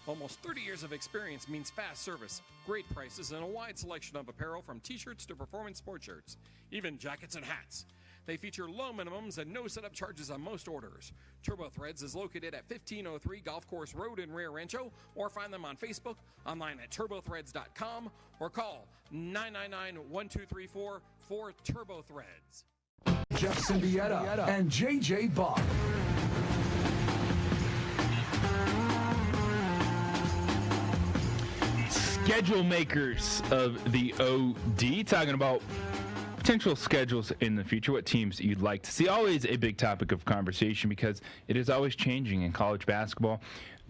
Almost 30 years of experience means fast service, great prices, and a wide selection of apparel from t-shirts to performance sport shirts, even jackets and hats. They feature low minimums and no setup charges on most orders. Turbo Threads is located at 1503 Golf Course Road in Rio Rancho, or find them on Facebook, online at turbothreads.com, or call 999-1234 for Turbo Threads. Jeff Siembieda and J.J. Buck. Schedule makers of the OD, talking about potential schedules in the future, what teams you'd like to see. Always a big topic of conversation because it is always changing in college basketball.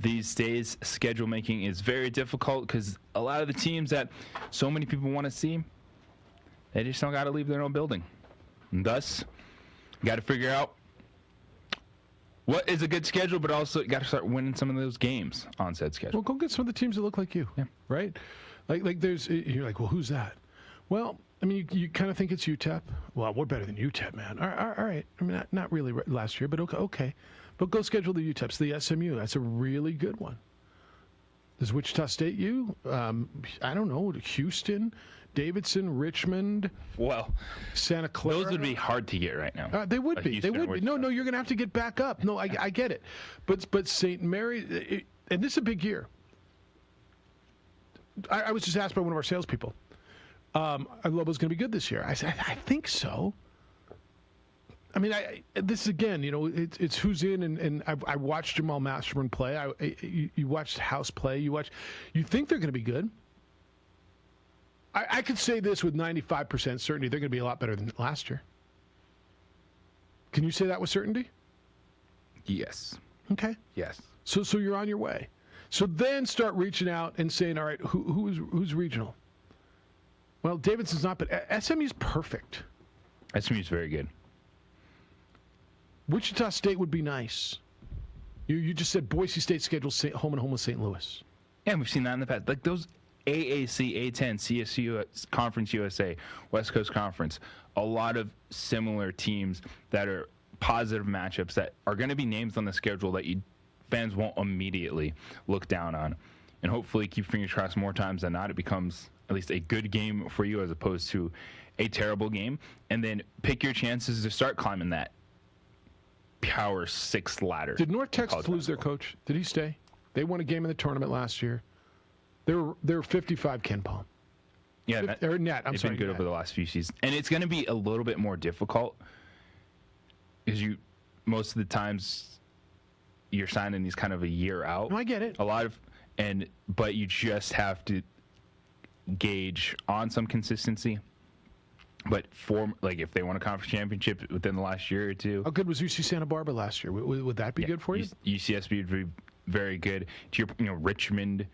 These days, schedule making is very difficult because a lot of the teams that so many people want to see, they just don't got to leave their own building. And thus, you got to figure out what is a good schedule, but also you got to start winning some of those games on said schedule. Well, go get some of the teams that look like you, right? Like there's, you're like, well, who's that? Well, I mean, you kind of think it's UTEP. Well, we're better than UTEP, man. All right. I mean, not really last year, but okay. But go schedule the UTEPs, the SMU. That's a really good one. Is Wichita State you? I don't know. Houston, Davidson, Richmond. Well, Santa Clara. Those would be hard to get right now. They would Like be. Houston They would be. No, you're going to have to get back up. No, I get it. But St. Mary, and this is a big year. I was just asked by one of our salespeople. Lobo's going to be good this year. I said, I think so. I mean, this again, it's who's in, and I watched Jamal Masterman play. You watched House play. You think they're going to be good. I could say this with 95% certainty: they're going to be a lot better than last year. Can you say that with certainty? Yes. Okay. Yes. So you're on your way. So then start reaching out and saying, all right, who's regional? Well, Davidson's not, but SMU's perfect. SMU's very good. Wichita State would be nice. You just said Boise State schedules home and home with St. Louis. Yeah, we've seen that in the past. Like those AAC, A10, CSU, Conference USA, West Coast Conference, a lot of similar teams that are positive matchups that are going to be names on the schedule that fans won't immediately look down on. And hopefully, keep fingers crossed, more times than not, it becomes at least a good game for you as opposed to a terrible game. And then pick your chances to start climbing that Power 6 ladder. Did North Texas lose their coach? Did he stay? They won a game in the tournament last year. They're 55 Ken Palm. Yeah, or net. They've been good over the last few seasons, and it's going to be a little bit more difficult because most of the times you're signing these kind of a year out. No, I get it. But you just have to gauge on some consistency. But if they won a conference championship within the last year or two. How good was UC Santa Barbara last year? Would that be good for you? UCSB would be very good. To your, Richmond,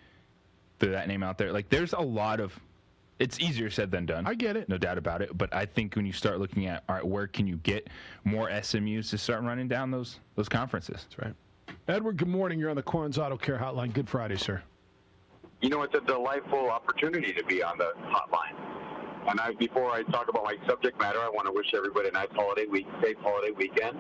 throw that name out there. Like, there's a lot of. It's easier said than done. I get it. No doubt about it. But I think when you start looking at, all right, where can you get more SMUs to start running down those conferences? That's right. Edward, good morning. You're on the Corns Auto Care Hotline. Good Friday, sir. It's a delightful opportunity to be on the hotline. And before I talk about my subject matter, I want to wish everybody a nice safe holiday weekend.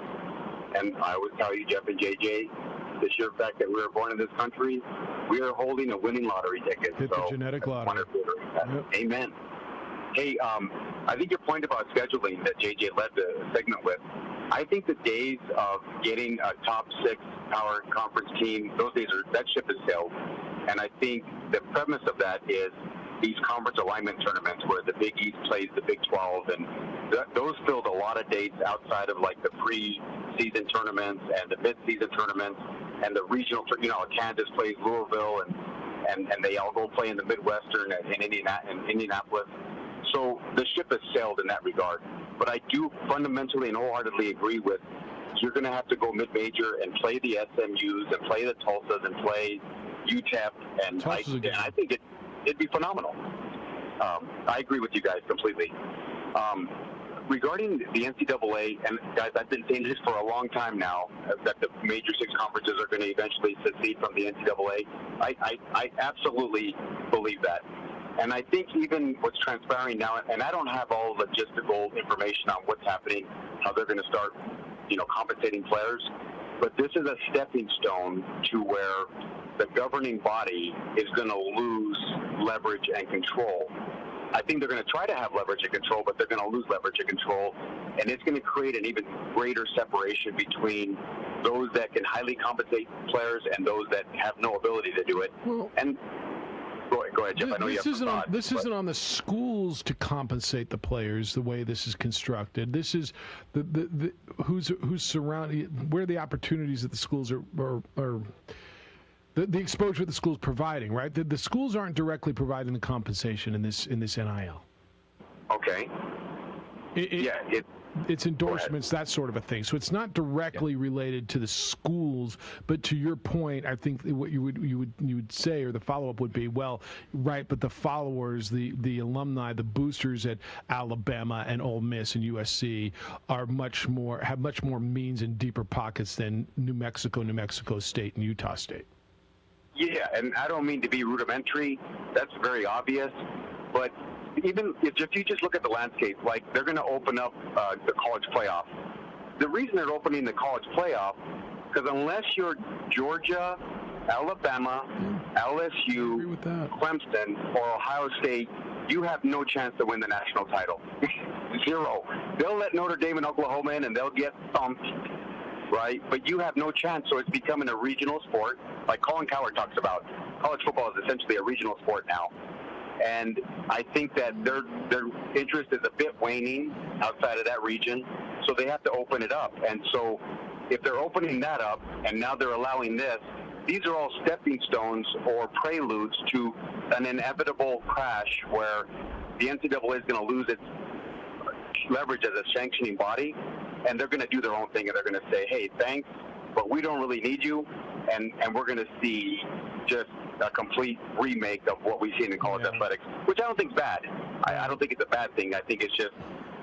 And I would tell you, Jeff and JJ, the sheer fact that we were born in this country, we are holding a winning lottery ticket. Hit the genetic lottery. Yep. Amen. Hey, I think your point about scheduling that JJ led the segment with, I think the days of getting a top 6 power conference team, that ship has sailed. And I think the premise of that is these conference alignment tournaments where the Big East plays the Big 12, and those filled a lot of dates outside of like the pre-season tournaments and the mid-season tournaments and the regional. Kansas plays Louisville, and they all go play in the Midwestern in Indianapolis. So the ship has sailed in that regard. But I do fundamentally and wholeheartedly agree with you're going to have to go mid-major and play the SMUs and play the Tulsas and play UTEP, and I think it'd be phenomenal. I agree with you guys completely. Regarding the NCAA, and guys, I've been saying this for a long time now, that the major 6 conferences are going to eventually secede from the NCAA. I absolutely believe that. And I think even what's transpiring now, and I don't have all logistical information on what's happening, how they're going to start, compensating players. but this is a stepping stone to where the governing body is going to lose leverage and control. I think they're going to try to have leverage and control, but they're going to lose leverage and control, and it's going to create an even greater separation between those that can highly compensate players and those that have no ability to do it. And go ahead, Jeff. I know you have some thoughts. This isn't on the schools to compensate the players the way this is constructed. This is the who's surrounding, where the opportunities that the schools are the exposure the schools providing, right? The schools aren't directly providing the compensation in this NIL. Okay. It's endorsements, that sort of a thing. So it's not directly related to the schools, but to your point, I think what you would say, or the follow-up would be, well, right, but the followers, the alumni, the boosters at Alabama and Ole Miss and USC have much more means and deeper pockets than New Mexico State, and Utah State. Yeah, and I don't mean to be rudimentary. That's very obvious, but even if you just look at the landscape, like they're going to open up the college playoff. The reason they're opening the college playoff, because unless you're Georgia, Alabama, LSU, Clemson, or Ohio State, you have no chance to win the national title. Zero. They'll let Notre Dame and Oklahoma in, and they'll get thumped, right? But you have no chance, so it's becoming a regional sport. Like Colin Cowherd talks about, college football is essentially a regional sport now. And I think that their interest is a bit waning outside of that region, so they have to open it up. And so if they're opening that up and now they're allowing this, these are all stepping stones or preludes to an inevitable crash where the NCAA is going to lose its leverage as a sanctioning body, and they're going to do their own thing, and they're going to say, hey, thanks, but we don't really need you, and we're going to see just a complete remake of what we've seen in college athletics, which I don't think is bad. I don't think it's a bad thing. I think it's just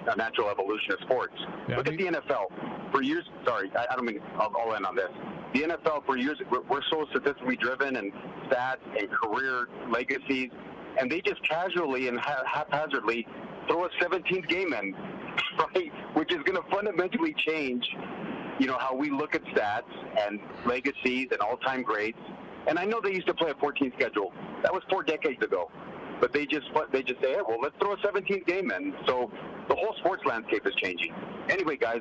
a natural evolution of sports. Look at the NFL. For years, sorry, I don't mean, I'll end on this. The NFL, for years, we're so statistically driven and stats and career legacies, and they just casually and haphazardly throw a 17th game in, right? Which is going to fundamentally change, how we look at stats and legacies and all-time greats. And I know they used to play a 14 schedule. That was 4 decades ago. But they just say, hey, well, let's throw a 17th game in. So the whole sports landscape is changing. Anyway, guys,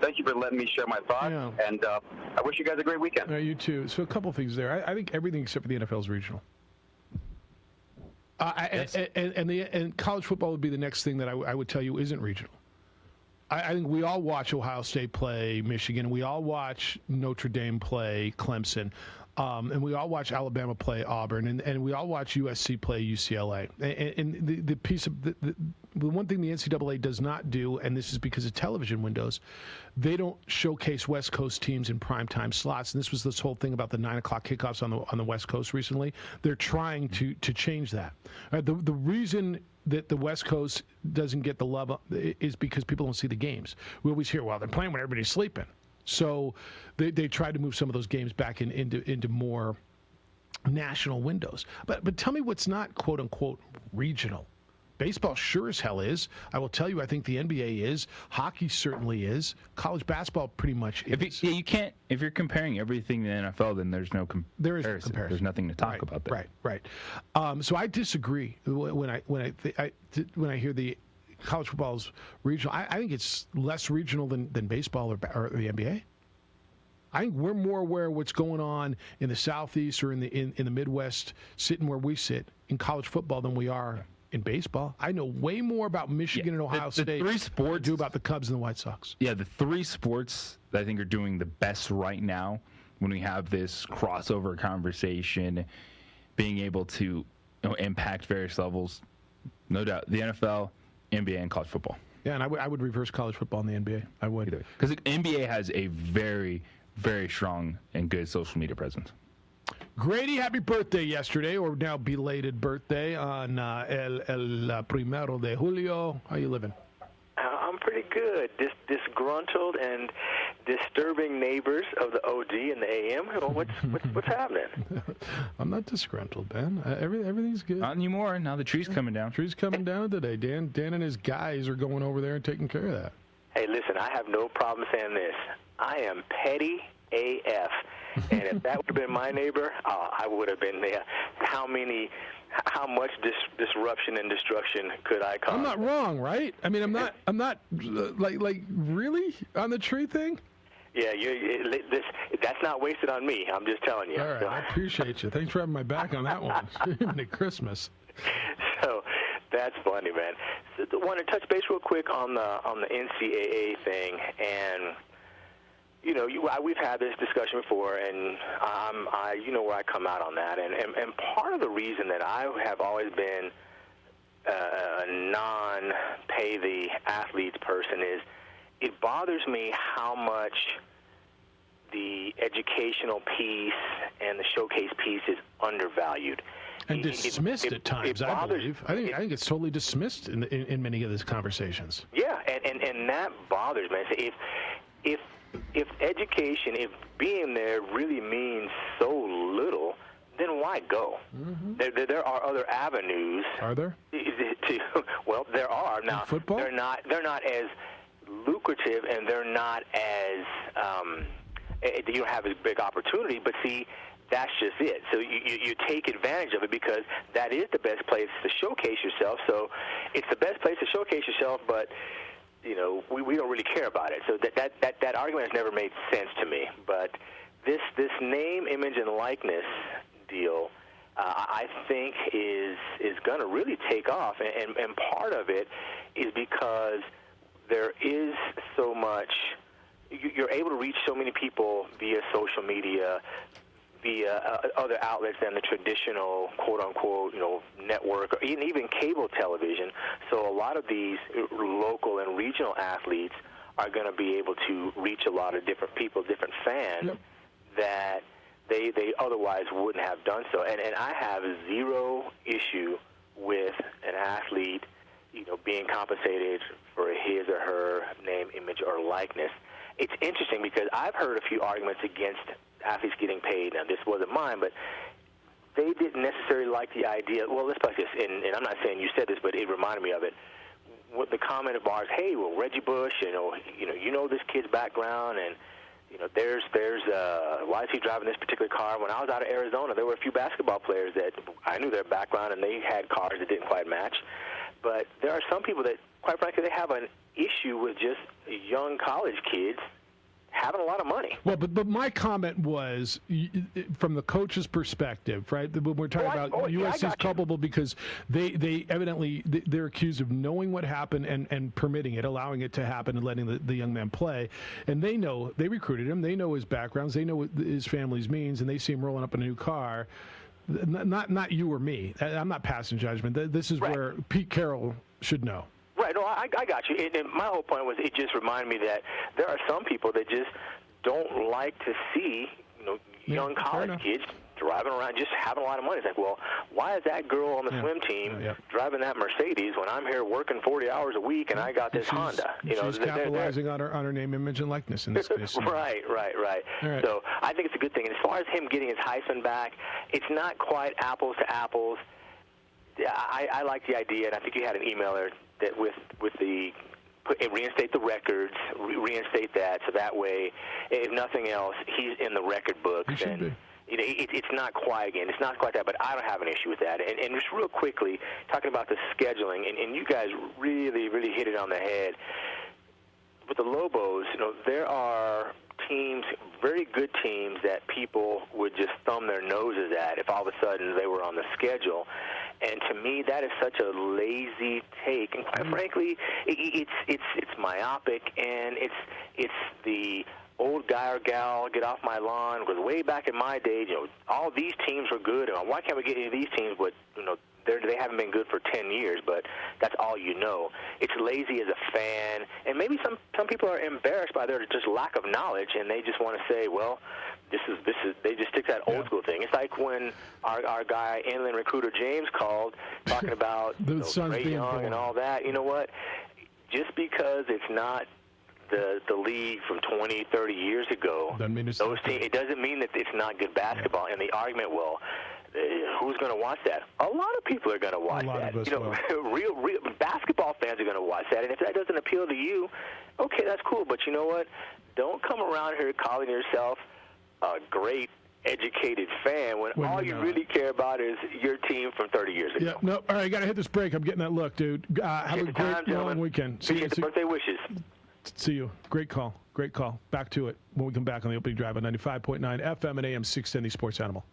thank you for letting me share my thoughts. And I wish you guys a great weekend. You too. So a couple of things there. I think everything except for the NFL is regional. And college football would be the next thing that I would tell you isn't regional. I think we all watch Ohio State play Michigan. We all watch Notre Dame play Clemson. And we all watch Alabama play Auburn, and we all watch USC play UCLA. And the piece of the one thing the NCAA does not do, and this is because of television windows, they don't showcase West Coast teams in primetime slots. And this was this whole thing about the 9 o'clock kickoffs on the West Coast recently. They're trying to change that. The reason that the West Coast doesn't get the love is because people don't see the games. We always hear, well, they're playing when everybody's sleeping. So they tried to move some of those games back into more national windows. But tell me what's not, quote unquote, regional. Baseball sure as hell is. I will tell you, I think the NBA is. Hockey certainly is. College basketball pretty much is. You can't. If you're comparing everything to the NFL, then there's no comparison. There is no comparison. There's nothing to talk about there. Right. So I disagree when I hear the college football is regional. I think it's less regional than baseball or the NBA. I think we're more aware of what's going on in the Southeast or in the Midwest, sitting where we sit in college football than we are in baseball. I know way more about Michigan and Ohio State the three sports than I do about the Cubs and the White Sox. Yeah, the 3 sports that I think are doing the best right now when we have this crossover conversation, being able to impact various levels, no doubt, the NFL, NBA, and college football. Yeah, and I would reverse college football in the NBA. I would. Because the NBA has a very, very strong and good social media presence. Grady, happy birthday yesterday, or now belated birthday on el primero de julio. How you living? I'm pretty good. Disgruntled and disturbing neighbors of the OG and the AM. What's happening? I'm not disgruntled, Ben. Everything's good. Not anymore. Now the tree's coming down. Tree's coming down today. Dan and his guys are going over there and taking care of that. Hey, listen, I have no problem saying this. I am petty AF. And if that would have been my neighbor, I would have been there. How much disruption and destruction could I cause? I'm not wrong, right? I mean, I'm not like really on the tree thing. Yeah, that's not wasted on me. I'm just telling you. All right, I appreciate you. Thanks for having my back on that one. Merry Christmas. So that's funny, man. So I want to touch base real quick on the NCAA thing, and we've had this discussion before, and you know where I come out on that, and part of the reason that I have always been a non-pay the athletes person is it bothers me how much the educational piece and the showcase piece is undervalued. And dismissed at times, I believe. I think it's totally dismissed in many of these conversations. Yeah, and that bothers me. If education, if being there really means so little, then why go? Mm-hmm. There are other avenues. Are there? Well, there are. Now, in football? They're not as lucrative, and they're not as you don't have as big opportunity. But see, that's just it. So you take advantage of it because that is the best place to showcase yourself. So it's the best place to showcase yourself, but we don't really care about it. So that argument has never made sense to me. But this name, image, and likeness deal, I think is going to really take off, and part of it is because there is so much. You're able to reach so many people via social media, via other outlets than the traditional quote-unquote, network, or even cable television. So a lot of these local and regional athletes are going to be able to reach a lot of different people, different fans, that they otherwise wouldn't have done so. And I have zero issue with an athlete, being compensated for his or her name, image, or likeness. It's interesting because I've heard a few arguments against athletes getting paid. Now, this wasn't mine, but they didn't necessarily like the idea. Well, let's put this, and I'm not saying you said this, but it reminded me of it. With the comment of ours, hey, well, Reggie Bush, you know this kid's background, and there's why is he driving this particular car? When I was out of Arizona, there were a few basketball players that I knew their background, and they had cars that didn't quite match. But there are some people that, quite frankly, they have an issue with just young college kids having a lot of money. Well, but my comment was from the coach's perspective, right? When we're talking about USC is culpable because they evidently they're accused of knowing what happened and permitting it, allowing it to happen, and letting the young man play. And they recruited him. They know his backgrounds. They know what his family's means, and they see him rolling up in a new car. Not you or me. I'm not passing judgment. This is where Pete Carroll should know. Right. No, I got you. And my whole point was it just reminded me that there are some people that just don't like to see, young college kids driving around just having a lot of money. It's like, well, why is that girl on the swim team driving that Mercedes when I'm here working 40 hours a week and I got this Honda? She's capitalizing on her name, image, and likeness in this case. Right. So I think it's a good thing. And as far as him getting his Heisman back, it's not quite apples to apples. I like the idea, and I think you had an email there that with the reinstate the records, reinstate that, so that way, if nothing else, he's in the record books. And it's not quite again. It's not quite that, but I don't have an issue with that. And just real quickly, talking about the scheduling, and you guys really, really hit it on the head. With the Lobos, there are teams, very good teams, that people would just thumb their noses at if all of a sudden they were on the schedule. And to me, that is such a lazy take, and quite frankly, it's myopic, and it's the old guy or gal, get off my lawn. Because way back in my day, all these teams were good, and why can't we get any of these teams? But they haven't been good for 10 years, but that's all you know. It's lazy as a fan, and maybe some people are embarrassed by their just lack of knowledge, and they just want to say, well, this is. They just stick to that old school thing. It's like when our guy, inland recruiter James, called talking about Ray Young and all that. You know what? Just because it's not the league from 20, 30 years ago, it doesn't mean that it's not good basketball. And the argument, well, who's going to watch that? A lot of people are going to watch that. Real basketball fans are going to watch that. And if that doesn't appeal to you, okay, that's cool. But you know what? Don't come around here calling yourself a great educated fan when all you really care about is your team from 30 years ago. Yeah, no, all right, I got to hit this break. I'm getting that look, dude. Have a great long weekend. Appreciate the birthday wishes. See you. Great call. Great call. Back to it when we come back on the opening drive on 95.9 FM and AM 610, the Sports Animal.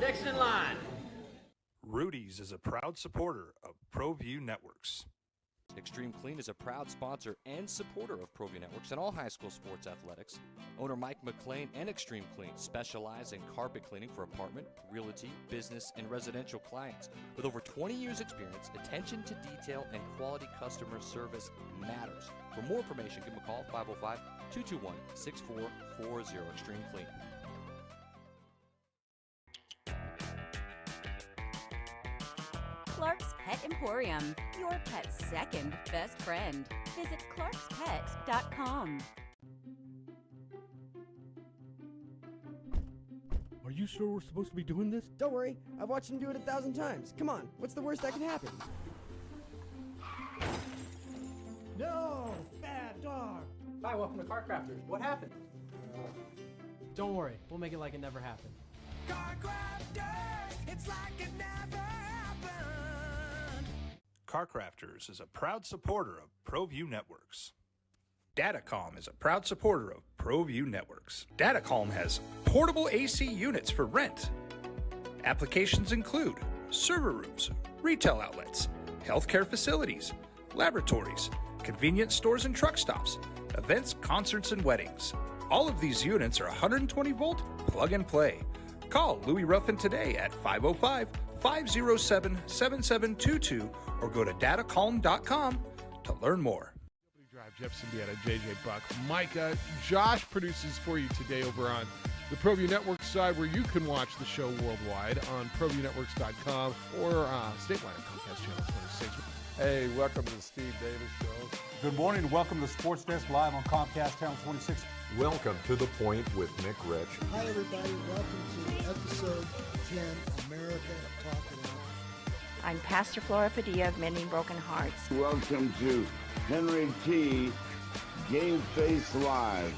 Next in line. Rudy's is a proud supporter of ProView Networks. Extreme Clean is a proud sponsor and supporter of ProView Networks and all high school sports athletics. Owner Mike McLean and Extreme Clean specialize in carpet cleaning for apartment, realty, business, and residential clients. With over 20 years experience, attention to detail and quality customer service matters. For more information, give them a call, 505-221-6440, Extreme Clean. Clark's Pet Emporium, your pet's second best friend. Visit clarkspet.com. Are you sure we're supposed to be doing this? Don't worry, I've watched him do it 1,000 times. Come on, what's the worst that can happen? No! Bad dog! Hi, welcome to Car Crafters. What happened? Don't worry, we'll make it like it never happened. Car Crafters, it's like it never happened. Car Crafters is a proud supporter of ProView Networks. Datacom is a proud supporter of ProView Networks. Datacom has portable AC units for rent. Applications include server rooms, retail outlets, healthcare facilities, laboratories, convenience stores and truck stops, events, concerts, and weddings. All of these units are 120-volt plug and play. Call Louis Ruffin today at 505-507-7722 or go to datacalm.com to learn more. Drive, Jeff Siembieda, JJ Buck. Micah, Josh produces for you today over on the ProView Network side, where you can watch the show worldwide on ProViewNetworks.com or statewide at Comcast Channel 26. Hey, welcome to the Steve Davis Show. Good morning. Welcome to Sports Desk live on Comcast Channel 26. Welcome to The Point with Nick Rich. Hi, everybody. Welcome to episode 10, America Talking Out. I'm Pastor Flora Padilla of Mending Broken Hearts. Welcome to Henry T. Game Face Live,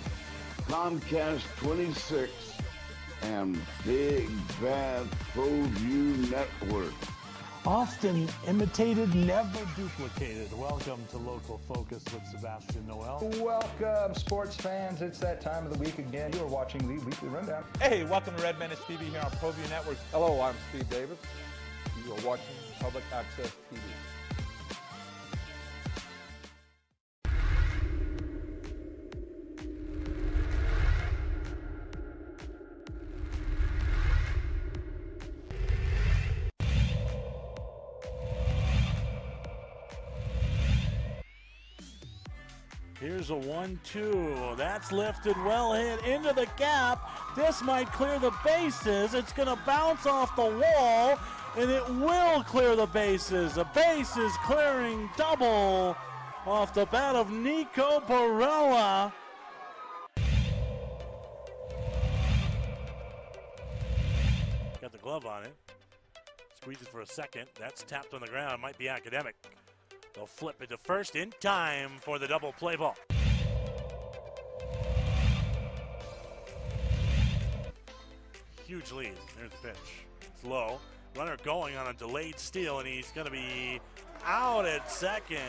Comcast 26, and Big Bad ProView Network. Often imitated, never duplicated. Welcome to Local Focus with Sebastian Noel. Welcome, sports fans. It's that time of the week again. You are watching the Weekly Rundown. Hey, welcome to Red Menace TV here on ProView Network. Hello, I'm Steve Davis. You are watching Public Access TV. Here's a 1-2. That's lifted well hit into the gap. This might clear the bases. It's going to bounce off the wall, and it will clear the bases. A bases clearing double off the bat of Nico Barella. Got the glove on it. Squeezes for a second. That's tapped on the ground. Might be academic. They'll flip it to first in time for the double play ball. Huge lead. There's the pitch. It's low. Runner going on a delayed steal, and he's going to be out at second.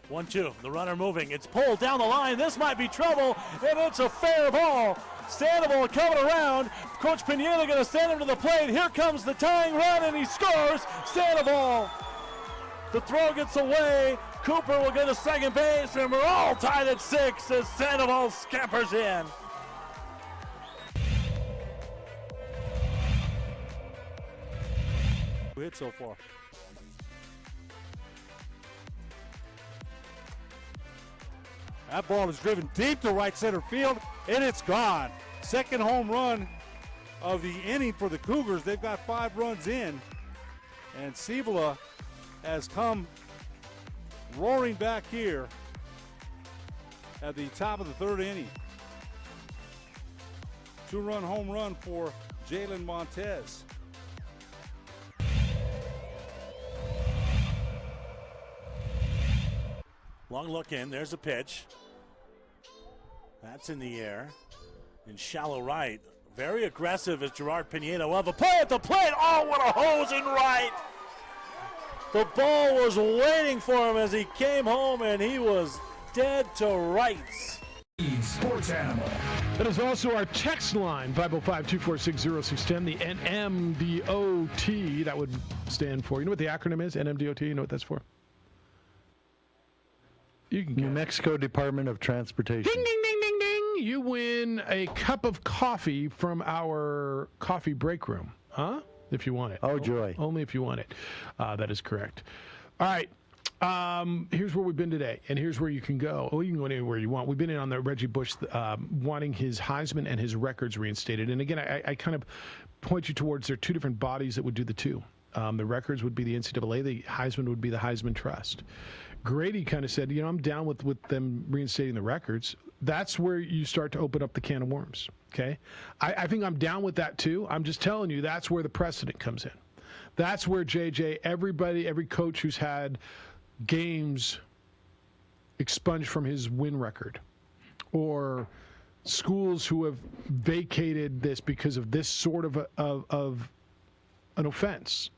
One-two. The runner moving. It's pulled down the line. This might be trouble, and it's a fair ball. Sandoval coming around. Coach Pineda going to send him to the plate. Here comes the tying run, and he scores. Sandoval. The throw gets away. Cooper will go to second base, and we're all tied at 6 as Sandoval scampers in. Hit so far. That ball is driven deep to right center field, and it's gone. Second home run of the inning for the Cougars. They've got 5 runs in, and Siembieda has come roaring back here at the top of the 3rd inning. 2-run home run for Jalen Montez. Long look in. There's a pitch. That's in the air. In shallow right. Very aggressive is Gerard Pineda. Will have a play at the plate. Oh, what a hose in right. The ball was waiting for him as he came home, and he was dead to rights. Sports Animal. That is also our text line, 505-246-0610, the NMDOT. That would stand for, you know what the acronym is, NMDOT? You know what that's for? You can New Mexico Department of Transportation. Ding, ding, ding, ding, ding. You win a cup of coffee from our coffee break room. Huh? If you want it. Oh, joy. Only if you want it. That is correct. All right. Here's where we've been today, and here's where you can go. Oh, you can go anywhere you want. We've been in on the Reggie Bush wanting his Heisman and his records reinstated. And again, I kind of point you towards there are 2 different bodies that would do the 2. The records would be the NCAA. The Heisman would be the Heisman Trust. Grady kind of said, I'm down with them reinstating the records. That's where you start to open up the can of worms, okay? I think I'm down with that too. I'm just telling you that's where the precedent comes in. That's where, JJ, every coach who's had games expunged from his win record, or schools who have vacated this because of this sort of an offense,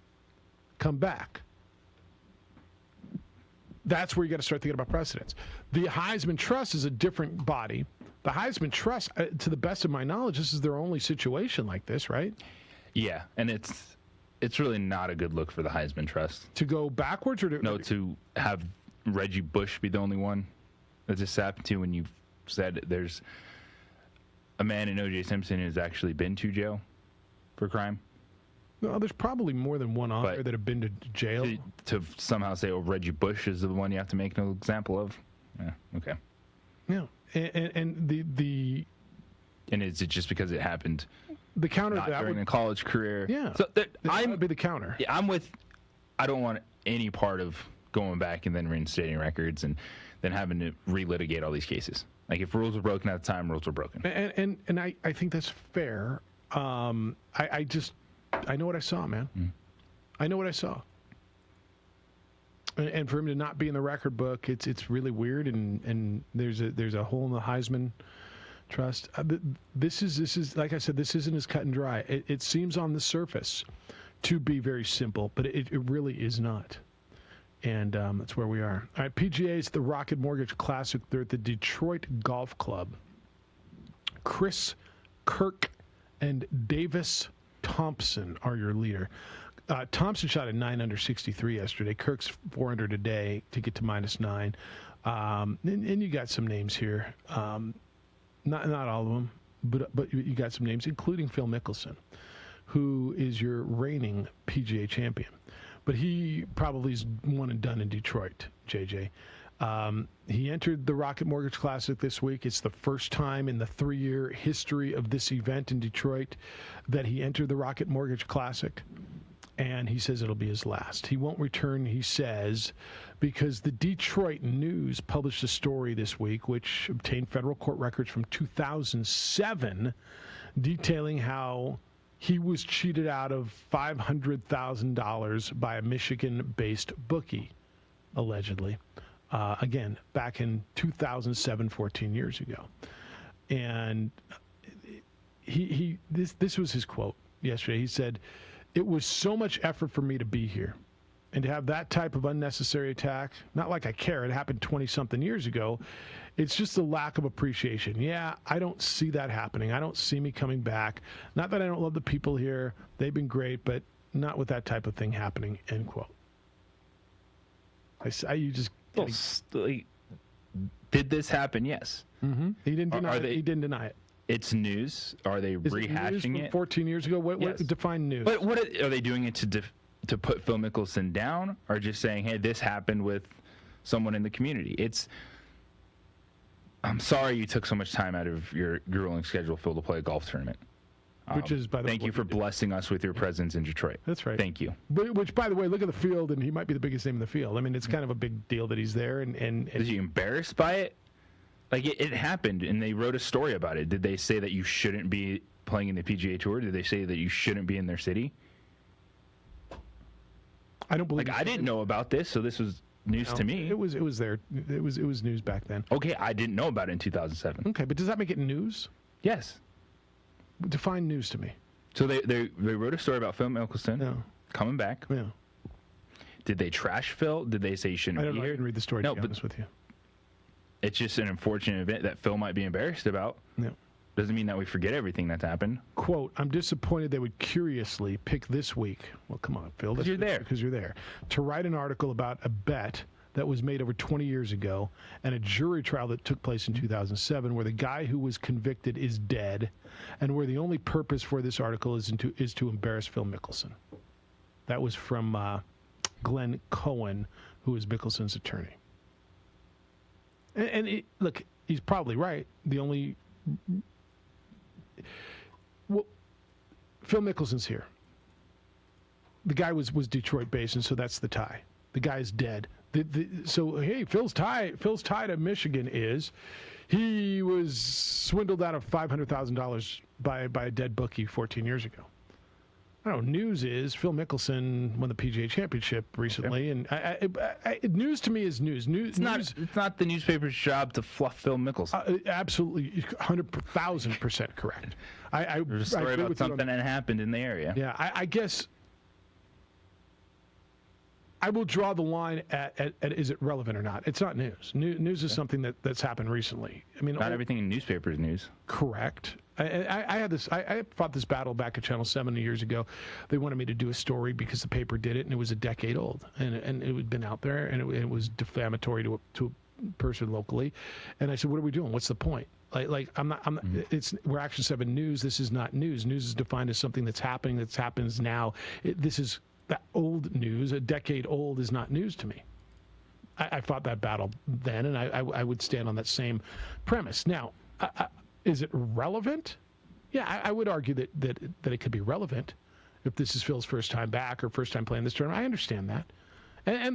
come back. That's where you got to start thinking about precedents. The Heisman Trust is a different body. The Heisman Trust, to the best of my knowledge, this is their only situation like this, right? Yeah, and it's really not a good look for the Heisman Trust. To go backwards or to have Reggie Bush be the only one that this happened to, when you've said there's a man in O.J. Simpson who's actually been to jail for crime. No, there's probably more than one author that have been to jail. To somehow say, Reggie Bush is the one you have to make no example of. Yeah, okay. Yeah, and the and is it just because it happened? The counter not that during a college career. Yeah, so I'm would be the counter. Yeah, I'm with. I don't want any part of going back and then reinstating records and then having to relitigate all these cases. Like, if rules were broken at the time, rules were broken. And I think that's fair. I know what I saw, man. I know what I saw. And for him to not be in the record book, it's really weird. And there's a hole in the Heisman Trust. This is like I said, this isn't as cut and dry. It seems on the surface to be very simple, but it really is not. And that's where we are. All right, PGA's the Rocket Mortgage Classic. They're at the Detroit Golf Club. Chris Kirk and Davis Thompson are your leader. Thompson shot a 9 under 63 yesterday. Kirk's 4 under today to get to -9. And you got some names here. Not all of them, but you got some names, including Phil Mickelson, who is your reigning PGA champion. But he probably is one and done in Detroit, JJ. He entered the Rocket Mortgage Classic this week. It's the first time in the 3-year history of this event in Detroit that he entered the Rocket Mortgage Classic. And he says it'll be his last. He won't return, he says, because the Detroit News published a story this week which obtained federal court records from 2007 detailing how he was cheated out of $500,000 by a Michigan-based bookie, allegedly. Again, back in 2007, 14 years ago. And this was his quote yesterday. He said, "It was so much effort for me to be here. And to have that type of unnecessary attack, not like I care, it happened 20-something years ago. It's just a lack of appreciation. Yeah, I don't see that happening. I don't see me coming back. Not that I don't love the people here. They've been great, but not with that type of thing happening," end quote. You just... Did this happen? Yes. Mm-hmm. He didn't deny it. He didn't deny it. It's news. Are they rehashing it? 14 years ago? What define news? But are they doing it to put Phil Mickelson down, or just saying, hey, this happened with someone in the community? I'm sorry you took so much time out of your grueling schedule, Phil, to play a golf tournament. Which is, by the way, thank you for blessing us with your presence in Detroit. That's right. Thank you. Which, by the way, look at the field, and he might be the biggest name in the field. I mean, it's kind of a big deal that he's there. And was you embarrassed by it? Like, it happened, and they wrote a story about it. Did they say that you shouldn't be playing in the PGA Tour? Did they say that you shouldn't be in their city? I don't believe. Like, I didn't know about this, so this was news to me. It was there. It was news back then. Okay, I didn't know about it in 2007. Okay, but does that make it news? Yes. Define news to me. So they wrote a story about Phil Mickelson coming back. Yeah. Did they trash Phil? Did they say he shouldn't be here? I didn't read the story, to be honest with you. It's just an unfortunate event that Phil might be embarrassed about. Yeah. Doesn't mean that we forget everything that's happened. Quote, I'm disappointed they would curiously pick this week. Well, come on, Phil. Because you're there. Because you're there. To write an article about a bet that was made over 20 years ago and a jury trial that took place in 2007 where the guy who was convicted is dead and where the only purpose for this article is to embarrass Phil Mickelson. That was from Glenn Cohen, who is Mickelson's attorney. And look, he's probably right. The only... Well, Phil Mickelson's here. The guy was Detroit-based, and so that's the tie. The guy's dead. So hey, Phil's tie to Michigan is he was swindled out of $500,000 by a dead bookie 14 years ago. I don't know. News is Phil Mickelson won the PGA Championship recently, and news to me is news. It's not the newspaper's job to fluff Phil Mickelson. Absolutely, 100,000% correct. There's a story about something that happened in the area. Yeah, I guess I will draw the line at is it relevant or not? It's not news. News is something that's happened recently. I mean, not everything in newspaper is news. Correct. I fought this battle back at Channel 7 years ago. They wanted me to do a story because the paper did it, and it was a decade old, and it had been out there, and it was defamatory to a person locally. And I said, "What are we doing? What's the point?" Like I'm not. We're Action 7 News. This is not news. News is defined as something that's happening. That happens now. This is that old news. A decade old is not news to me. I fought that battle then, and I would stand on that same premise. Now, is it relevant? Yeah, I would argue that it could be relevant if this is Phil's first time back or first time playing this tournament. I understand that.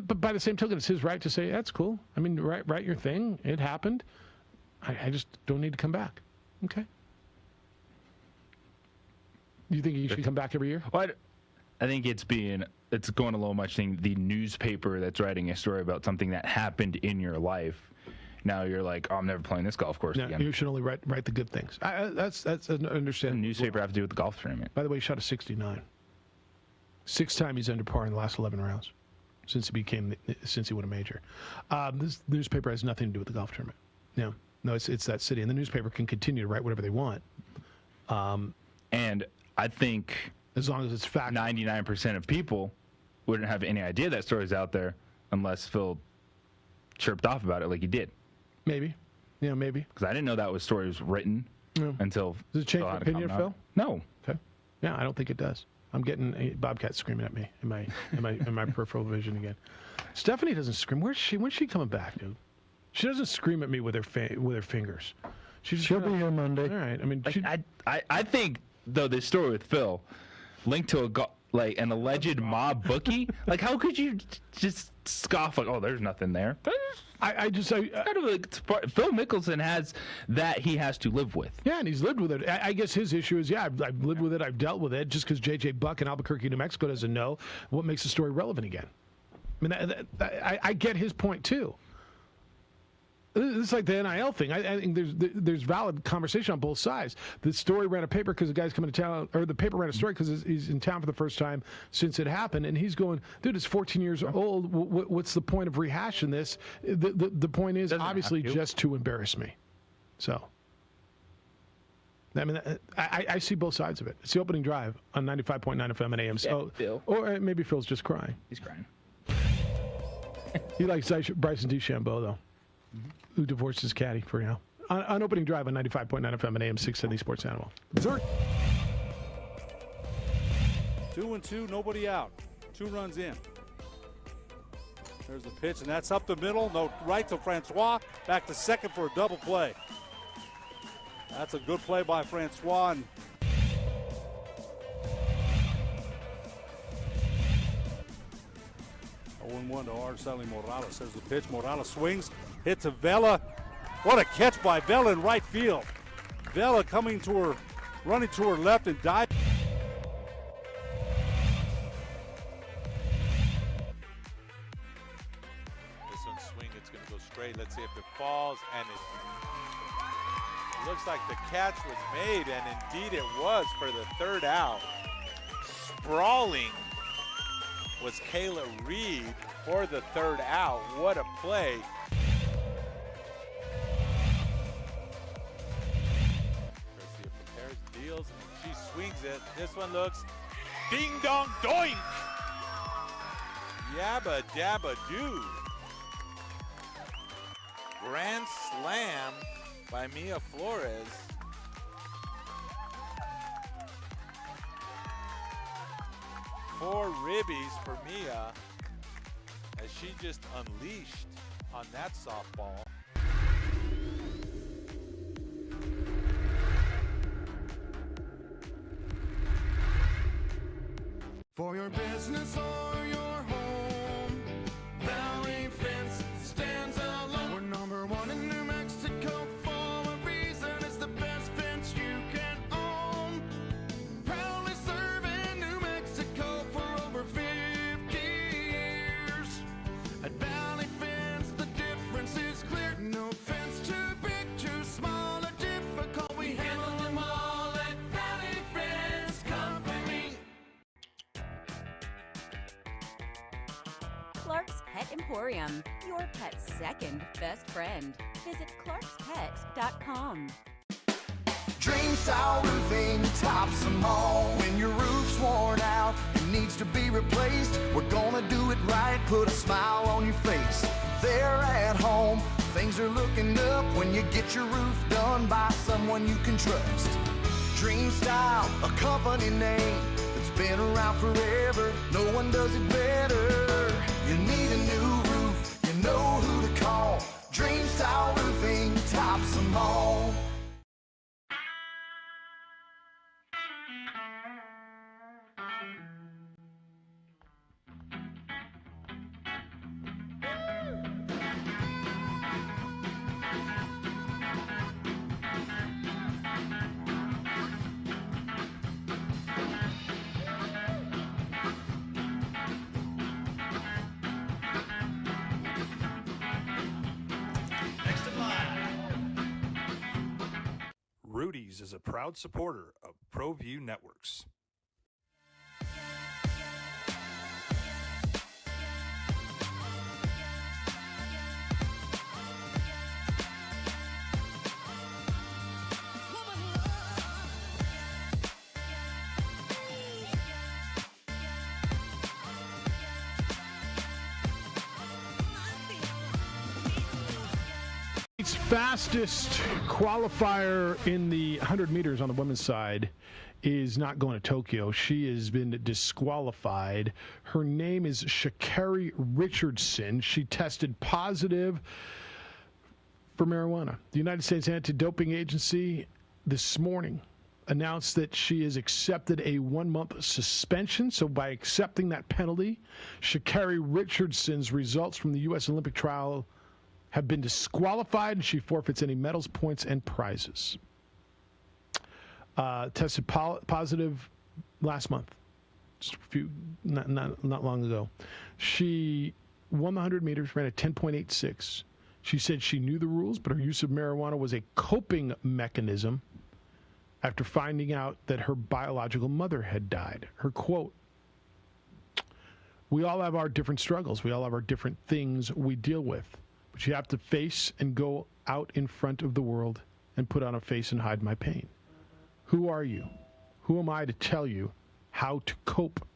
But by the same token, it's his right to say, that's cool. I mean, write your thing. It happened. I just don't need to come back. Okay. Do you think he should come back every year? Well, I think it's going a little much thing. The newspaper that's writing a story about something that happened in your life. Now you're like, oh, I'm never playing this golf course again. You should only write the good things. That's understandable. The newspaper have to do with the golf tournament. By the way, he shot a 69. 6 times he's under par in the last 11 rounds since he won a major. This newspaper has nothing to do with the golf tournament. Yeah, no, it's that city, and the newspaper can continue to write whatever they want. And I think as long as it's fact, 99% of people wouldn't have any idea that story's out there unless Phil chirped off about it like he did. Maybe. Yeah, maybe. Because I didn't know that story was written until. Does it change your opinion, Phil? No. Okay. Yeah, I don't think it does. I'm getting a Bobcat screaming at me in my peripheral vision again. Stephanie doesn't scream. When's she coming back, dude? She doesn't scream at me with her fingers. She'll be here Monday. All right. I mean, I think though this story with Phil linked to an alleged mob bookie. Like, how could you just scoff like, oh, there's nothing there? Phil Mickelson has that he has to live with. Yeah, and he's lived with it. I guess his issue is, I've lived with it, I've dealt with it. Just because J.J. Buck in Albuquerque, New Mexico doesn't know, what makes the story relevant again? I mean, I get his point too. It's like the NIL thing. I think there's valid conversation on both sides. The story ran a paper because the guy's coming to town, or the paper ran a story because he's in town for the first time since it happened, and he's going, dude, it's 14 years old. What's the point of rehashing this? The point is obviously just to embarrass me. So, I mean, I see both sides of it. It's the opening drive on 95.9 FM and AM. So, or maybe Phil's just crying. He's crying. He likes Bryson DeChambeau though. Who divorced his caddy for now. On opening drive on 95.9 FM and AM 670 Sports Animal. 2-2, nobody out. 2 runs in. There's the pitch, and that's up the middle. No, right to Francois. Back to second for a double play. That's a good play by Francois. And 0-1 to Araceli Morales. There's the pitch. Morales swings, hits to Vela. What a catch by Vela in right field. Vela coming to her, running to her left and diving. This one swing, it's going to go straight. Let's see if it falls, and it looks like the catch was made, and indeed it was for the third out. Sprawling was Kayla Reed for the third out. What a play. Garcia prepares, deals, and she swings it. This one looks ding dong doink. Yabba dabba doo. Grand slam by Mia Flores. Four ribbies for Mia as she just unleashed on that softball. For your business or your home, Valley Fence stands alone. We're number one in New Mexico for a reason. It's the best fence you can own. Proudly serving New Mexico for over 50 years. At Valley Fence, the difference is clear. No fence too big, too small, or difficult. We handle them all at Valley Fence Company. Clark's Pet Emporium, your pet's second best friend. Visit clarkspet.com. Dream Style Roofing tops them all. When your roof's worn out and needs to be replaced, we're gonna do it right, put a smile on your face. They're at home, things are looking up when you get your roof done by someone you can trust. Dream Style, a company name that's been around forever. No one does it better. You need a new roof, you know who to call. Dream Style Roofing tops them all. Rudy's is a proud supporter of ProView Networks. Fastest qualifier in the 100 meters on the women's side is not going to Tokyo. She has been disqualified. Her name is Sha'Carri Richardson. She tested positive for marijuana. The United States Anti-Doping Agency this morning announced that she has accepted a 1-month suspension. So by accepting that penalty, Sha'Carri Richardson's results from the U.S. Olympic trial have been disqualified, and she forfeits any medals, points, and prizes. Tested positive last month, just a few, not long ago. She won the 100 meters, ran at 10.86. She said she knew the rules, but her use of marijuana was a coping mechanism after finding out that her biological mother had died. Her quote, "We all have our different struggles. We all have our different things we deal with. But you have to face and go out in front of the world and put on a face and hide my pain. Who are you? Who am I to tell you how to cope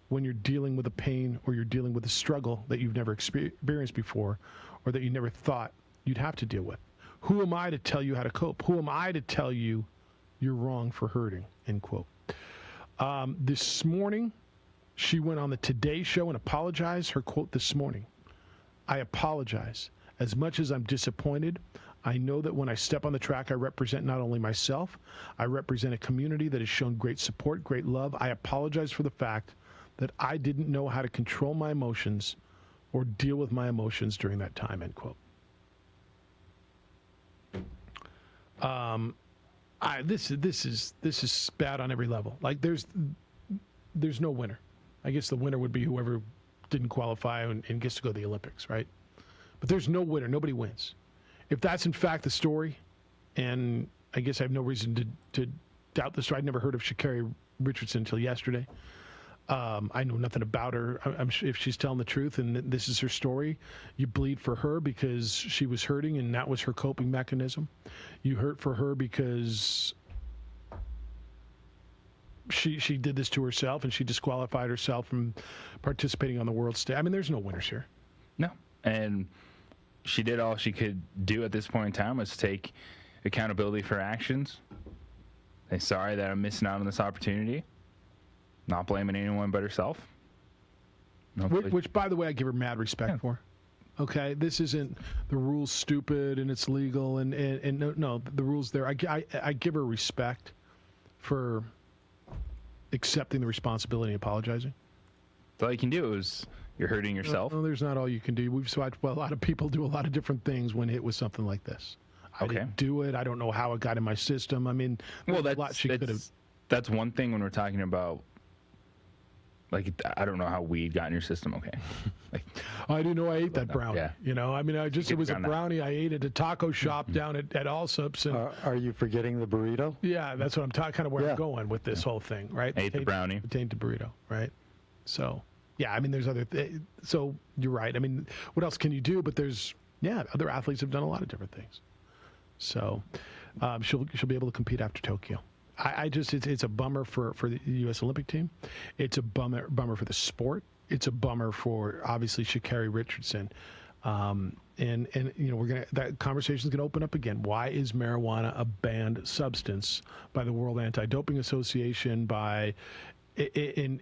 when you're dealing with a pain or you're dealing with a struggle that you've never experienced before or that you never thought you'd have to deal with? Who am I to tell you how to cope? Who am I to tell you you're wrong for hurting?" End quote. This morning, she went on the Today Show and apologized. Her quote this morning: I apologize. As much as I'm disappointed, I know that when I step on the track, I represent not only myself, I represent a community that has shown great support, great love. I apologize for the fact that I didn't know how to control my emotions or deal with my emotions during that time, end quote. This is bad on every level. Like there's no winner. I guess the winner would be whoever didn't qualify and gets to go to the Olympics, right? But there's no winner. Nobody wins. If that's in fact the story, and I guess I have no reason to doubt the story. I'd never heard of Sha'Carri Richardson until yesterday. I know nothing about her. I'm sure if she's telling the truth and this is her story, you bleed for her because she was hurting and that was her coping mechanism. You hurt for her because she did this to herself and she disqualified herself from participating on the world stage. I mean, there's no winners here. No. And she did all she could do at this point in time, was take accountability for her actions. Say, sorry that I'm missing out on this opportunity. Not blaming anyone but herself. Which, by the way, I give her mad respect for. Okay, this isn't the rules stupid and it's legal and no, the rules there. I give her respect for accepting the responsibility and apologizing. That's all you can do is you're hurting yourself. No, there's not all you can do. We've watched a lot of people do a lot of different things when hit with something like this. I didn't do it. I don't know how it got in my system. I mean, well, that's one thing when we're talking about. Like, I don't know how weed got in your system. Okay. Like, I didn't know I ate that brownie. Yeah. You know, I mean, it was a brownie I ate at a taco shop down at Allsup's. And are you forgetting the burrito? Yeah, that's what I'm talking. Kind of where I'm going with this whole thing, right? Ate the brownie. Tainted burrito, right? So, yeah, I mean, there's other. So you're right. I mean, what else can you do? But there's other athletes have done a lot of different things. So she'll be able to compete after Tokyo. It's a bummer for the U.S. Olympic team. It's a bummer for the sport. It's a bummer for obviously Sha'Carri Richardson. And you know that conversation's gonna open up again. Why is marijuana a banned substance by the World Anti-Doping Association? I don't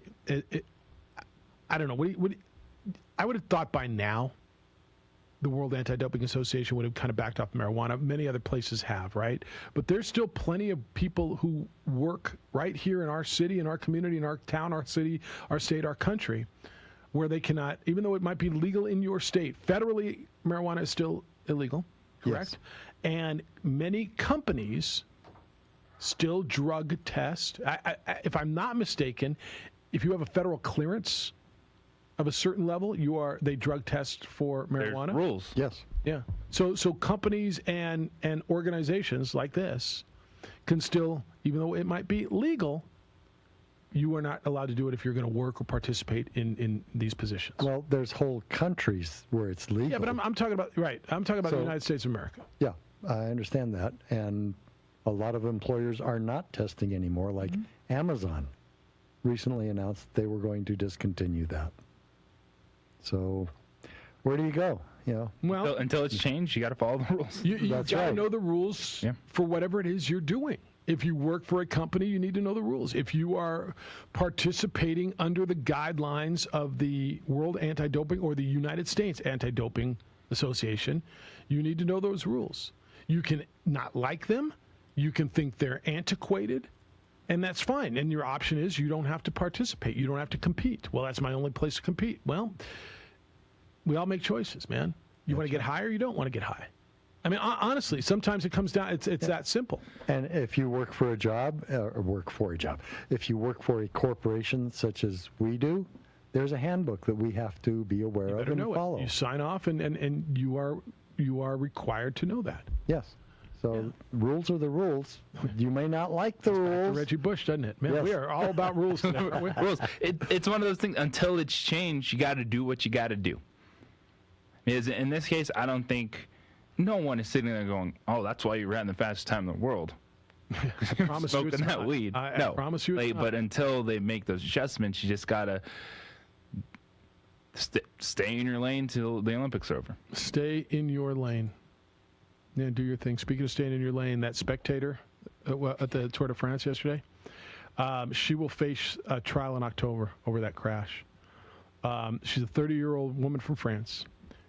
know. I would have thought by now the World Anti-Doping Association would have kind of backed off marijuana. Many other places have, right? But there's still plenty of people who work right here in our city, in our community, in our town, our city, our state, our country, where they cannot, even though it might be legal in your state, federally marijuana is still illegal, correct? Yes. And many companies still drug test. If I'm not mistaken, if you have a federal clearance of a certain level, they drug test for marijuana. There's rules. Yes. Yeah. So companies and organizations like this can still, even though it might be legal, you are not allowed to do it if you're going to work or participate in these positions. Well, there's whole countries where it's legal. Yeah, but I'm talking about I'm talking about the United States of America. Yeah, I understand that, and a lot of employers are not testing anymore. Like Amazon recently announced they were going to discontinue that. So, where do you go? You know, well, until it's changed, you got to follow the rules. You got to know the rules for whatever it is you're doing. If you work for a company, you need to know the rules. If you are participating under the guidelines of the World Anti-Doping or the United States Anti-Doping Association, you need to know those rules. You can not like them. You can think they're antiquated. And that's fine. And your option is you don't have to participate. You don't have to compete. Well, that's my only place to compete. Well, we all make choices, man. You want to get high or you don't want to get high. I mean, honestly, sometimes it comes down, it's that simple. And if you work for a job, if you work for a corporation such as we do, there's a handbook that we have to be aware of and follow. You sign off and you are required to know that. Yes. So rules are the rules. You may not like the rules. Reggie Bush, doesn't it? Man, we are all about rules today, aren't we? Rules. It's one of those things, until it's changed, you got to do what you got to do. Because in this case, I don't think no one is sitting there going, oh, that's why you ran the fastest time in the world. I promise you it's that not. weed. I promise you it's not. But until they make those adjustments, you just got to stay in your lane till the Olympics are over. Stay in your lane. Yeah, do your thing. Speaking of staying in your lane, that spectator at the Tour de France yesterday, she will face a trial in October over that crash. She's a 30-year-old woman from France.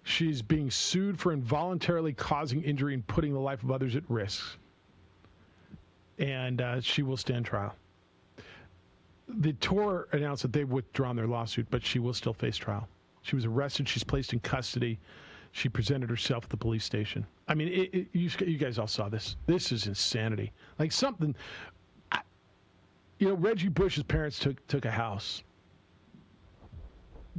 She's being sued for involuntarily causing injury and putting the life of others at risk. And she will stand trial. The tour announced that they've withdrawn their lawsuit, but she will still face trial. She was arrested. She's placed in custody. She presented herself at the police station. I mean, you guys all saw this. This is insanity. Like something, Reggie Bush's parents took a house.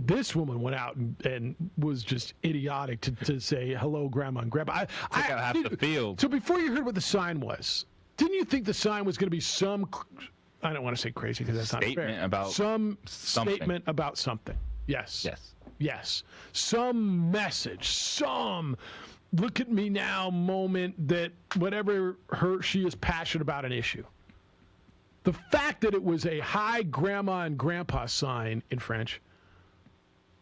This woman went out and was just idiotic to say hello, Grandma and Grandpa. Took out half the field. So before you heard what the sign was, didn't you think the sign was going to be some, I don't want to say crazy because that's not fair. Statement about some something. statement about something. Yes. Yes. Yes. Some message, some look at me now moment that whatever she is passionate about an issue. The fact that it was a hi Grandma and Grandpa sign in French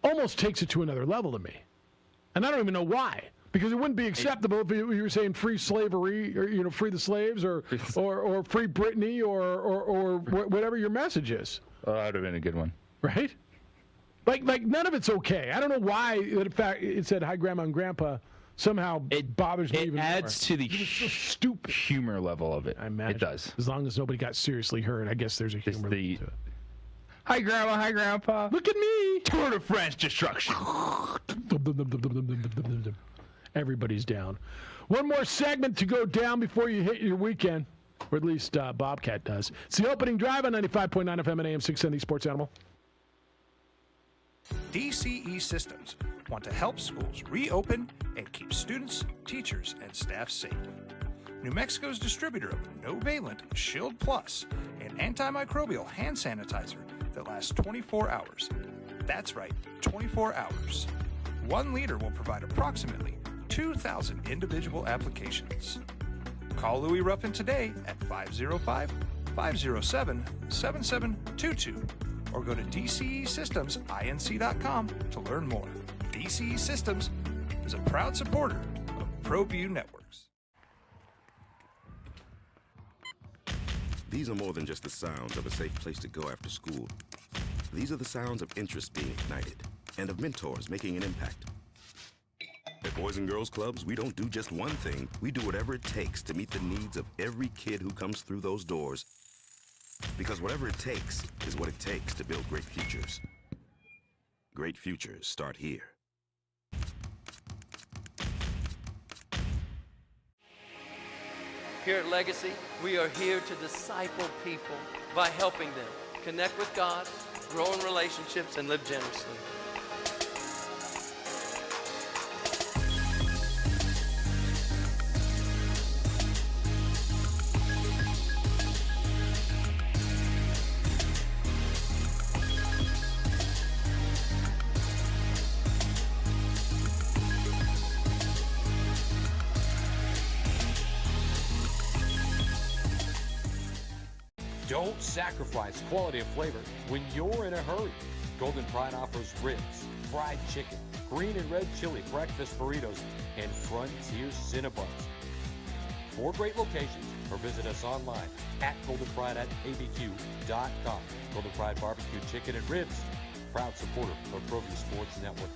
almost takes it to another level to me. And I don't even know why. Because it wouldn't be acceptable if you were saying free slavery or free the slaves or free Britney or whatever your message is. Oh, that would have been a good one. Right? Like none of it's okay. I don't know why in fact it said hi Grandma and Grandpa somehow it bothers me even more. It adds to the stupid humor level of it. I imagine. It does. As long as nobody got seriously hurt, I guess there's a humor to it. Hi Grandma, hi Grandpa. Look at me. Tour de France destruction. Everybody's down. One more segment to go down before you hit your weekend, or at least Bobcat does. It's the opening drive on 95.9 FM and AM 670 Sports Animal. DCE Systems want to help schools reopen and keep students, teachers, and staff safe. New Mexico's distributor of no-valent Shield Plus, an antimicrobial hand sanitizer that lasts 24 hours. That's right, 24 hours. 1 liter will provide approximately 2,000 individual applications. Call Louis Ruffin today at 505-507-7722 or go to DCESystemsInc.com to learn more. DCE Systems is a proud supporter of ProView Networks. These are more than just the sounds of a safe place to go after school. These are the sounds of interest being ignited and of mentors making an impact. At Boys and Girls Clubs, we don't do just one thing. We do whatever it takes to meet the needs of every kid who comes through those doors. Because whatever it takes is what it takes to build great futures. Great futures start here. Here at Legacy, we are here to disciple people by helping them connect with God, grow in relationships, and live generously. Don't sacrifice quality and flavor when you're in a hurry. Golden Pride offers ribs, fried chicken, green and red chili breakfast burritos, and Frontier Cinnabons. 4 great locations, or visit us online at goldenpride@abq.com. Golden Pride Barbecue Chicken and Ribs, proud supporter of ProView Sports Network.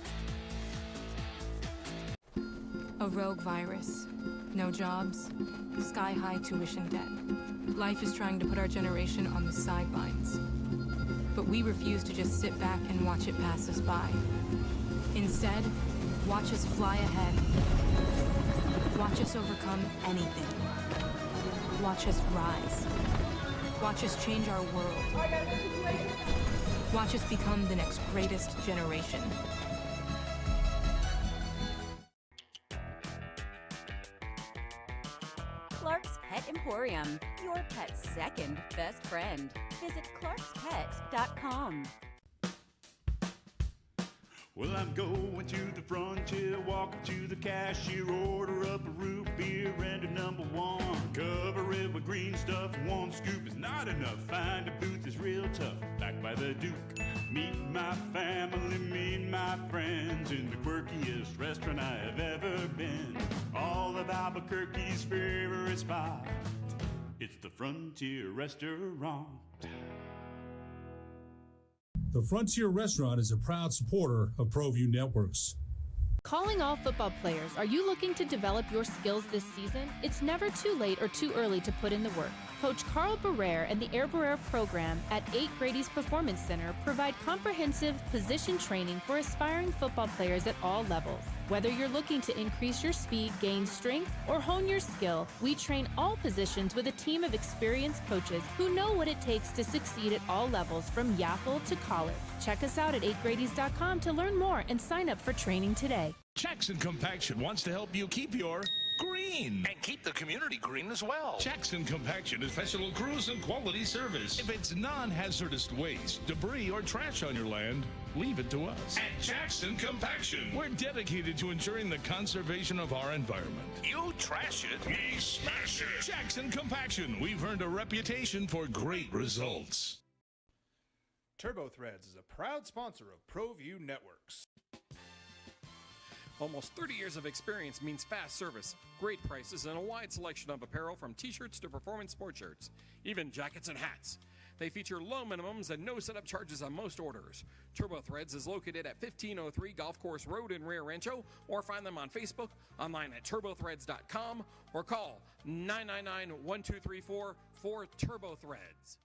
A rogue virus, no jobs, sky-high tuition debt. Life is trying to put our generation on the sidelines. But we refuse to just sit back and watch it pass us by. Instead, watch us fly ahead. Watch us overcome anything. Watch us rise. Watch us change our world. Watch us become the next greatest generation. Clark's Pet Emporium, your pet's second best friend. Visit clarkspets.com. Well, I'm going to the frontier, walking to the cashier, order up a root beer and a number 1. Cover it with green stuff, 1 scoop is not enough. Find a booth is real tough, back by the Duke. Meet my family, meet my friends in the quirkiest restaurant I have ever been. All of Albuquerque's favorite spot, it's the Frontier Restaurant. The Frontier Restaurant is a proud supporter of ProView Networks. Calling all football players, are you looking to develop your skills this season? It's never too late or too early to put in the work. Coach Carl Barrere and the Air Barrere program at 8 Grady's Performance Center provide comprehensive position training for aspiring football players at all levels. Whether you're looking to increase your speed, gain strength, or hone your skill, we train all positions with a team of experienced coaches who know what it takes to succeed at all levels from Yaffle to college. Check us out at 8gradys.com to learn more and sign up for training today. Jackson Compaction wants to help you keep your green and keep the community green as well. Jackson Compaction is professional crews and quality service. If it's non-hazardous waste, debris, or trash on your land, leave it to us. At Jackson Compaction, we're dedicated to ensuring the conservation of our environment. You trash it, we smash it. Jackson Compaction, we've earned a reputation for great results. Turbo Threads is a proud sponsor of ProView Networks. Almost 30 years of experience means fast service, great prices, and a wide selection of apparel from t-shirts to performance sports shirts, even jackets and hats. They feature low minimums and no setup charges on most orders. Turbo Threads is located at 1503 Golf Course Road in Rio Rancho, or find them on Facebook, online at turbothreads.com, or call 999-1234 for Turbo Threads.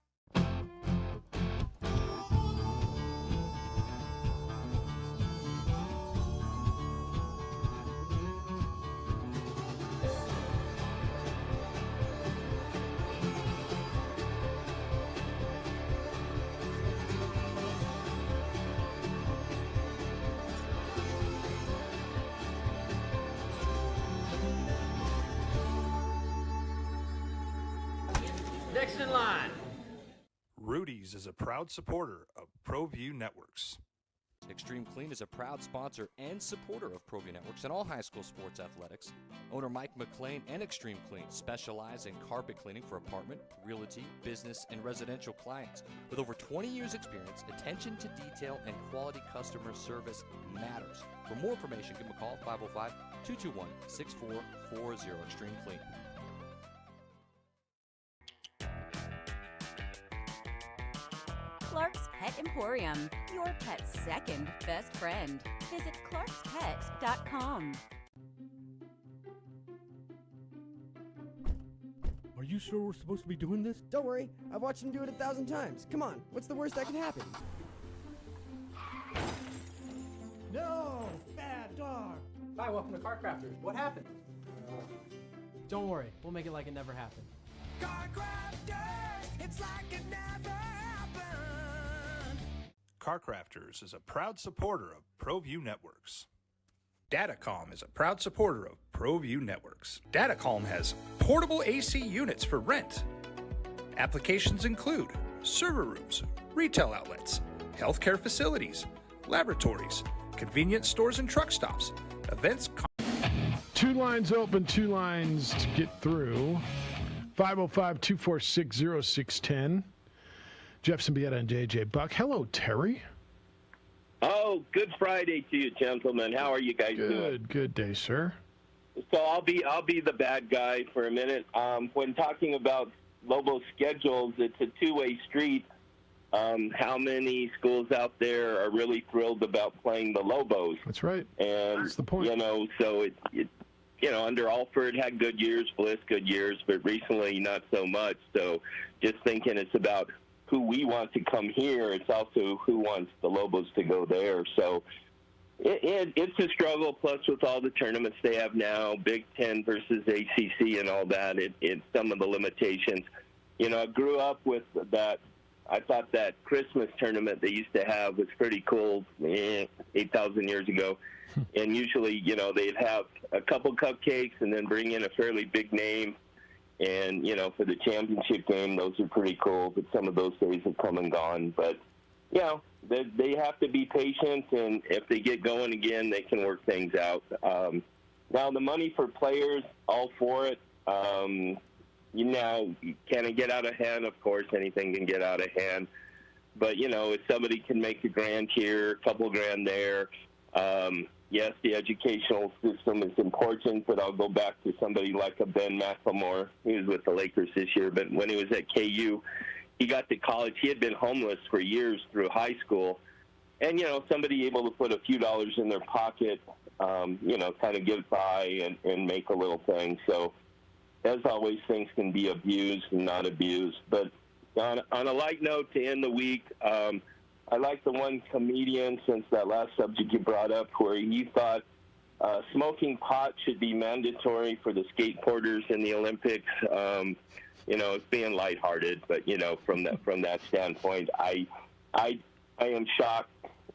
Next in line. Rudy's is a proud supporter of ProView Networks. Extreme Clean is a proud sponsor and supporter of ProView Networks and all high school sports athletics. Owner Mike McLean and Extreme Clean specialize in carpet cleaning for apartment, realty, business, and residential clients. With over 20 years experience, attention to detail and quality customer service matters. For more information, give them a call, 505-221-6440, Extreme Clean. Clark's Pet Emporium, your pet's second best friend. Visit clarkspet.com. Are you sure we're supposed to be doing this? Don't worry, I've watched him do it 1,000 times. Come on, what's the worst that can happen? No! Bad dog! Hi, welcome to Car Crafters. What happened? Don't worry, we'll make it like it never happened. Car Crafters, it's like it never happened. Car Crafters is a proud supporter of ProView Networks. Datacom is a proud supporter of ProView Networks. Datacom has portable AC units for rent. Applications include server rooms, retail outlets, healthcare facilities, laboratories, convenience stores and truck stops, events. Two lines open, two lines to get through. 505-246-0610. Jeff Siembieda and JJ Buck. Hello, Terry. Oh, good Friday to you, gentlemen. How are you guys doing? Good day, sir. So I'll be the bad guy for a minute. When talking about Lobo's schedules, it's a two-way street. How many schools out there are really thrilled about playing the Lobos? That's right. And that's the point. So it under Alford had good years, Bliss good years, but recently not so much. So just thinking it's about who we want to come here. It's also who wants the Lobos to go there. So it's a struggle, plus with all the tournaments they have now, Big Ten versus ACC and all that, it's some of the limitations. I grew up with that. I thought that Christmas tournament they used to have was pretty cool 8,000 years ago. And usually, they'd have a couple cupcakes and then bring in a fairly big name. And, for the championship game, those are pretty cool, but some of those days have come and gone. But, they have to be patient, and if they get going again, they can work things out. Now, the money for players, all for it. Can it get out of hand? Of course, anything can get out of hand. But, if somebody can make $1,000 here, a couple grand there, yes, the educational system is important, but I'll go back to somebody like a Ben McLemore. He was with the Lakers this year, but when he was at KU, he got to college. He had been homeless for years through high school, and somebody able to put a few dollars in their pocket, kind of get by and make a little thing. So, as always, things can be abused and not abused. But on a light note, to end the week, I like the one comedian, since that last subject you brought up, where he thought smoking pot should be mandatory for the skateboarders in the Olympics. It's being lighthearted, but from that standpoint, I am shocked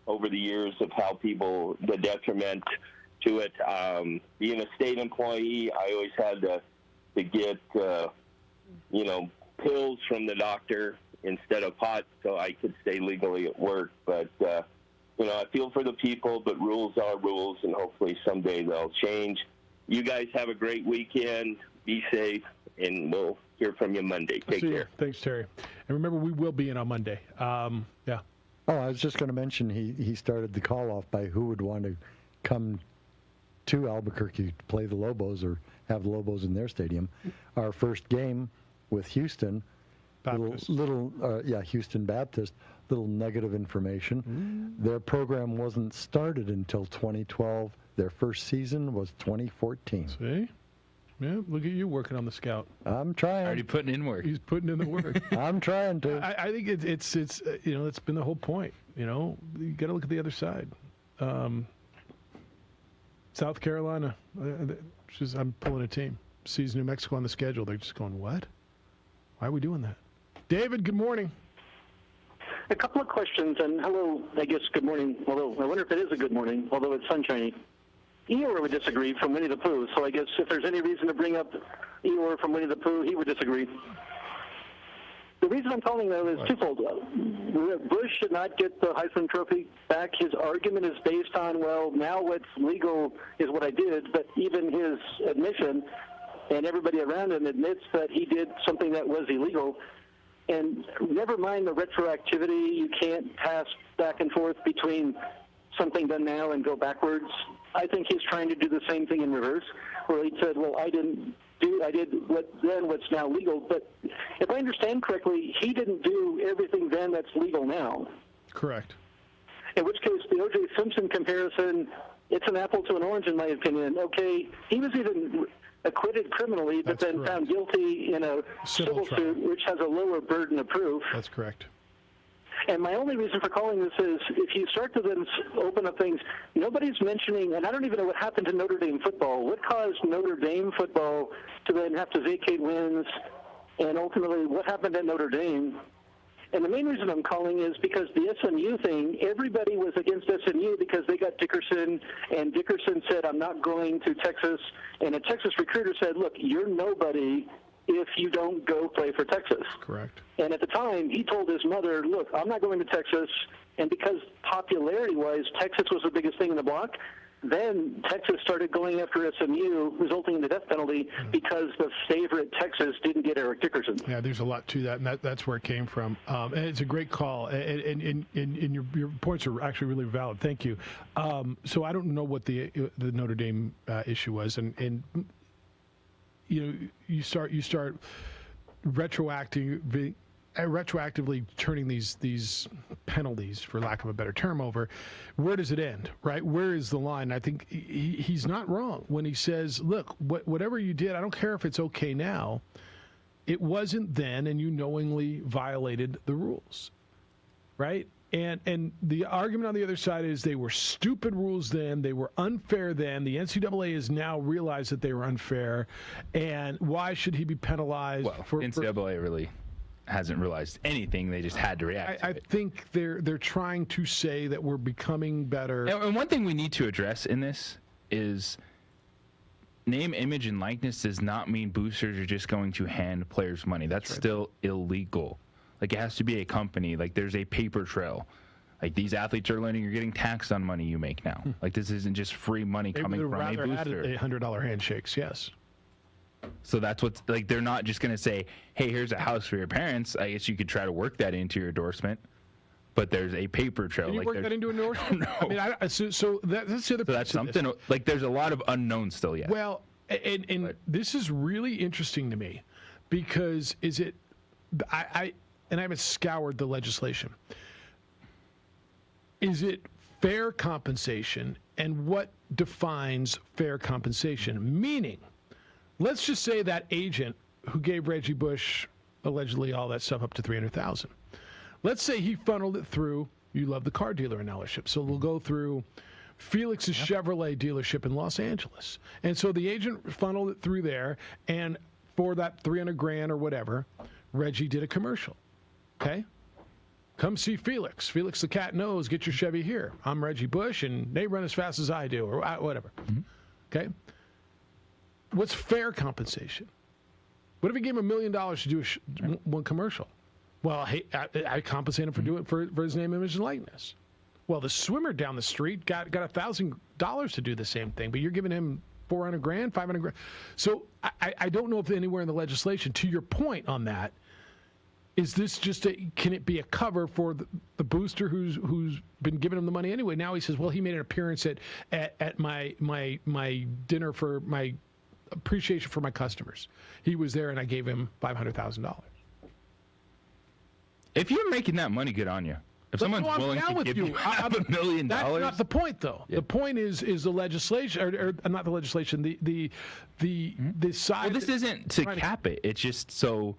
over the years of how the detriment to it. Being a state employee, I always had to get pills from the doctor instead of pot, so I could stay legally at work. But I feel for the people, but rules are rules, and hopefully someday they'll change. You guys have a great weekend. Be safe, and we'll hear from you Monday. Take care. Thanks, Terry. And remember, we will be in on Monday. Yeah. Oh, I was just going to mention he started the call off by who would want to come to Albuquerque to play the Lobos or have the Lobos in their stadium. Our first game with Houston, Houston Baptist. Little nugget of information. Their program wasn't started until 2012. Their first season was 2014. See? Yeah, look at you working on the scout. I'm trying. Already putting in work. He's putting in the work. I'm trying to. I think it's it's been the whole point. You got to look at the other side. South Carolina, I'm pulling a team. Sees New Mexico on the schedule. They're just going, what? Why are we doing that? David, good morning. A couple of questions, and hello, I guess good morning, although I wonder if it is a good morning, although it's sunshiny. Eeyore would disagree from Winnie the Pooh, so I guess if there's any reason to bring up Eeyore from Winnie the Pooh, he would disagree. The reason I'm calling, though, is twofold. Bush should not get the Heisman Trophy back. His argument is based on, well, now what's legal is what I did, but even his admission and everybody around him admits that he did something that was illegal. And never mind the retroactivity, you can't pass back and forth between something done now and go backwards. I think he's trying to do the same thing in reverse, where he said, well, I did what's now legal. But if I understand correctly, he didn't do everything then that's legal now. Correct. In which case, the O.J. Simpson comparison, it's an apple to an orange in my opinion. Okay, he was even acquitted criminally, but then found guilty in a civil suit, which has a lower burden of proof. That's correct. And my only reason for calling this is, if you start to then open up things, nobody's mentioning, and I don't even know what happened to Notre Dame football. What caused Notre Dame football to then have to vacate wins, and ultimately what happened at Notre Dame? And the main reason I'm calling is because the SMU thing, everybody was against SMU because they got Dickerson, and Dickerson said, I'm not going to Texas. And a Texas recruiter said, look, you're nobody if you don't go play for Texas. Correct. And at the time, he told his mother, look, I'm not going to Texas. And because popularity-wise, Texas was the biggest thing in the block, then Texas started going after SMU, resulting in the death penalty because the favorite Texas didn't get Eric Dickerson. Yeah, there's a lot to that, and that's where it came from. And it's a great call, and your points are actually really valid. Thank you. So I don't know what the Notre Dame issue was, and you start retroactively turning these penalties, for lack of a better term, over. Where does it end, right? Where is the line? I think he's not wrong when he says, look, whatever you did, I don't care if it's okay now. It wasn't then, and you knowingly violated the rules, right? And the argument on the other side is they were stupid rules then, they were unfair then, the NCAA has now realized that they were unfair, and why should he be penalized? Well, NCAA really hasn't realized anything. They just had to react. I think they're trying to say that we're becoming better. And one thing we need to address in this is name, image, and likeness does not mean boosters are just going to hand players money. That's still illegal. Like, it has to be a company. Like, there's a paper trail. Like, these athletes are learning you're getting taxed on money you make now. Like, this isn't just free money coming from a booster. $100 handshakes, yes. So that's what's, like, they're not just going to say, hey, here's a house for your parents. I guess you could try to work that into your endorsement. But there's a paper trail. Can you work that into an endorsement? No. I mean, so that's the other So that's something, like, there's a lot of unknowns still yet. Well, and this is really interesting to me because I haven't scoured the legislation. is it fair compensation, and what defines fair compensation? Meaning, let's just say that agent who gave Reggie Bush allegedly all that stuff up to $300,000. Let's say he funneled it through, you love the car dealer analogy, so we'll go through Felix's Chevrolet dealership in Los Angeles. And so the agent funneled it through there, and for that $300,000 or whatever, Reggie did a commercial. Okay? Come see Felix. Felix the cat knows, get your Chevy here. I'm Reggie Bush, and they run as fast as I do, or whatever. Okay? What's fair compensation? What if he gave him $1 million to do one commercial? Well, hey, I compensate him for doing for his name, image, and likeness. Well, the swimmer down the street got $1,000 to do the same thing, but you're giving him $400,000, $500,000. So I don't know if anywhere in the legislation, to your point on that, is this just can it be a cover for the booster who's been giving him the money anyway? Now he says, well, he made an appearance at my dinner for my appreciation for my customers. He was there, and I gave him $500,000. If you're making that money, good on you. If someone's willing to give you $500,000, that's not the point, though. Yeah. The point is the legislation, or not the legislation, the side. Well, this isn't to cap it. It's just so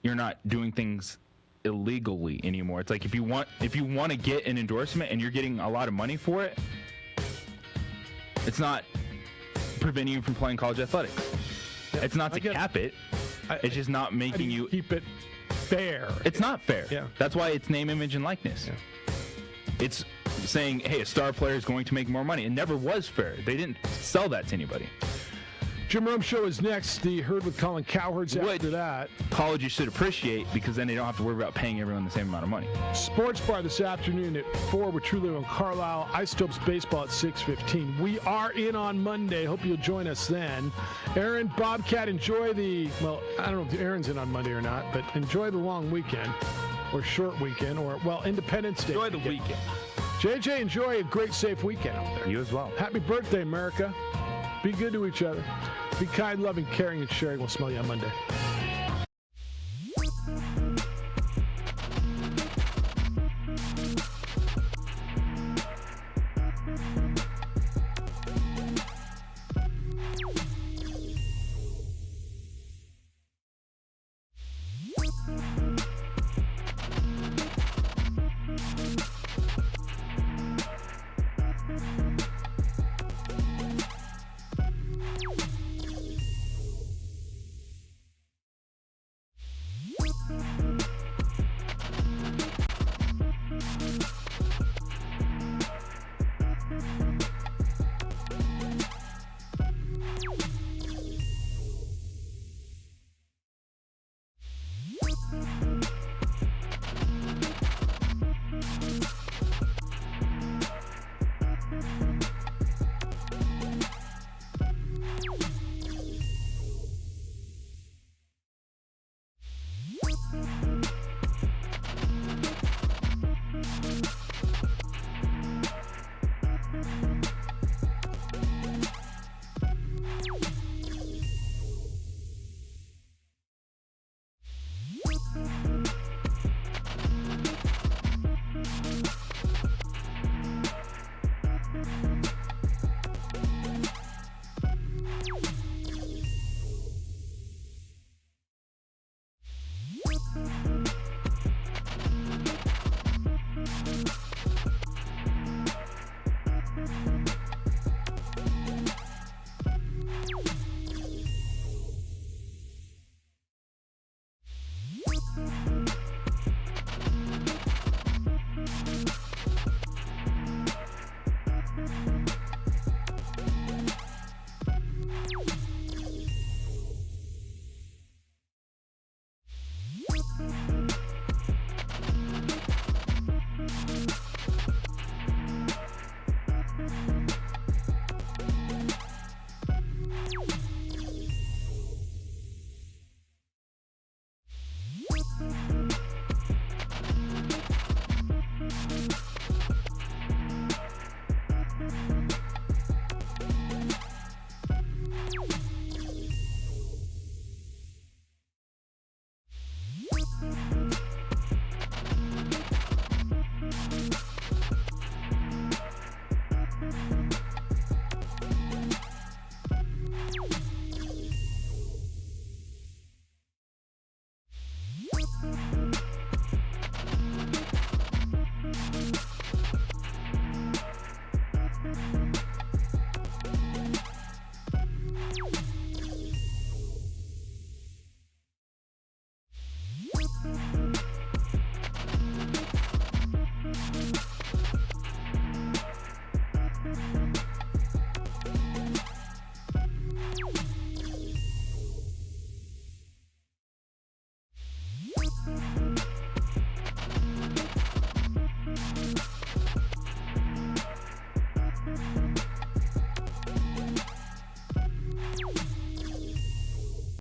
you're not doing things illegally anymore. It's like if you want to get an endorsement and you're getting a lot of money for it, it's not preventing you from playing college athletics. Yeah, it's not to cap it. It's just not making you keep it fair. It's not fair. Yeah. That's why it's name, image, and likeness. Yeah. It's saying, hey, a star player is going to make more money. It never was fair. They didn't sell that to anybody. Jim Rome Show is next. The Herd with Colin Cowherd's after that. Colleges should appreciate, because then they don't have to worry about paying everyone the same amount of money. Sports Bar this afternoon at 4 with Trulio and Carlisle. Isotopes Baseball at 6:15. We are in on Monday. Hope you'll join us then. Aaron, Bobcat, enjoy well, I don't know if Aaron's in on Monday or not, but enjoy the long weekend or short weekend or, Independence Day. Enjoy the weekend. JJ, enjoy a great, safe weekend out there. You as well. Happy birthday, America. Be good to each other. Be kind, loving, caring, and sharing. We'll smell you on Monday. Bye.